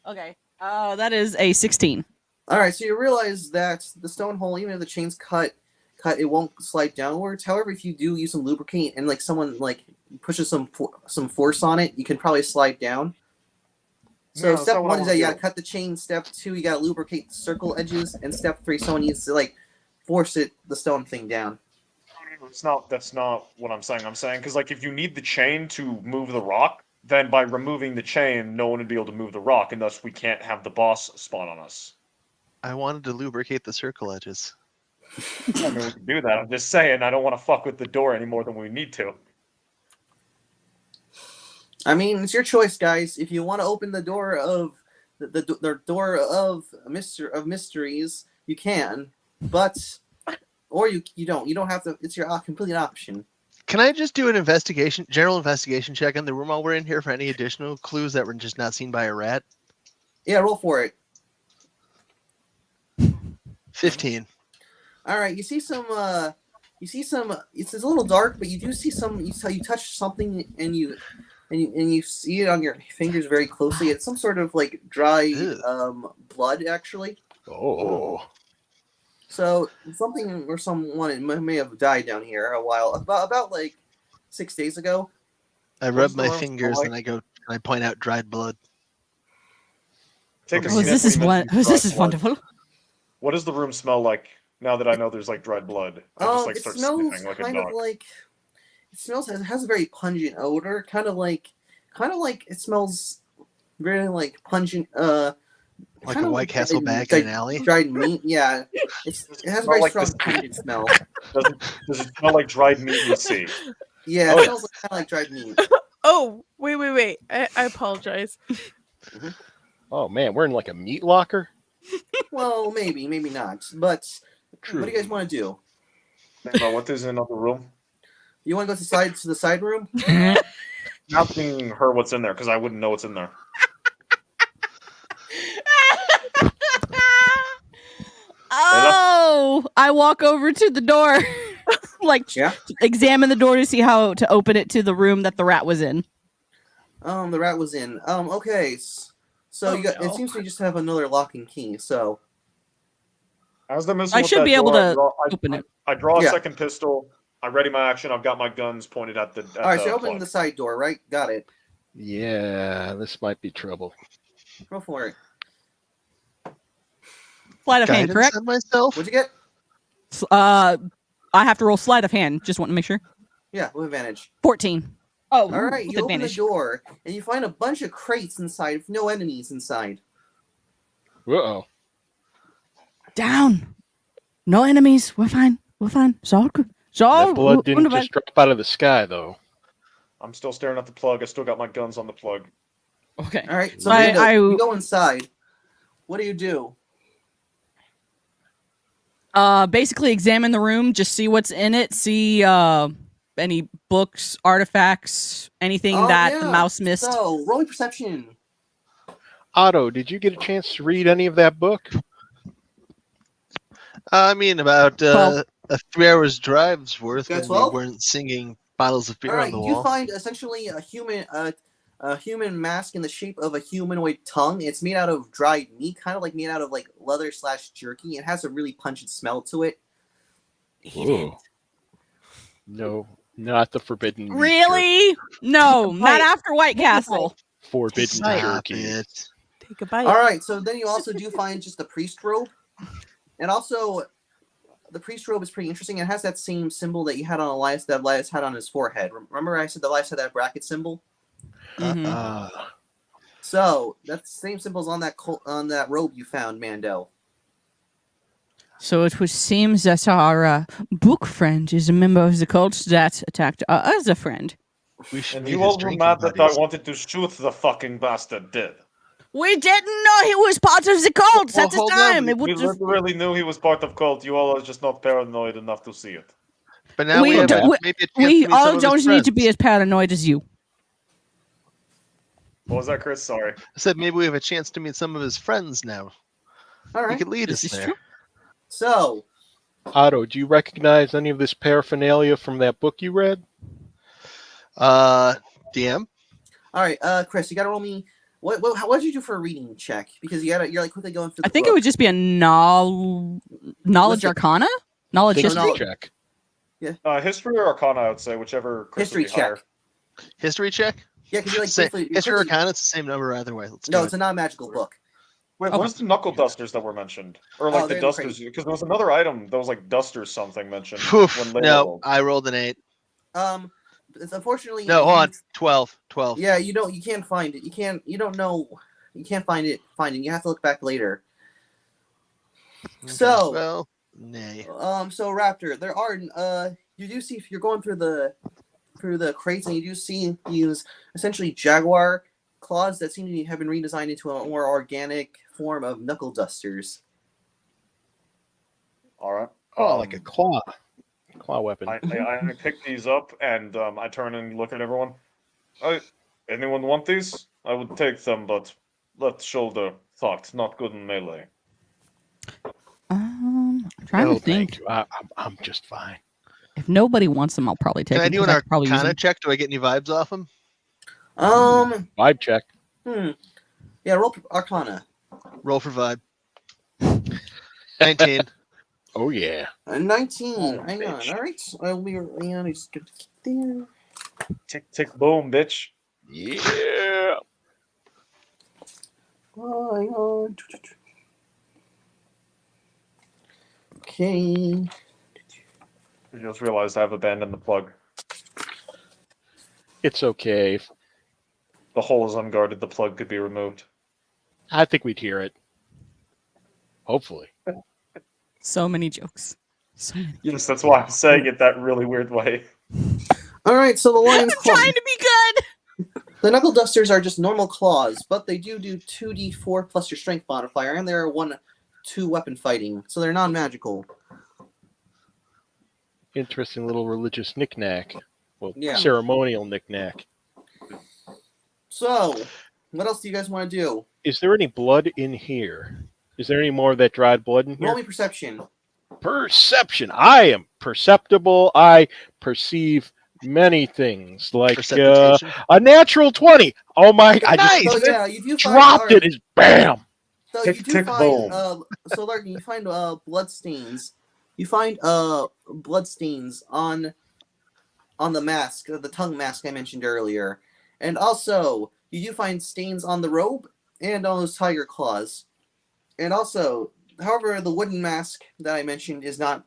Okay. That is a 16. All right, so you realize that the stone hole, even if the chain's cut, it won't slide downwards. However, if you do use some lubricant and like someone like pushes some force on it, you can probably slide down. So No, that's step not what I one is wanna that you do. gotta cut the chain. Step two, you gotta lubricate the circle edges, and step three, someone needs to like force the stone thing down. That's not what I'm saying. I'm saying because like if you need the chain to move the rock, then by removing the chain, no one would be able to move the rock, and thus we can't have the boss spawn on us. I wanted to lubricate the circle edges. I mean, we can do that. I'm just saying I don't want to fuck with the door any more than we need to. I mean, it's your choice, guys. If you want to open the door of the door of mysteries, you can, but or you don't. You don't have to. It's your complete option. Can I just do an general investigation check in the room while we're in here for any additional clues that were just not seen by a rat? Yeah, roll for it. 15. All right, you see some. It's a little dark, but you do see some. You touch something, and you see it on your fingers very closely. It's some sort of like dry Ew. blood, actually. Oh. So something or someone may have died down here a while about like 6 days ago. I What's rub the my room fingers smell and I go and I point out dried blood. Take a Oh, Oh, sniff this when is you mention this dried is blood. wonderful. What does the room smell like now that I know there's like dried blood? I just like It start smells sniffing like a kind of dog. like it has a very pungent odor, kind of like it smells very like pungent. Like kind a of White Castle back dried, in an alley. dried meat. Yeah, it has a Smell very like strong this- pungent smell. Does it smell like dried meat in the sea? Yeah, Oh, it yeah. smells kind of like dried meat. Oh, wait. I apologize. Oh man, we're in like a meat locker. Well, maybe not. But True. what do you guys want to do? Think about what is in another room. You want to go to the side room? Not seeing her what's in there because I wouldn't know what's in there. Oh, I walk over to the door, like Yeah. examine the door to see how to open it to the room that the rat was in. The rat was in. Okay. So Oh, you got. no. It seems we just have another locking key. So As they're messing I with should that be able door, to open it. I draw a Yeah. second pistol. I ready my action. I've got my guns pointed at the. At all right. the So you're opening plug. the side door, right? Got it. Yeah, this might be trouble. Go for it. Sleight of hand, Guidance correct? on myself. What'd you get? I have to roll sleight of hand. Just want to make sure. Yeah, with advantage. 14. Oh, All right, with you open the advantage. door and you find a bunch of crates inside with no enemies inside. Uh-oh. Down. No enemies. We're fine. We're fine. It's all good. It's all That blood didn't wunderbar. just drop out of the sky, though. I'm still staring at the plug. I still got my guns on the plug. Okay. All right, so I- Amanda, I- you go inside. What do? Basically examine the room, just see what's in it, see any books, artifacts, anything Oh, that the yeah. mouse missed. So roll me perception. Otto, did you get a chance to read any of that book? I mean, about 12. a 3 hours drive's worth Got when 12? we weren't singing bottles of beer All right, on the you wall. find essentially a human mask in the shape of a humanoid tongue. It's made out of dried meat, kind of like made out of like leather/jerky. It has a really pungent smell to it. Whoa. No. Not the forbidden meat Really? No, Take a not bite. after White Take a bite. Castle. jerky. Forbidden Stop jerky. it. Take a bite. All right, so then you also do find just the priest robe, and also the priest robe is pretty interesting. It has that same symbol that you had on Elias, that Elias had on his forehead. Remember, I said that Elias had that bracket symbol. Mhm. Ah, So that same symbol's on that robe you found, Mando. So it would seem that our book friend is a member of the cult that attacked our other friend. We should And meet you his all were drinking mad that I buddies. wanted to shoot the fucking bastard dead. We didn't know he was part of the cult Well, at the hold on, time. we- It We would just... literally knew he was part of cult. You all are just not paranoid enough to see it. But now we, We have do- we- maybe a chance We to meet some all of his don't need to be friends. as paranoid as you. What was that, Chris? Sorry. I said maybe we have a chance to meet some of his friends now. All He right. could lead us This is there. true. So Otto, do you recognize any of this paraphernalia from that book you read? DM. all right, Chris, you gotta roll me. What did you do for a reading check? Because you're like quickly going through. I The think it book. would just be a knowledge Listen. arcana? Knowledge Thinking history? check. History or Arcana, I would say, whichever Chris History would be higher. check. History check. Yeah, because you're like Say, quickly, history or Arcana, it's the same number either way. Let's No, do it's it. a non-magical book. Wait, Okay. where's the knuckle dusters that were mentioned? Or like Oh, the they're in the dusters? Because there was another item that was like dusters something mentioned. Oof, when they no, rolled. I rolled an 8. It's unfortunately. No, hold on. 12. 12. Yeah, you can't find it. You don't know. You can't find it. You have to look back later. Okay, So- well, nay. So Raptor, there are you do see if you're going through the crates, and you do see these essentially jaguar claws that seem to have been redesigned into a more organic form of knuckle dusters. All right. Oh, like a claw weapon. I pick these up and I turn and look at everyone. Anyone want these? I would take them, but let shoulder thought not good in melee. I'm trying No, to think. thank you. I'm just fine. If nobody wants them, I'll probably take Can I them. do 'cause an I could probably use Arcana them. check? Do I get any vibes off him? Vibe check. Yeah, roll Arcana. Roll for vibe. 19. Oh yeah. 19. Oh, Hang on. bitch. All right. I'll be. Hang on. I just get there. Tick tick boom, bitch. Yeah. Oh, hang on. Okay. I just realized I have abandoned the plug. It's okay. The hole is unguarded. The plug could be removed. I think we'd hear it. Hopefully. So many jokes. So many. Yes, that's why I'm saying it that really weird way. All right. So the lion's I'm claw. trying to be good. The knuckle dusters are just normal claws, but they do 2d4 plus your strength modifier, and they're 1-2 weapon fighting, so they're non-magical. Interesting little religious knickknack. Well, Yeah. ceremonial knickknack. So, what else do you guys want to do? Is there any blood in here? Is there any more of that dried blood in Roll here? me perception. Perception. I am perceptible. I perceive many things, like Precipitation. a natural 20. Oh my! I Nice! just So yeah, you do find, dropped it. Is bam. So Tick, you do tick, find boom. so Larkin, you find blood stains. You find blood stains on the mask, the tongue mask I mentioned earlier, and also you do find stains on the robe and on those tiger claws, and also, however, the wooden mask that I mentioned is not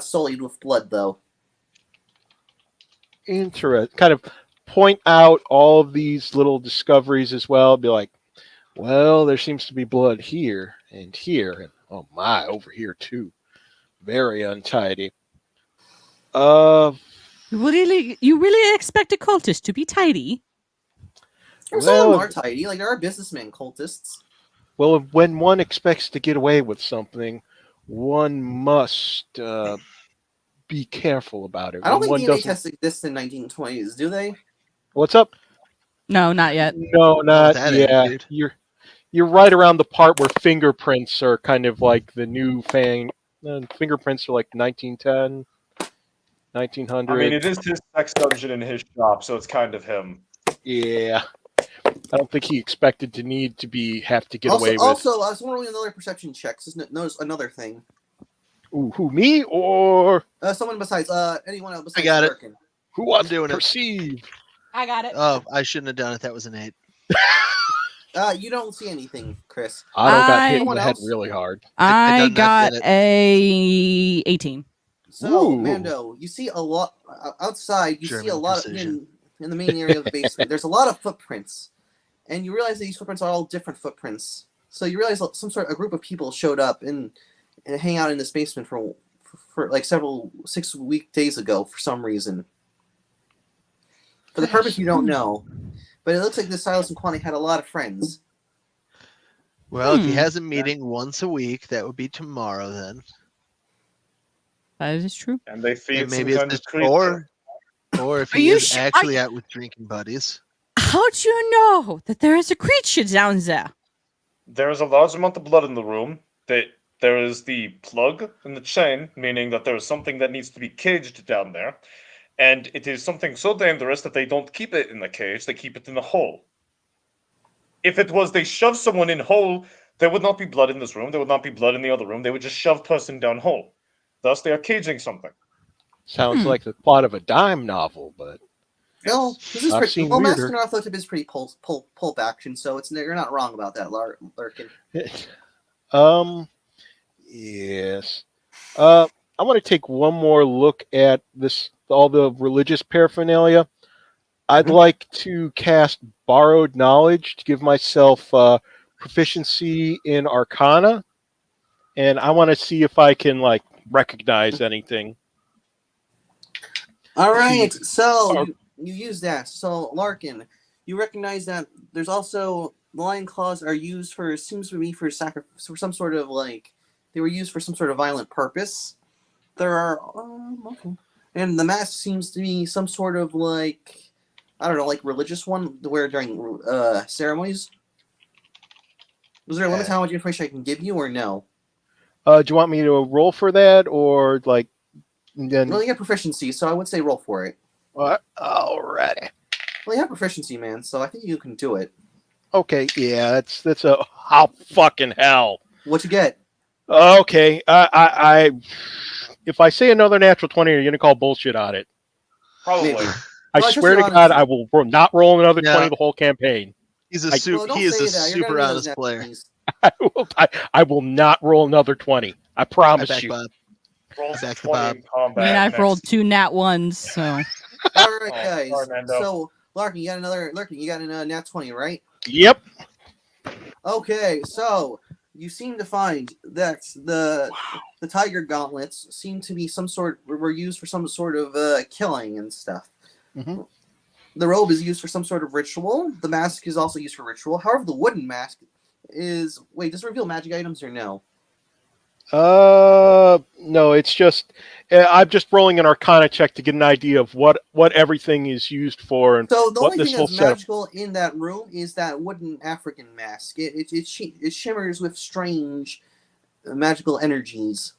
sullied with blood though. Interesting. Kind of point out all of these little discoveries as well. Be like, well, there seems to be blood here and here, and oh my, over here too. Very untidy. You really expect a cultist to be tidy? Some of them Well- are tidy, like there are businessmen cultists. Well, when one expects to get away with something, one must be careful about it. I don't When think one DNA doesn't- tests exist in 1920s, do they? What's up? No, not yet. No, not that yeah. attitude. You're right around the part where fingerprints are kind of like the new thing. Fingerprints are like 1910, 1900. I mean, it is his sex dungeon in his shop, so it's kind of him. Yeah. I don't think he expected to need to have to get also, away with. also, I was wondering another perception check. Just notice another thing. Ooh, who, me or Someone besides anyone else besides got it. Larkin. Who wants doing to it. perceive? I got it. Oh, I shouldn't have done it. That was an 8. You don't see anything, Chris. Otto got hit in Someone the head else? really hard. I I done not got get it. a 18. So, Ooh. Mando, you see a lot outside. You see a German lot precision. in the main area of the basement. There's a lot of footprints, and you realize that these footprints are all different footprints. So you realize a group of people showed up and hang out in this basement for like 6 weekdays ago for some reason. For the purpose you don't know, but it looks like this Silas and Kwani had a lot of friends. Well, if he has a meeting once a week, that would be tomorrow then. That is true. And they feed And some maybe it's kind of just, creature. or if Are he you is sure? actually out with drinking buddies. How'd you know that there is a creature down there? There is a large amount of blood in the room. There is the plug in the chain, meaning that there is something that needs to be caged down there. And it is something so dangerous that they don't keep it in the cage, they keep it in the hole. If it was they shove someone in hole, there would not be blood in this room, there would not be blood in the other room, they would just shove person down hole. Thus, they are caging something. Sounds like the plot of a dime novel, but No, this is I've pretty. seen Well, weirder. Master Narthotip is pretty pulp action, so you're not wrong about that, Larkin. Yes. I want to take one more look at all the religious paraphernalia. I'd like to cast Borrowed Knowledge to give myself proficiency in Arcana, and I want to see if I can recognize anything. All right, so you use that. So Larkin, you recognize that there's also the lion claws are used for seems to be for some sort of they were used for some sort of violent purpose. There are okay. And the mask seems to be some sort of I don't know, religious one to wear during ceremonies. Was there a limit to how much information I can give you, or no? Do you want me to roll for that, or then? Well, you have proficiency, so I would say roll for it. Alrighty. Well, you have proficiency, man, so I think you can do it. Okay, yeah, that's a fucking hell. What you get? Okay, I if I say another natural 20, you're gonna call bullshit on it. Probably. Maybe. I Well, swear to just God, honestly. I will not roll another No. 20 the whole campaign. He's a Well, don't he is say a that. You're super gonna honest lose player. that. I will not roll another 20. I I promise back you. Bob. Roll Back to 20 Bob. in combat. I mean, I've next. rolled 2 nat ones, so All right, Oh, guys. sorry, Mando. So, Larkin, you got a nat 20, right? Yep. Okay, so you seem to find that the tiger gauntlets seem to be were used for some sort of killing and stuff. Mhm. The robe is used for some sort of ritual. The mask is also used for ritual. However, the wooden mask is does it reveal magic items or no? No, it's just I'm just rolling an Arcana check to get an idea of what everything is used for and So the what only this thing whole that's setup. magical in that room is that wooden African mask. It shimmers with strange magical energies.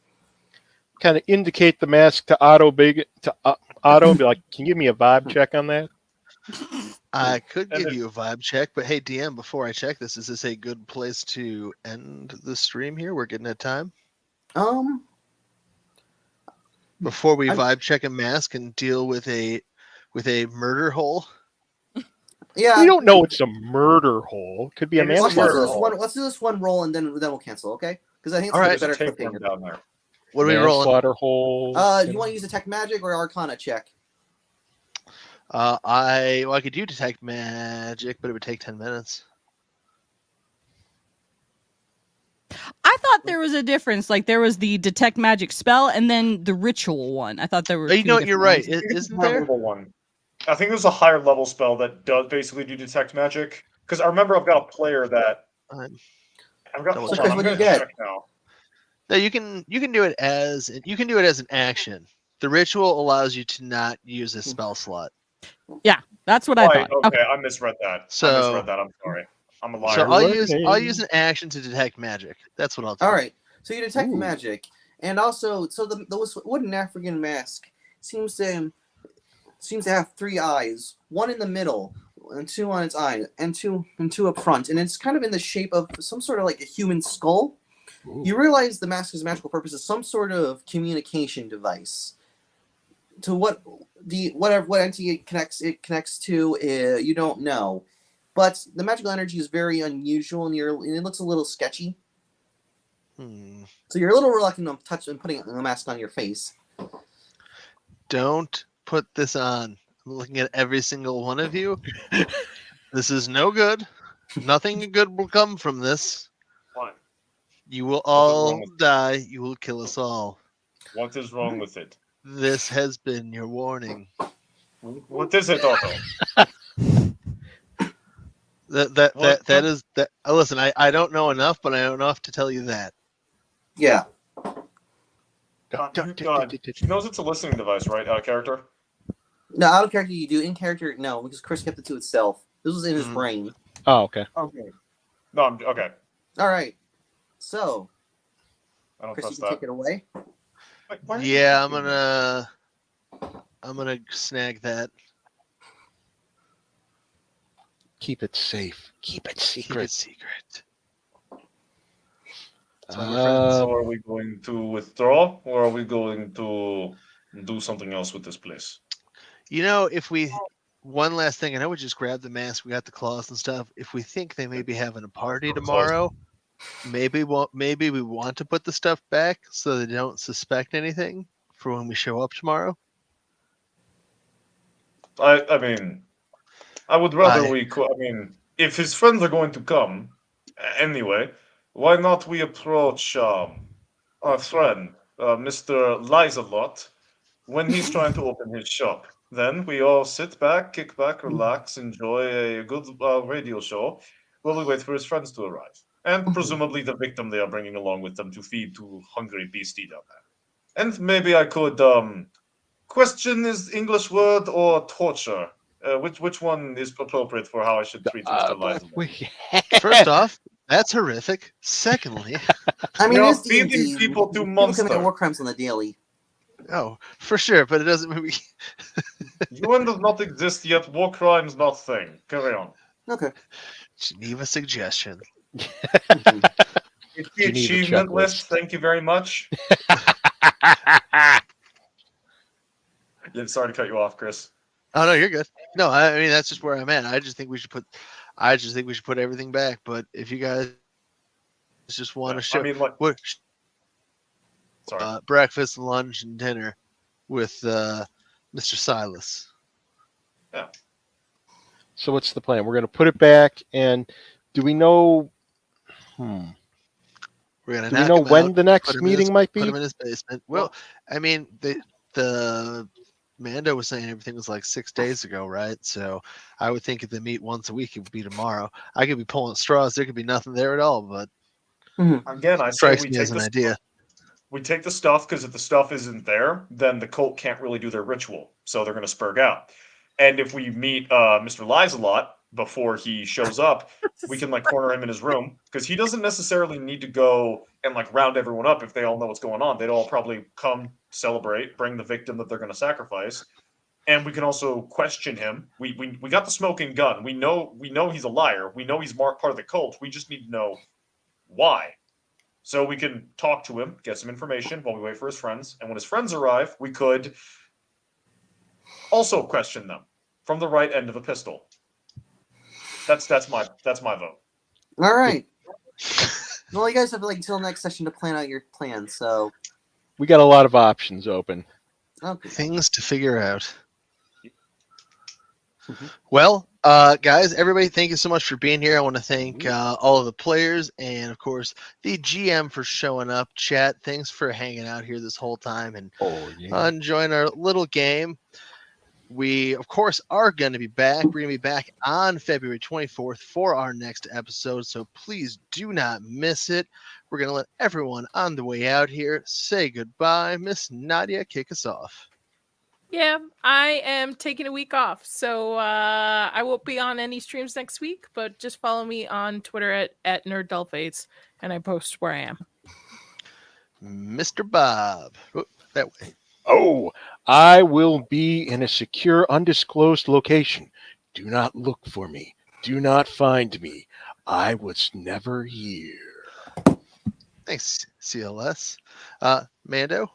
Kind of indicate the mask to Otto and be like, can you give me a vibe check on that? I could And give if- you a vibe check, but hey, DM, before I check this, is this a good place to end the stream here? We're getting at time. Before we I'm- vibe check a mask and deal with a murder hole. Yeah. We don't know it's a murder hole. Could be a It is a Let's manslaughter murder do this hole. one. Let's do this one roll and then we'll cancel. Okay? Because I think it's All gonna right. be There's a better tapeworm cliffhanger. down there. What are we rolling? Manslaughter hole. You want to use detect magic or Arcana check? I could do detect magic, but it would take 10 minutes. I thought there was a difference. Like there was the detect magic spell and then the ritual one. I thought there were. Oh, you two know what? You're different right. ones. It's Isn't a higher there? level one. I think there's a higher level spell that does basically do detect magic. Because I remember I've got a player that I'm- I've got. Double Hold check. on, I'm What do you gonna get? check now. No, you can do it as an action. The ritual allows you to not use a spell slot. That's what I Right, thought. okay, I misread that. I So- misread that. I'm sorry. I'm a liar. So Learning. I'll use an action to detect magic. That's what I'll do. All right. So you detect Ooh. magic, and also the wooden African mask seems to have 3 eyes, one in the middle, and 2 on its eye, and two up front, and it's kind of in the shape of some sort of like a human skull. Ooh. You realize the mask's magical purpose is some sort of communication device. to what entity it connects to, you don't know. But the magical energy is very unusual, and it looks a little sketchy. So you're a little reluctant on putting the mask on your face. Don't put this on. I'm looking at every single one of you. This is no good. Nothing good will come from this. Fine. You will What is wrong all with- die. You will kill us all. What is wrong with it? This has been your warning. What is it, Otto? That is that. Listen, I don't know enough, but I know enough to tell you that. Yeah. He knows it's a listening device, right? Out of character? No, out of character you do. In character, no, because Chris kept it to itself. This was in his Mhm. brain. Oh, okay. Okay. No, I'm okay. All right. So, I don't Chris, you trust can that. take it away. Wait, why are you Yeah, I'm doing that? gonna snag that. Keep it safe. Keep it Keep secret. it secret. That's why we're friends. So are we going to withdraw, or are we going to do something else with this place? You know, if we one last thing, I know we just grabbed the mask, we got the claws and stuff. If we think they may be having a party tomorrow, maybe we want to put the stuff back so they don't suspect anything for when we show up tomorrow. I mean, I would rather I mean, if his friends are going to come anyway, why not we approach our friend, Mr. Lies-a-Lot, when he's trying to open his shop? Then we all sit back, kick back, relax, enjoy a good radio show while we wait for his friends to arrive. And presumably the victim they are bringing along with them to feed to hungry beastie down there. And maybe I could question his English word or torture. Which one is appropriate for how I should treat Mr. Lies-a-Lot? First off, that's horrific. Secondly, I mean, You're it's feeding D&D. people to People monster. commit war crimes on the daily. oh, for sure, but it doesn't mean we UN does not exist yet. War crimes not thing. Carry on. Okay. Geneva suggestion. It's the Geneva achievement checklist. list. Thank you very much. Yeah, sorry to cut you off, Chris. Oh no, you're good. No, I mean that's just where I'm at. I just think we should put everything back. But if you guys just want to show I mean, like, what sorry. breakfast, lunch, and dinner with Mr. Silas. So what's the plan? We're going to put it back, and do we know? We're gonna Do we knock know him when out, the next put him in meeting his- might Put be? him in his basement. Well, I mean the Mando was saying everything was like 6 days ago, right? So I would think if they meet once a week, it would be tomorrow. I could be pulling straws. There could be nothing there at all, but Again, I say strikes we me take as an the idea. we take the stuff because if the stuff isn't there, then the cult can't really do their ritual, so they're going to spurg out. And if we meet Mr. Lies-a-Lot before he shows up, we can like corner him in his room because he doesn't necessarily need to go and like round everyone up if they all know what's going on. They'd all probably come celebrate, bring the victim that they're going to sacrifice, and we can also question him. We got the smoking gun. We know he's a liar. We know he's part of the cult. We just need to know why. So we can talk to him, get some information while we wait for his friends, and when his friends arrive, we could also question them from the right end of a pistol. That's my vote. All right. Well, you guys have like until next session to plan out your plan. So, We got a lot of options open. okay. Things to figure out. Well, guys, everybody, thank you so much for being here. I want to thank all of the players and, of course, the GM for showing up. Chat, thanks for hanging out here this whole time and Oh yeah. enjoying our little game. We, of course, are going to be back. We're going to be back on February 24th for our next episode, so please do not miss it. We're going to let everyone on the way out here say goodbye. Miss Nadia, kick us off. Yeah, I am taking a week off, so I won't be on any streams next week. But just follow me on Twitter at NerdDullface, and I post where I am. Mr. Bob. Oh, that way. Oh, I will be in a secure, undisclosed location. Do not look for me. Do not find me. I was never here. Thanks, CLS. Mando,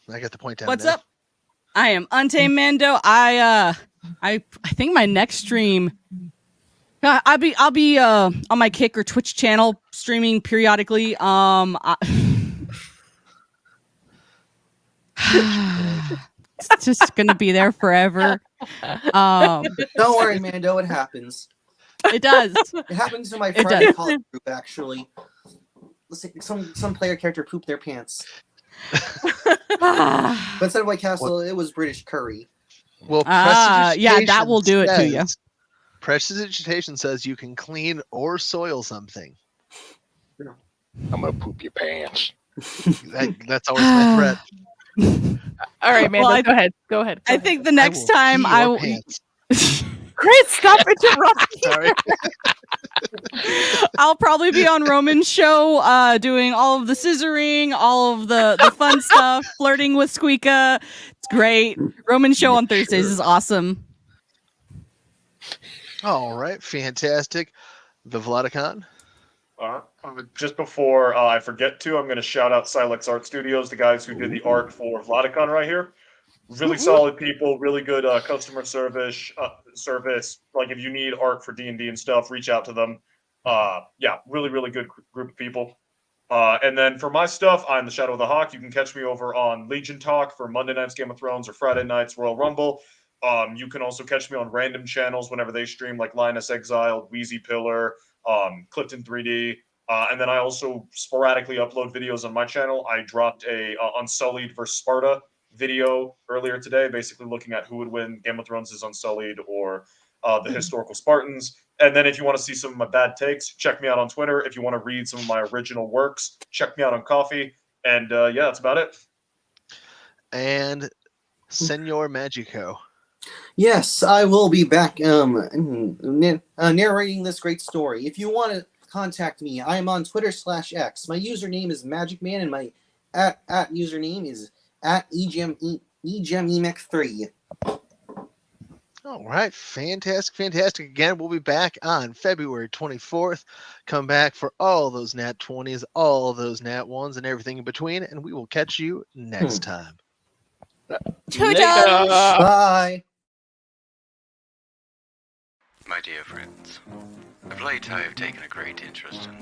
I got the point down. What's now. up? I am Untamed Mando. I think my next stream, I'll be on my Kick or Twitch channel streaming periodically. It's just gonna be there forever. Don't worry, Mando. It happens. It does. It happens to my It friend does. college group, actually. Let's see, some player character pooped their pants. But instead of White Castle, it was British curry. Well, yeah, that will do it to you. Prestidigitation says you can clean or soil something. I'm gonna poop your pants. That's always my threat. All right, Mando, Well, go ahead. Go ahead. I think the next time pee I your will. pants. Chris, stop interrupting. Sorry. I'll probably be on Roman's show, doing all of the scissoring, all of the fun stuff, flirting with Squeaka. It's great. Roman's show on Thursdays is awesome. All right, fantastic. The Vladicon. Just before I forget to, I'm going to shout out Silex Art Studios, the guys who did the art for Vladicon right here. Really solid people, really good customer service. Like if you need art for D&D and stuff, reach out to them. Yeah, really, really good group of people. And then for my stuff, I'm the Shadow of the Hawk. You can catch me over on Legion Talk for Monday night's Game of Thrones or Friday night's Royal Rumble. You can also catch me on random channels whenever they stream, like Linus Exiled, Wheezy Pillar, Clifton 3D. And then I also sporadically upload videos on my channel. I dropped a Unsullied vs. Sparta video earlier today, basically looking at who would win Game of Thrones' Unsullied or the historical Spartans. And then if you want to see some of my bad takes, check me out on Twitter. If you want to read some of my original works, check me out on Coffee. And yeah, that's about it. And Senor Magico. Yes, I will be back narrating this great story. If you want to contact me, I am on Twitter/X. My username is MagicMan, and my at username is at EGEMEMEC3. All right, fantastic. Again, we'll be back on February 24th. Come back for all those Nat 20s, all those Nat 1s, and everything in between, and we will catch you next time. Toodles! Bye. My dear friends, of late I have taken a great interest in